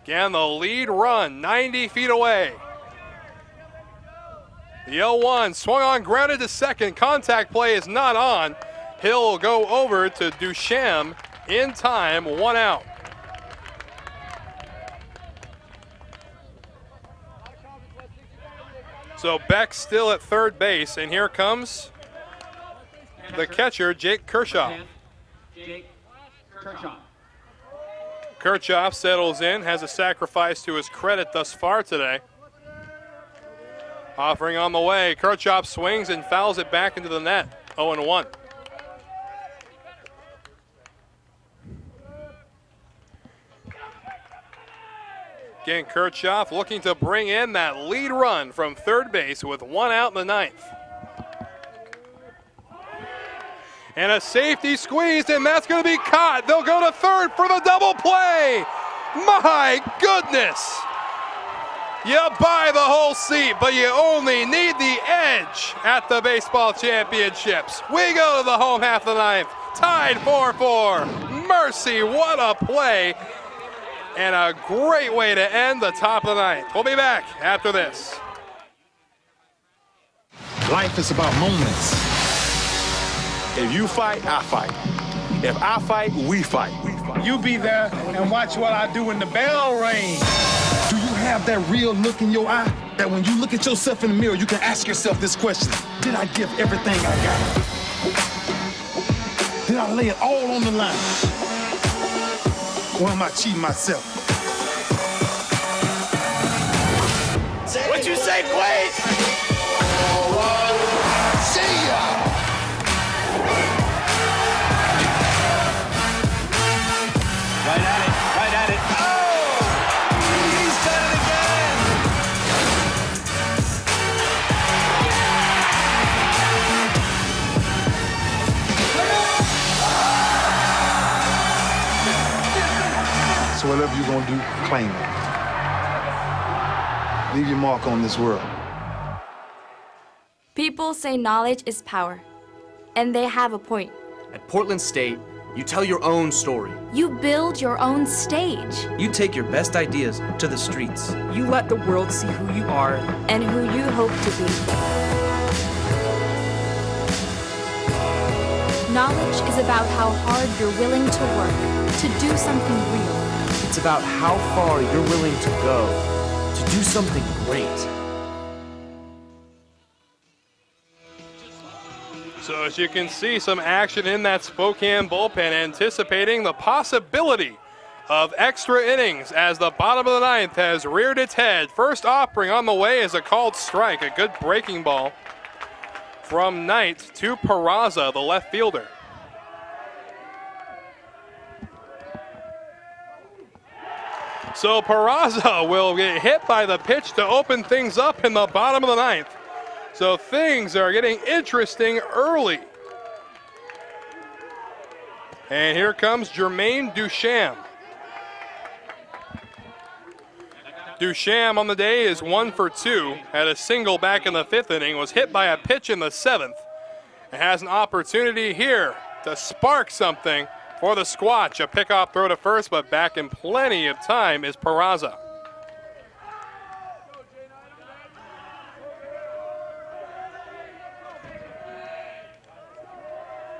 Again, the lead run 90 feet away. The 0-1 swung on, grounded to second. Contact play is not on. Hill will go over to Duchamp in time, 1 out. So Beck still at third base, and here comes the catcher, Jake Kershaw. Kirchhoff settles in, has a sacrifice to his credit thus far today. Offering on the way, Kirchhoff swings and fouls it back into the net, 0-1. Again, Kirchhoff looking to bring in that lead run from third base with 1 out in the 9th. And a safety squeeze, and that's going to be caught. They'll go to third for the double play. My goodness. You buy the whole seat, but you only need the edge at the baseball championships. We go to the home half of the 9th. Tied 4-4. Mercy, what a play. And a great way to end the top of the 9th. We'll be back after this. Life is about moments. If you fight, I fight. If I fight, we fight. You be there and watch what I do when the bell rings. Do you have that real look in your eye that when you look at yourself in the mirror, you can ask yourself this question: did I give everything I got? Did I lay it all on the line? Or am I cheating myself? What you say, Quaid? See ya! Right at it. Oh! He's done it again! So whatever you're gonna do, claim it. Leave your mark on this world. People say knowledge is power, and they have a point. At Portland State, You tell your own story. You build your own stage. You take your best ideas to the streets. You let the world see who you are And who you hope to be. Knowledge is about how hard you're willing to work to do something real. It's about how far you're willing to go to do something great. So as you can see, some action in that Spokane bullpen, anticipating the possibility of extra innings as the bottom of the ninth has reared its head. First offering on the way is a called strike, a good breaking ball from Knight to Peraza, the left fielder. So Peraza will get hit by the pitch to open things up in the bottom of the ninth. So things are getting interesting early. And here comes Jermaine Duchamp. Duchamp on the day is 1 for 2. Had a single back in the 5th inning, was hit by a pitch in the 7th. And has an opportunity here to spark something for the Squatch. A pickoff throw to first, but back in plenty of time is Peraza.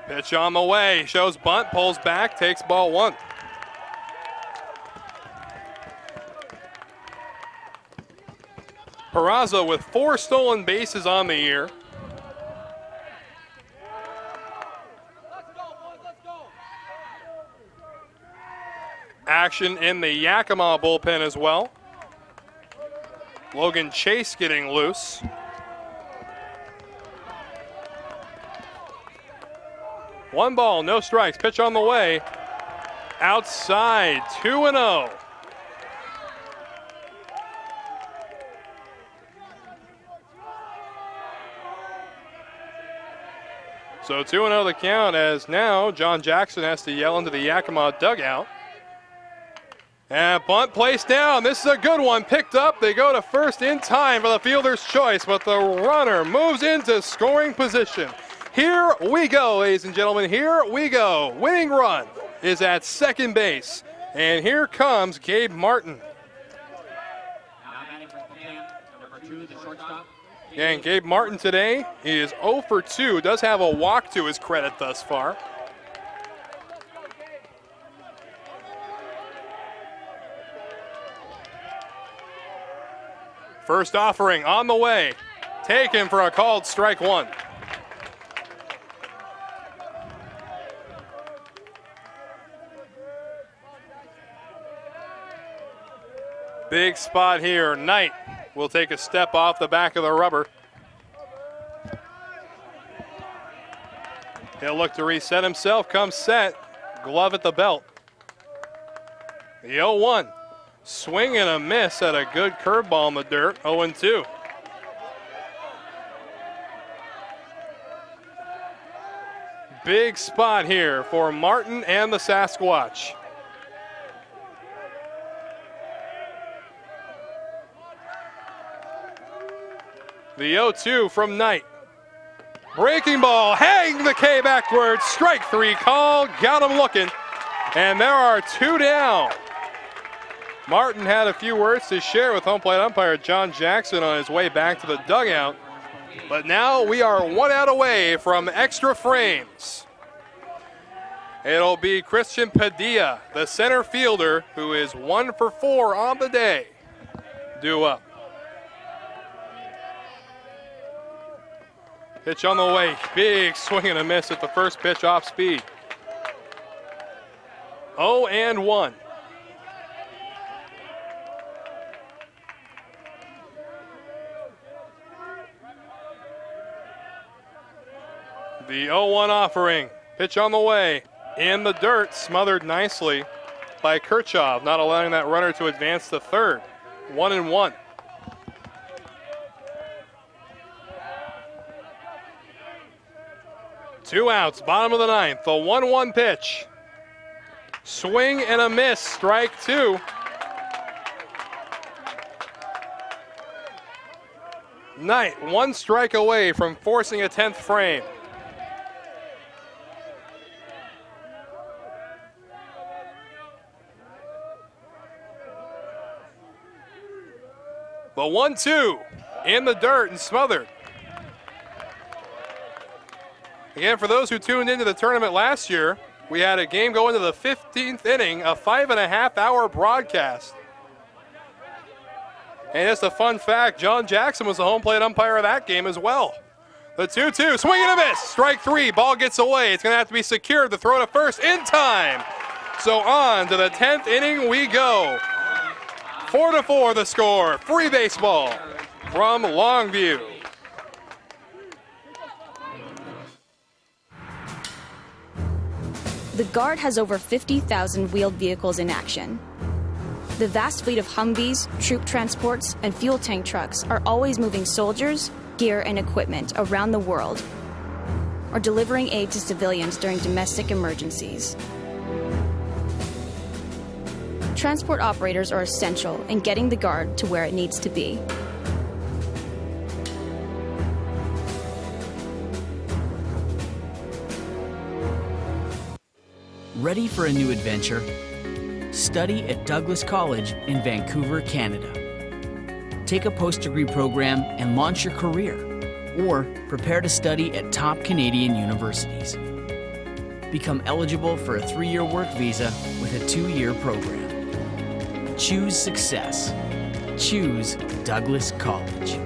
Pitch on the way, shows bunt, pulls back, takes ball 1. Peraza with 4 stolen bases on the year. Action in the Yakima bullpen as well. Logan Chase getting loose. One ball, no strikes. Pitch on the way. Outside, 2-0. So 2-0 the count, as now John Jackson has to yell into the Yakima dugout. And bunt placed down. This is a good one. Picked up. They go to first in time for the fielder's choice, but the runner moves into scoring position. Here we go, ladies and gentlemen. Here we go. Winning run is at second base. And here comes Gabe Martin. And Gabe Martin today, he is 0 for 2. Does have a walk to his credit thus far. First offering on the way. Taken for a called strike 1. Big spot here. Knight will take a step off the back of the rubber. He'll look to reset himself. Comes set. Glove at the belt. The 0-1. Swing and a miss at a good curveball in the dirt. 0-2. Big spot here for Martin and the Sasquatch. The 0-2 from Knight. Breaking ball, hang the K backwards. Strike 3 call, got him looking. And there are 2 down. Martin had a few words to share with home plate umpire John Jackson on his way back to the dugout. But now we are 1 out away from extra frames. It'll be Christian Padilla, the center fielder, who is 1 for 4 on the day, due up. Pitch on the way, big swing and a miss at the first pitch off speed. 0-1. The 0-1 offering, pitch on the way, in the dirt, smothered nicely by Kirchhoff, not allowing that runner to advance to third. 1-1. Two outs, bottom of the ninth, the 1-1 pitch. Swing and a miss, strike 2. Knight, 1 strike away from forcing a 10th frame. The 1-2 in the dirt and smothered. Again, for those who tuned into the tournament last year, we had a game go into the 15th inning, a 5.5-hour broadcast. And just a fun fact, John Jackson was the home plate umpire of that game as well. The 2-2, swing and a miss, strike 3, ball gets away. It's going to have to be secured to throw to first in time. So on to the 10th inning we go. 4-4 the score, free baseball from Longview. The Guard has over 50,000 wheeled vehicles in action. The vast fleet of Humvees, troop transports, and fuel tank trucks are always moving soldiers, gear, and equipment around the world, or delivering aid to civilians during domestic emergencies. Transport operators are essential in getting the Guard to where it needs to be. Ready for a new adventure? Study at Douglas College in Vancouver, Canada. Take a post-degree program and launch your career, or prepare to study at top Canadian universities. Become eligible for a 3-year work visa with a 2-year program. Choose success. Choose Douglas College.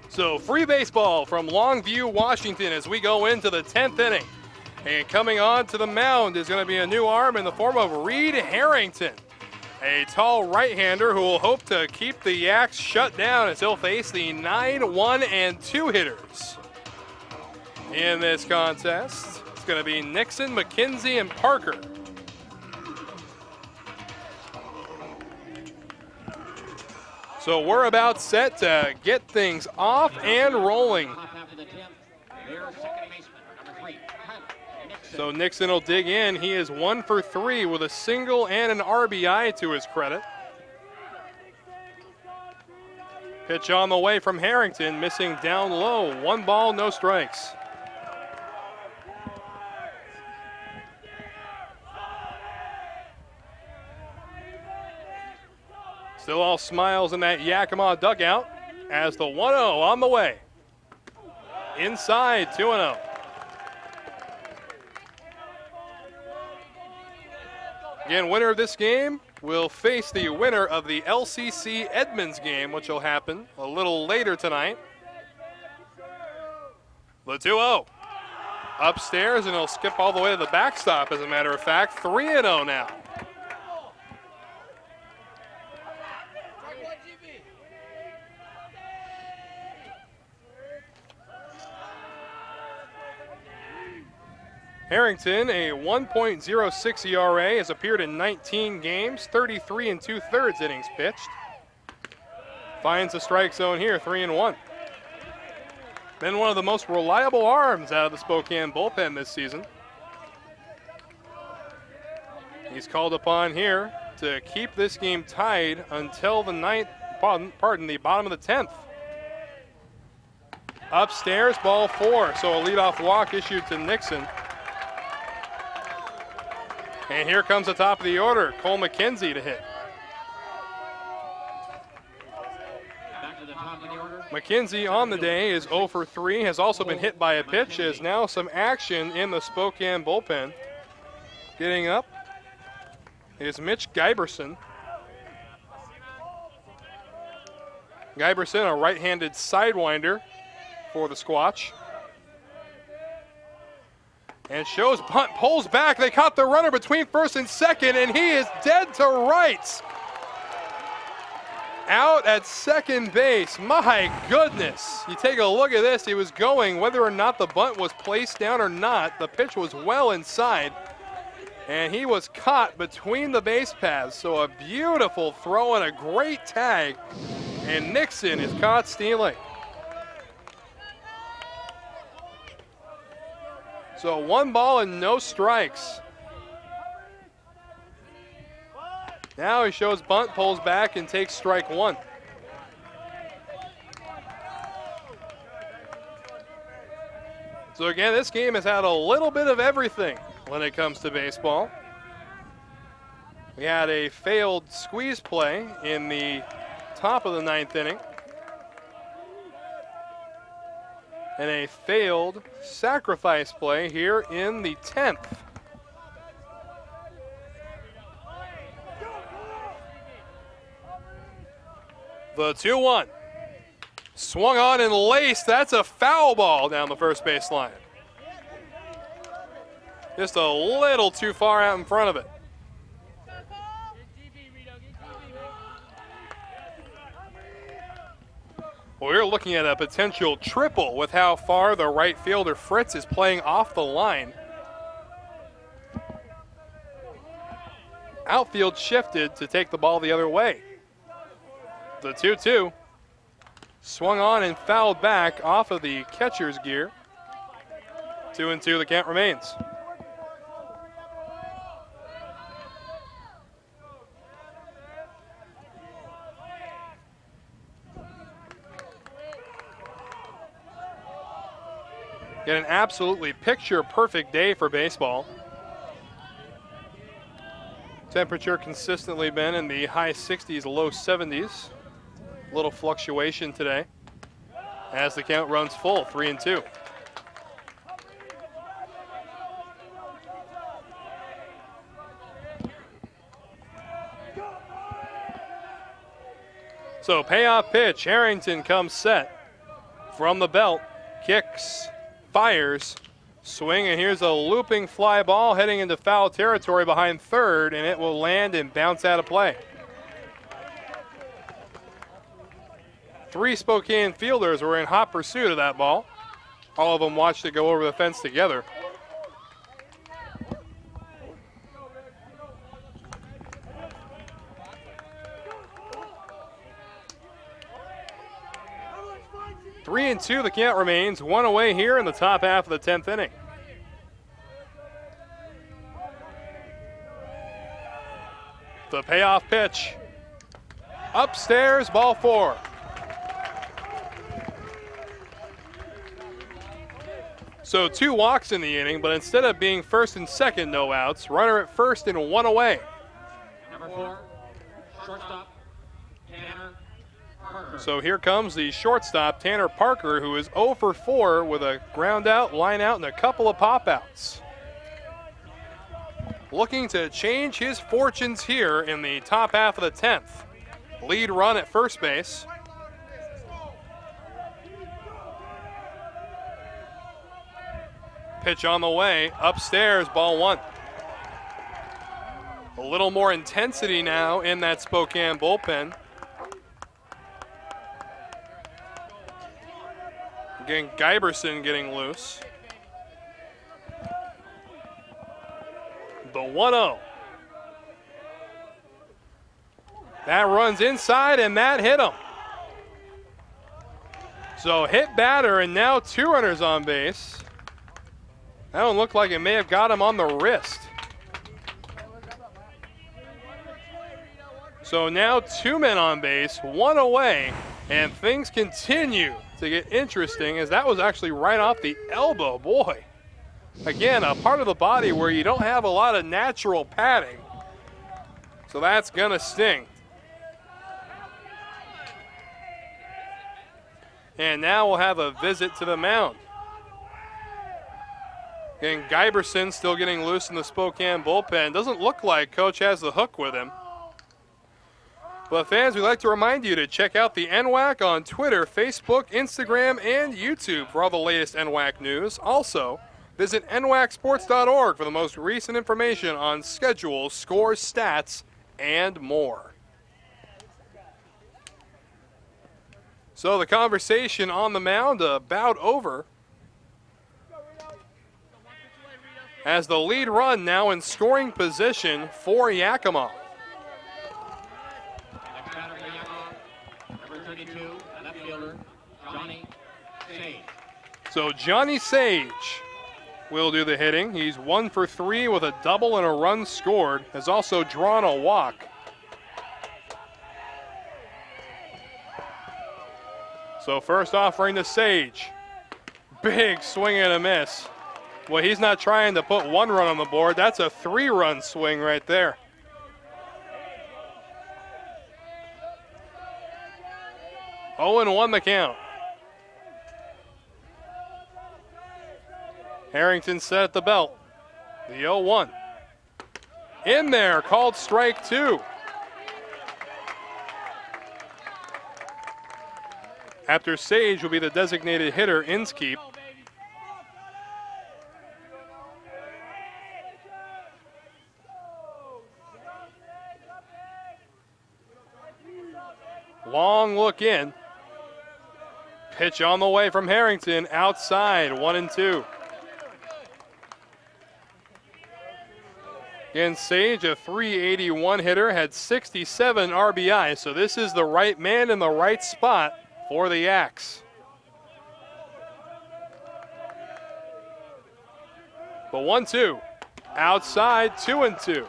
So free baseball from Longview, Washington as we go into the 10th inning. And coming on to the mound is going to be a new arm in the form of Reed Harrington, a tall right-hander who will hope to keep the Yaks shut down as he'll face the 9, 1, and 2 hitters. In this contest, it's going to be Nixon, McKenzie, and Parker. So we're about set to get things off and rolling. So Nixon will dig in. He is 1 for 3 with a single and an RBI to his credit. Pitch on the way from Harrington, missing down low. 1 ball, no strikes. Still all smiles in that Yakima dugout as the 1-0 on the way. Inside, 2-0. Again, winner of this game will face the winner of the LCC Edmonds game, which will happen a little later tonight. The 2-0. Upstairs, and he'll skip all the way to the backstop, as a matter of fact. 3-0 now. Harrington, a 1.06 ERA, has appeared in 19 games, 33 2/3 innings pitched. Finds the strike zone here, 3-1. Been one of the most reliable arms out of the Spokane bullpen this season. He's called upon here to keep this game tied until the the bottom of the 10th. Upstairs, ball 4, so a leadoff walk issued to Nixon. And here comes the top of the order, Cole McKenzie to hit. McKenzie on the day is 0 for 3, has also been hit by a pitch, as now some action in the Spokane bullpen. Getting up is Mitch Giberson. Giberson, a right-handed sidewinder for the Squatch. And shows bunt, pulls back. They caught the runner between first and second, and he is dead to rights. out at second base. My goodness. You take a look at this. He was going, whether or not the bunt was placed down or not, the pitch was well inside. And he was caught between the base paths. So a beautiful throw and a great tag. And Nixon is caught stealing. So 1 ball and no strikes. Now he shows bunt, pulls back, and takes strike 1. So again, this game has had a little bit of everything when it comes to baseball. We had a failed squeeze play in the top of the 9th inning. And a failed sacrifice play here in the 10th. The 2-1. Swung on and laced. That's a foul ball down the first base line. Just a little too far out in front of it. Well, we're looking at a potential triple with how far the right fielder Fritz is playing off the line. Outfield shifted to take the ball the other way. The 2-2 swung on and fouled back off of the catcher's gear. 2-2, the count remains. Get an absolutely picture-perfect day for baseball. Temperature consistently been in the high 60s, low 70s. Little fluctuation today as the count runs full, 3-2. So payoff pitch, Harrington comes set from the belt, kicks, fires, swing, and here's a looping fly ball heading into foul territory behind third, and it will land and bounce out of play. 3 Spokane fielders were in hot pursuit of that ball. All of them watched it go over the fence together. Three and 2, the count remains. 1 away here in the top half of the 10th inning. The payoff pitch. Upstairs, ball 4. So 2 walks in the inning, but instead of being first and second, no outs, runner at first and 1 away. Number 4, shortstop, Tanner Parker. So here comes the shortstop, Tanner Parker, who is 0 for 4 with a ground out, line out, and a couple of pop outs. Looking to change his fortunes here in the top half of the 10th. Lead run at first base. Pitch on the way, upstairs, ball 1. A little more intensity now in that Spokane bullpen. Again, Giberson getting loose. The 1-0. That runs inside, and that hit him. So hit batter, and now 2 runners on base. That one looked like it may have got him on the wrist. So now 2 men on base, 1 away, and things continue to get interesting as that was actually right off the elbow. Boy, again, a part of the body where you don't have a lot of natural padding. So that's gonna sting. And now we'll have a visit to the mound. Again, Giberson still getting loose in the Spokane bullpen. Doesn't look like Coach has the hook with him. But fans, we'd like to remind you to check out the NWAC on Twitter, Facebook, Instagram, and YouTube for all the latest NWAC news. Also, visit nwacsports.org for the most recent information on schedules, scores, stats, and more. So the conversation on the mound about over, as the lead run now in scoring position for Yakima. Number 32, left fielder, Johnny Sage. So Johnny Sage will do the hitting. He's 1 for 3 with a double and a run scored. Has also drawn a walk. So first offering to Sage. Big swing and a miss. Well, he's not trying to put 1 run on the board. That's a 3-run swing right there. Oh, and 1 the count. Harrington set at the belt. The 0-1. In there, called strike 2. After Sage will be the designated hitter, Inskeep. Long look in. Pitch on the way from Harrington, outside, 1-2. Again, Sage, a .381 hitter, had 67 RBI, so this is the right man in the right spot for the Yaks. The 1-2, outside, 2-2.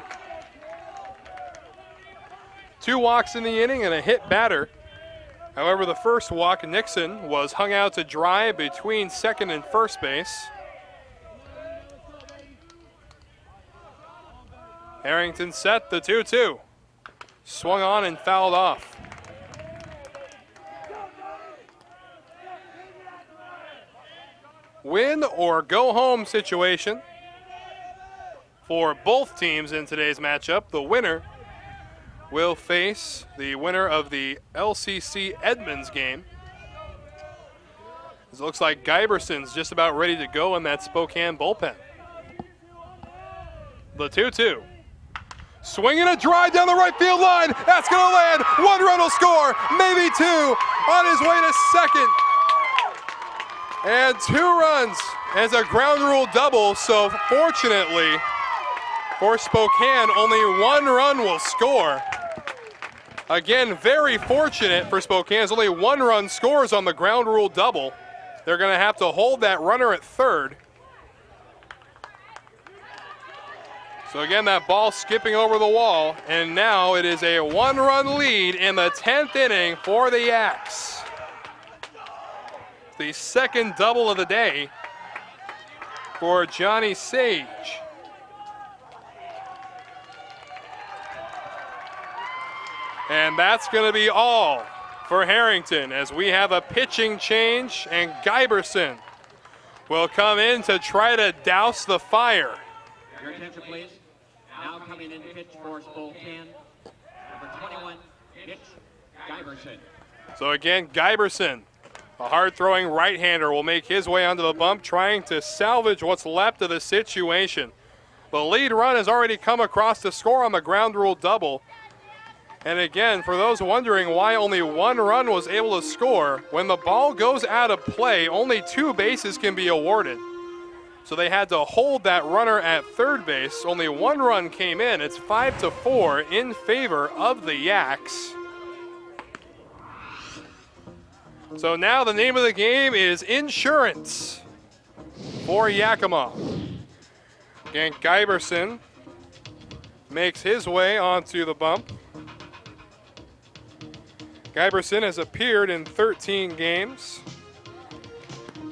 2 walks in the inning and a hit batter. However, the first walk, Nixon, was hung out to dry between second and first base. Harrington set the 2-2. Swung on and fouled off. Win or go home situation for both teams in today's matchup. The winner will face the winner of the LCC Edmonds game. It looks like Guyberson's just about ready to go in that Spokane bullpen. The 2-2. Swinging a drive down the right field line. That's going to land. 1 run will score, maybe 2, on his way to second. And 2 runs as a ground rule double. So fortunately for Spokane, only 1 run will score. Again, very fortunate for Spokane, as only 1 run scores on the ground rule double. They're going to have to hold that runner at third. So again, that ball skipping over the wall, and now it is a 1-run lead in the 10th inning for the Yaks. The second double of the day for Johnny Sage. And that's going to be all for Harrington, as we have a pitching change, and Guyberson will come in to try to douse the fire. Your attention, please. Now coming in to pitch for Spokane, number 21, Mitch Guyberson. So again, Guyberson, a hard-throwing right-hander, will make his way onto the bump, trying to salvage what's left of the situation. The lead run has already come across to score on the ground rule double. And again, for those wondering why only 1 run was able to score, when the ball goes out of play, only 2 bases can be awarded. So they had to hold that runner at third base. Only 1 run came in. It's 5-4 in favor of the Yaks. So now the name of the game is insurance for Yakima. Again, Guyberson makes his way onto the bump. Guyberson has appeared in 13 games.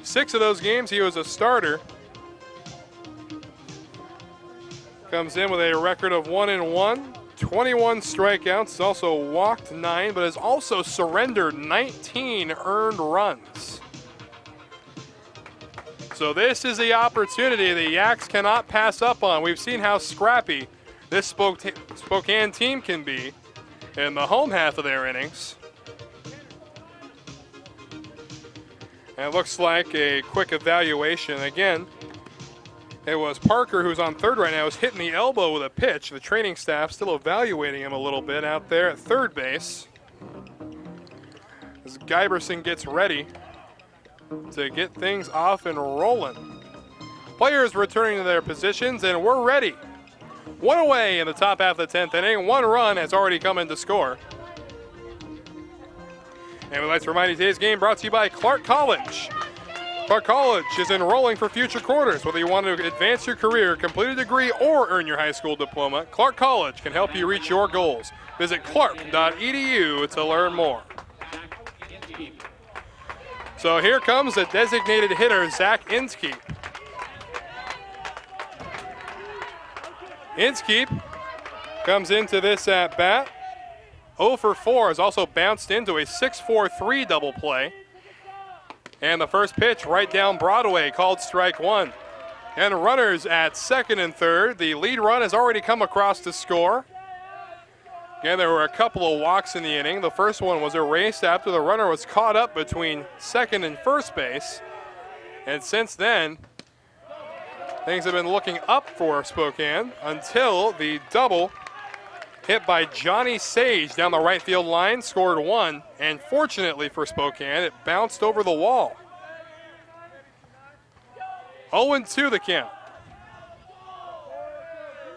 6 of those games he was a starter. Comes in with a record of 1-1, 21 strikeouts, has also walked 9, but has also surrendered 19 earned runs. So this is the opportunity the Yaks cannot pass up on. We've seen how scrappy this Spokane team can be in the home half of their innings. And it looks like a quick evaluation. Again, it was Parker, who's on third right now, is hitting the elbow with a pitch. The training staff still evaluating him a little bit out there at third base. As Giberson gets ready to get things off and rolling. Players returning to their positions, and we're ready. One away in the top half of the 10th inning. 1 run has already come in to score. And we'd like to remind you today's game brought to you by Clark College. Clark College is enrolling for future quarters. Whether you want to advance your career, complete a degree, or earn your high school diploma, Clark College can help you reach your goals. Visit clark.edu to learn more. So here comes the designated hitter, Zach Inskeep. Inskeep comes into this at bat. 0 for 4 is also bounced into a 6-4-3 double play. And the first pitch right down Broadway, called strike 1. And runners at second and third. The lead run has already come across to score. Again, there were a couple of walks in the inning. The first one was erased after the runner was caught up between second and first base. And since then, things have been looking up for Spokane until the double hit by Johnny Sage down the right field line, scored 1, and fortunately for Spokane, it bounced over the wall. 0-2 the count.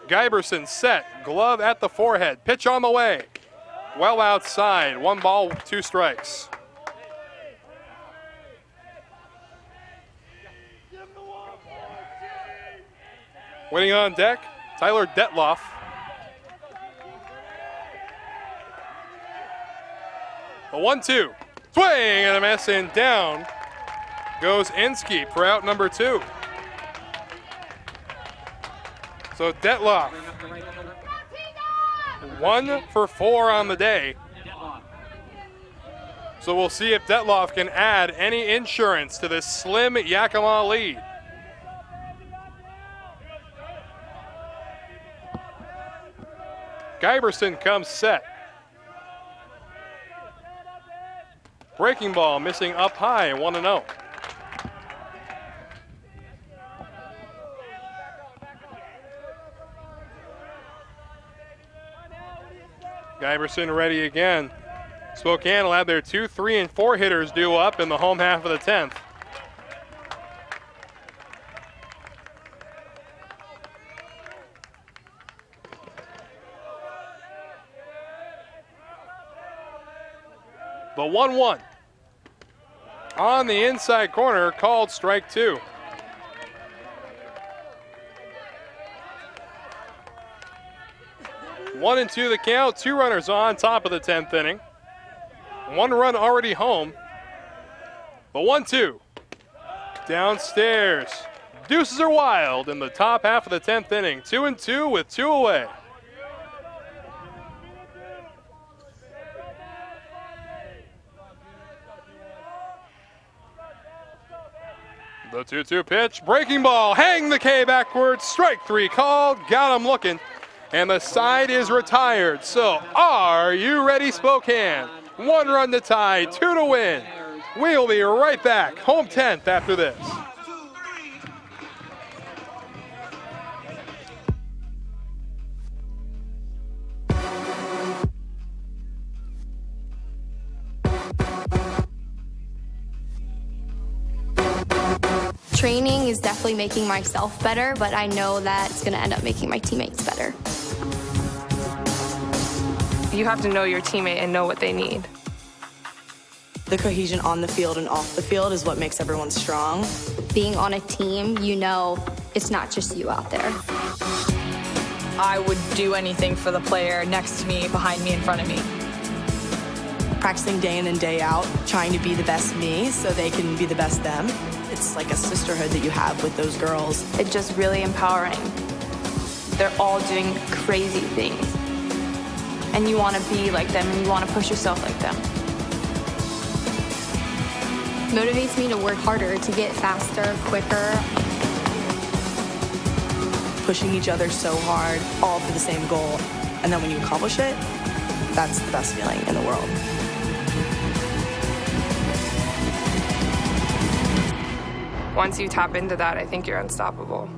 Giberson set, glove at the forehead, pitch on the way. Well outside, 1 ball, 2 strikes. Waiting on deck, Tyler Detloff. A 1-2, swing and a miss, and down goes Inskeep for out number 2. So Detloff, 1 for 4 on the day. So we'll see if Detloff can add any insurance to this slim Yakima lead. Giberson comes set. Breaking ball missing up high, 1-0. Giberson ready again. Spokane will have their 2, 3, and 4 hitters due up in the home half of the 10th. The 1-1 on the inside corner, called strike 2. One and 2 the count, 2 runners on top of the 10th inning. 1 run already home. The 1-2 downstairs. Deuces are wild in the top half of the 10th inning. 2-2 with 2 away. The 2-2 pitch, breaking ball, hang the K backwards, strike 3 called, got him looking, and the side is retired. So are you ready, Spokane? 1 run to tie, 2 to win. We'll be right back, home 10th after this. Training is definitely making myself better, but I know that it's going to end up making my teammates better. You have to know your teammate and know what they need. The cohesion on the field and off the field is what makes everyone strong. Being on a team, you know it's not just you out there. I would do anything for the player next to me, behind me, in front of me. Practicing day in and day out, trying to be the best me so they can be the best them. It's like a sisterhood that you have with those girls. It's just really empowering. They're all doing crazy things. And you want to be like them, and you want to push yourself like them. Motivates me to work harder, to get faster, quicker. Pushing each other so hard, all for the same goal. And then when you accomplish it, that's the best feeling in the world. Once you tap into that, I think you're unstoppable.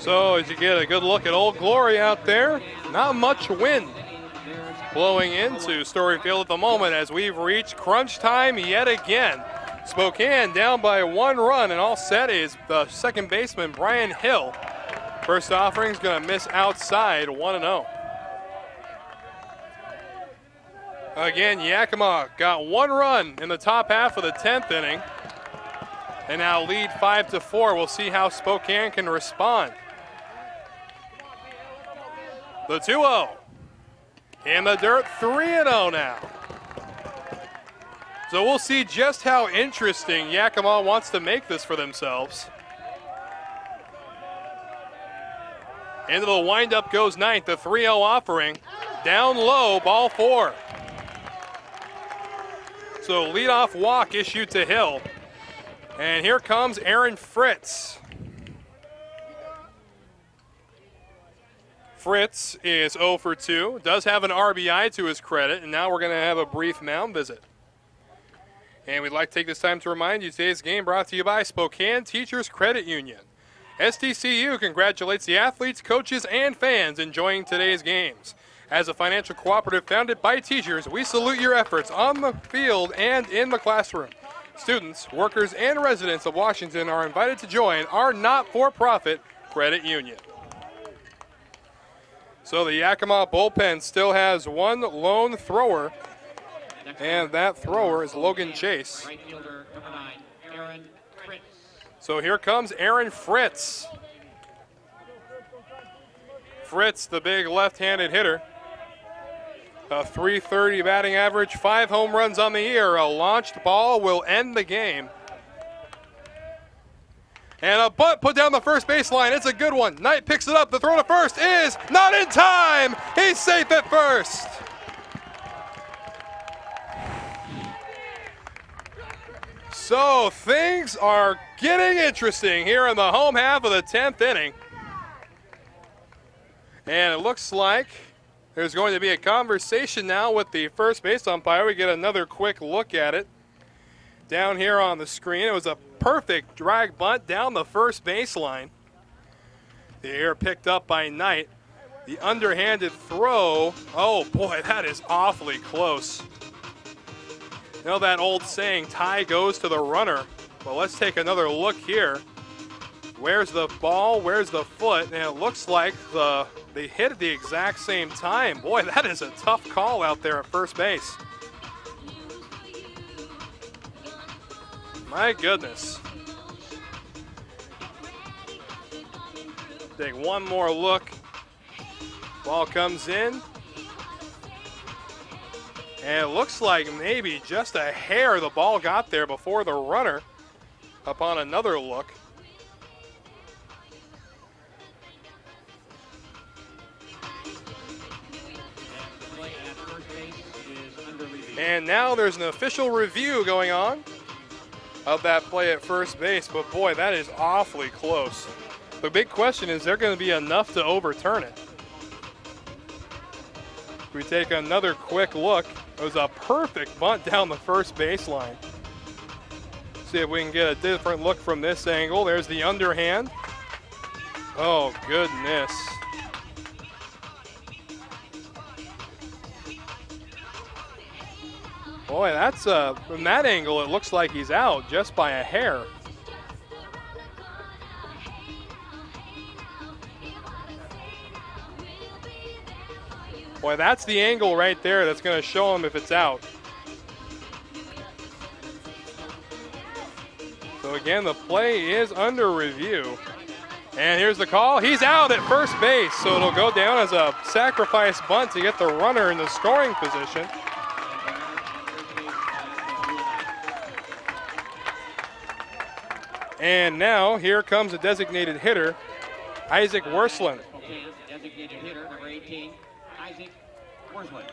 So as you get a good look at Old Glory out there, not much wind blowing into Story Field at the moment as we've reached crunch time yet again. Spokane down by 1 run, and all set is the second baseman, Brian Hill. First offering is going to miss outside, 1-0. Again, Yakima got 1 run in the top half of the 10th inning, and now lead 5-4. We'll see how Spokane can respond. The 2-0. In the dirt, 3-0 now. So we'll see just how interesting Yakima wants to make this for themselves. Into the windup goes ninth, the 3-0 offering. Down low, ball 4. So leadoff walk issued to Hill. And here comes Aaron Fritz. Fritz is 0 for 2, does have an RBI to his credit, and now we're going to have a brief mound visit. And we'd like to take this time to remind you today's game brought to you by Spokane Teachers Credit Union. STCU congratulates the athletes, coaches, and fans enjoying today's games. As a financial cooperative founded by teachers, we salute your efforts on the field and in the classroom. Students, workers, and residents of Washington are invited to join our not-for-profit credit union. So the Yakima bullpen still has 1 lone thrower, and that thrower is Logan Chase. So here comes Aaron Fritz. Fritz, the big left-handed hitter. A .330 batting average, 5 home runs on the year. A launched ball will end the game. And a bunt put down the first baseline. It's a good one. Knight picks it up. The throw to first is not in time. He's safe at first. So things are getting interesting here in the home half of the 10th inning. And it looks like there's going to be a conversation now with the first base umpire. We get another quick look at it. Down here on the screen, it was a perfect drag bunt down the first baseline. The air picked up by Knight. The underhanded throw, oh boy, that is awfully close. You know that old saying, tie goes to the runner. Well, let's take another look here. Where's the ball? Where's the foot? And it looks like they hit at the exact same time. Boy, that is a tough call out there at first base. My goodness. Take one more look. Ball comes in. And it looks like maybe just a hair the ball got there before the runner. Upon another look. And now there's an official review going on of that play at first base, but boy, that is awfully close. The big question is there going to be enough to overturn it? We take another quick look. It was a perfect bunt down the first baseline. See if we can get a different look from this angle. There's the underhand. Oh, goodness. Boy, that's from that angle, it looks like he's out just by a hair. Boy, that's the angle right there that's going to show him if it's out. So again, the play is under review. And here's the call. He's out at first base, so it'll go down as a sacrifice bunt to get the runner in the scoring position. And now here comes a designated hitter, Isaac Worsland. Designated hitter, number 18, Isaac Worsland.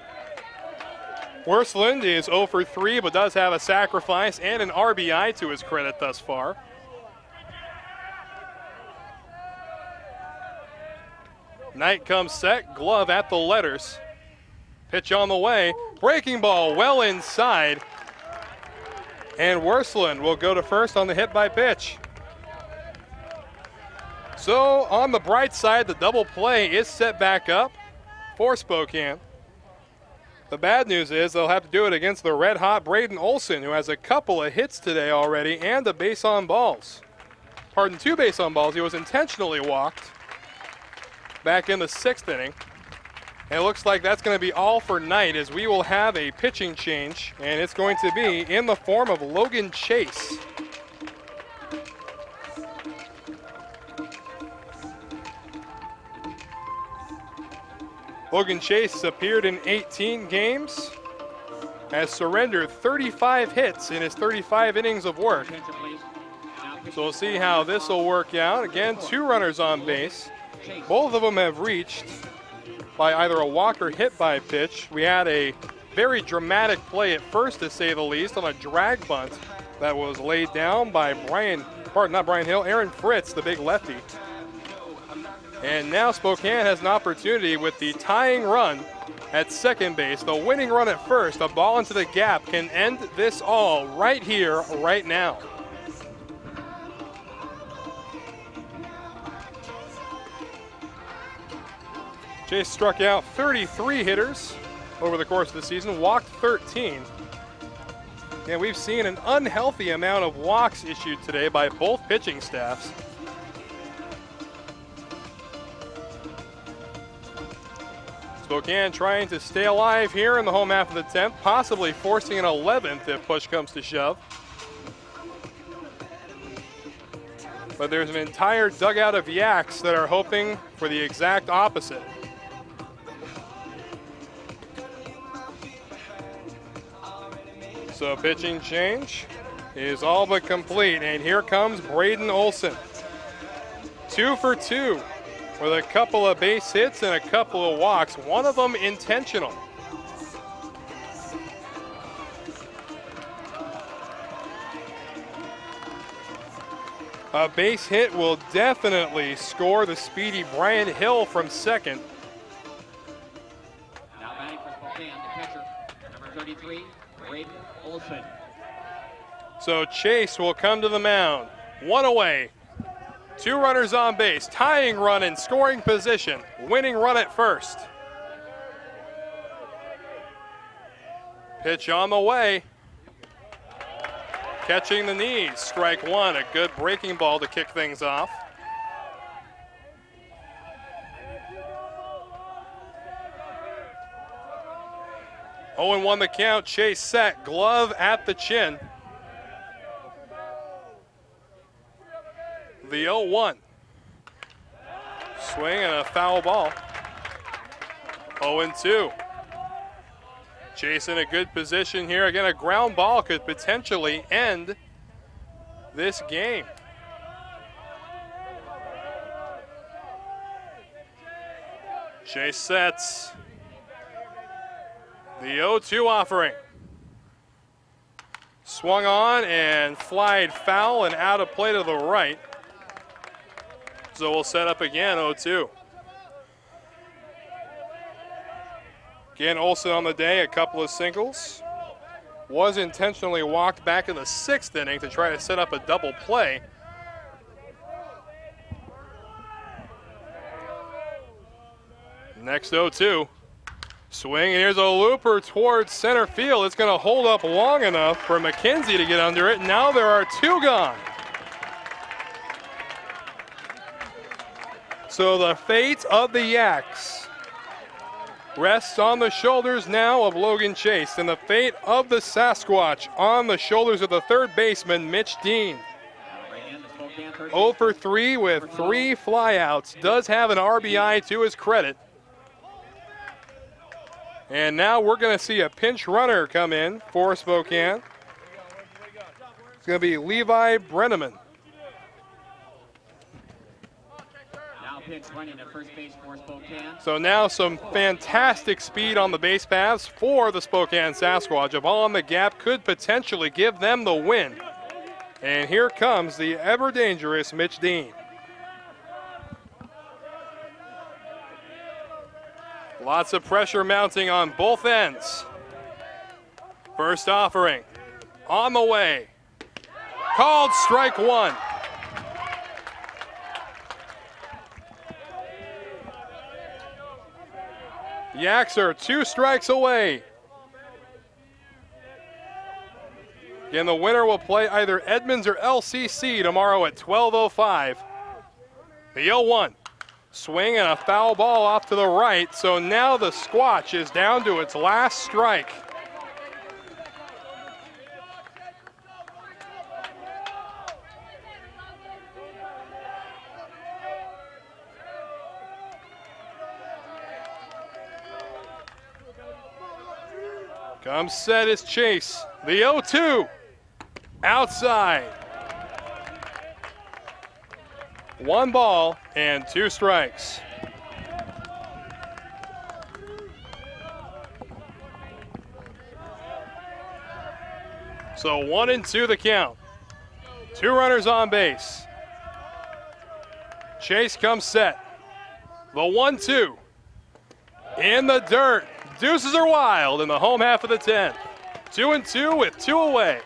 Worsland is 0 for 3, but does have a sacrifice and an RBI to his credit thus far. Knight comes set, glove at the letters. Pitch on the way, breaking ball well inside. And Worsland will go to first on the hit by pitch. So on the bright side, the double play is set back up for Spokane. The bad news is they'll have to do it against the red-hot Braden Olson, who has a couple of hits today already and a base on balls. Pardon, 2 base on balls. He was intentionally walked back in the 6th inning. And it looks like that's going to be all for night, as we will have a pitching change, and it's going to be in the form of Logan Chase. Logan Chase appeared in 18 games, has surrendered 35 hits in his 35 innings of work. So we'll see how this will work out. Again, 2 runners on base. Both of them have reached by either a walk or hit by pitch. We had a very dramatic play at first, to say the least, on a drag bunt that was laid down by Aaron Fritz, the big lefty. And now Spokane has an opportunity with the tying run at second base. The winning run at first, a ball into the gap, can end this all right here, right now. Chase struck out 33 hitters over the course of the season, walked 13. And we've seen an unhealthy amount of walks issued today by both pitching staffs. Spokane trying to stay alive here in the home half of the 10th, possibly forcing an 11th if push comes to shove. But there's an entire dugout of Yaks that are hoping for the exact opposite. So pitching change is all but complete, and here comes Braden Olson. 2 for 2 with a couple of base hits and a couple of walks, one of them intentional. A base hit will definitely score the speedy Brian Hill from second. Now batting for Spokane, the pitcher, number 33, Braden Olson. So Chase will come to the mound. 1 away. 2 runners on base. Tying run in scoring position. Winning run at first. Pitch on the way. Catching the knees. Strike 1. A good breaking ball to kick things off. Oh, and 1 the count. Chase set. Glove at the chin. The 0-1. Swing and a foul ball. 0-2. Chase in a good position here. Again, a ground ball could potentially end this game. Chase sets. The 0-2 offering. Swung on and flied foul and out of play to the right. So we'll set up again, 0-2. Again, Olson on the day, a couple of singles. Was intentionally walked back in the 6th inning to try to set up a double play. Next 0-2. Swing, and here's a looper towards center field. It's going to hold up long enough for McKenzie to get under it. Now there are 2 gone. So the fate of the Yaks rests on the shoulders now of Logan Chase, and the fate of the Sasquatch on the shoulders of the 3rd baseman, Mitch Dean. 0 for 3 with 3 flyouts. Does have an RBI to his credit. And now we're going to see a pinch runner come in for Spokane. It's going to be Levi Brenneman. Running at first base for Spokane. So now some fantastic speed on the base paths for the Spokane Sasquatch. A ball on the gap could potentially give them the win. And here comes the ever dangerous Mitch Dean. Lots of pressure mounting on both ends. First offering on the way. Called strike 1. Yaks are 2 strikes away. Again, the winner will play either Edmonds or LCC tomorrow at 12:05. The 0-1. Swing and a foul ball off to the right, so now the Squatch is down to its last strike. Comes set is Chase. The 0-2. Outside. 1 ball and 2 strikes. So 1-2 the count. 2 runners on base. Chase comes set. The 1-2. In the dirt. Deuces are wild in the home half of the 10th. 2-2 with 2 away.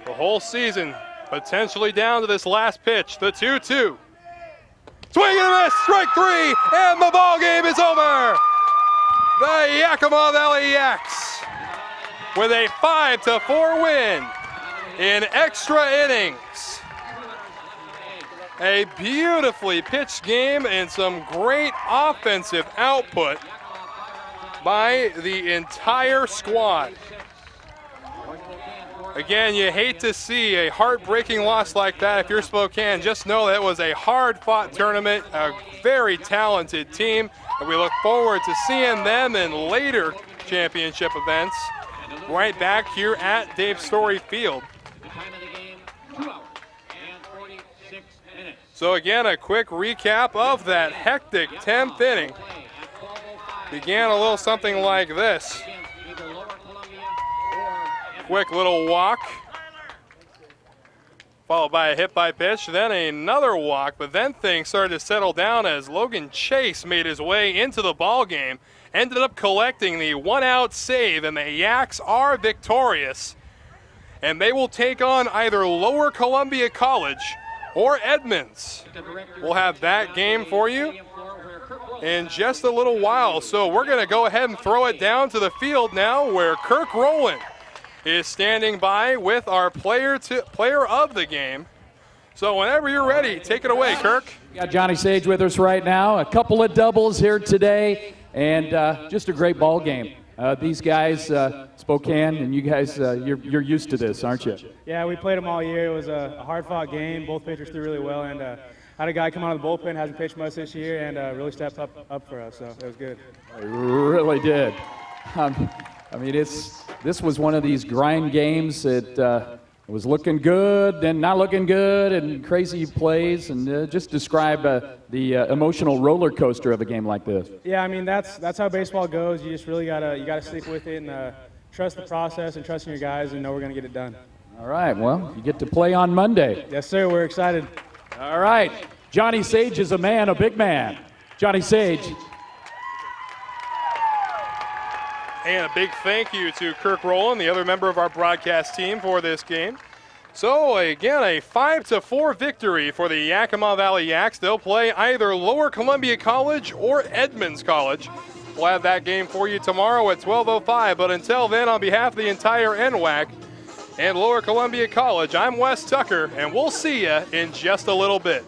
The whole season potentially down to this last pitch, the 2-2. Swing and a miss, strike 3, and the ball game is over. The Yakima Valley Yaks with a 5-4 win in extra innings. A beautifully pitched game and some great offensive output by the entire squad. Again, you hate to see a heartbreaking loss like that if you're Spokane. Just know that it was a hard-fought tournament, a very talented team, and we look forward to seeing them in later championship events right back here at Dave Story Field. So again, a quick recap of that hectic 10th inning. Began a little something like this. Quick little walk, followed by a hit by pitch, then another walk, but then things started to settle down as Logan Chase made his way into the ball game, ended up collecting the 1-out save, and the Yaks are victorious. And they will take on either Lower Columbia College or Edmonds. We'll have that game for you in just a little while. So we're going to go ahead and throw it down to the field now, where Kirk Rowland is standing by with our player of the game. So whenever you're ready, take it away, Kirk. We got Johnny Sage with us right now. A couple of doubles here today, and just a great ball game. These guys, Spokane, and you guys, you're used to this, aren't you? Yeah, we played them all year. It was a hard-fought game. Both pitchers threw really well, and had a guy come out of the bullpen, hasn't pitched much this year, and really stepped up for us, so it was good. It really did. I mean, this was one of these grind games that was looking good and not looking good and crazy plays, and just describe the emotional roller coaster of a game like this. Yeah, I mean, that's how baseball goes. You just really gotta stick with it and trust the process and trust in your guys and know we're gonna get it done. All right, well, you get to play on Monday. Yes, sir, we're excited. All right, Johnny Sage is a big man. Johnny Sage. And a big thank you to Kirk Rowland, the other member of our broadcast team, for this game. So again, a 5-4 victory for the Yakima Valley Yaks. They'll play either Lower Columbia College or Edmonds College. We'll have that game for you tomorrow at 12:05. But until then, on behalf of the entire NWAC and Lower Columbia College, I'm Wes Tucker, and we'll see you in just a little bit.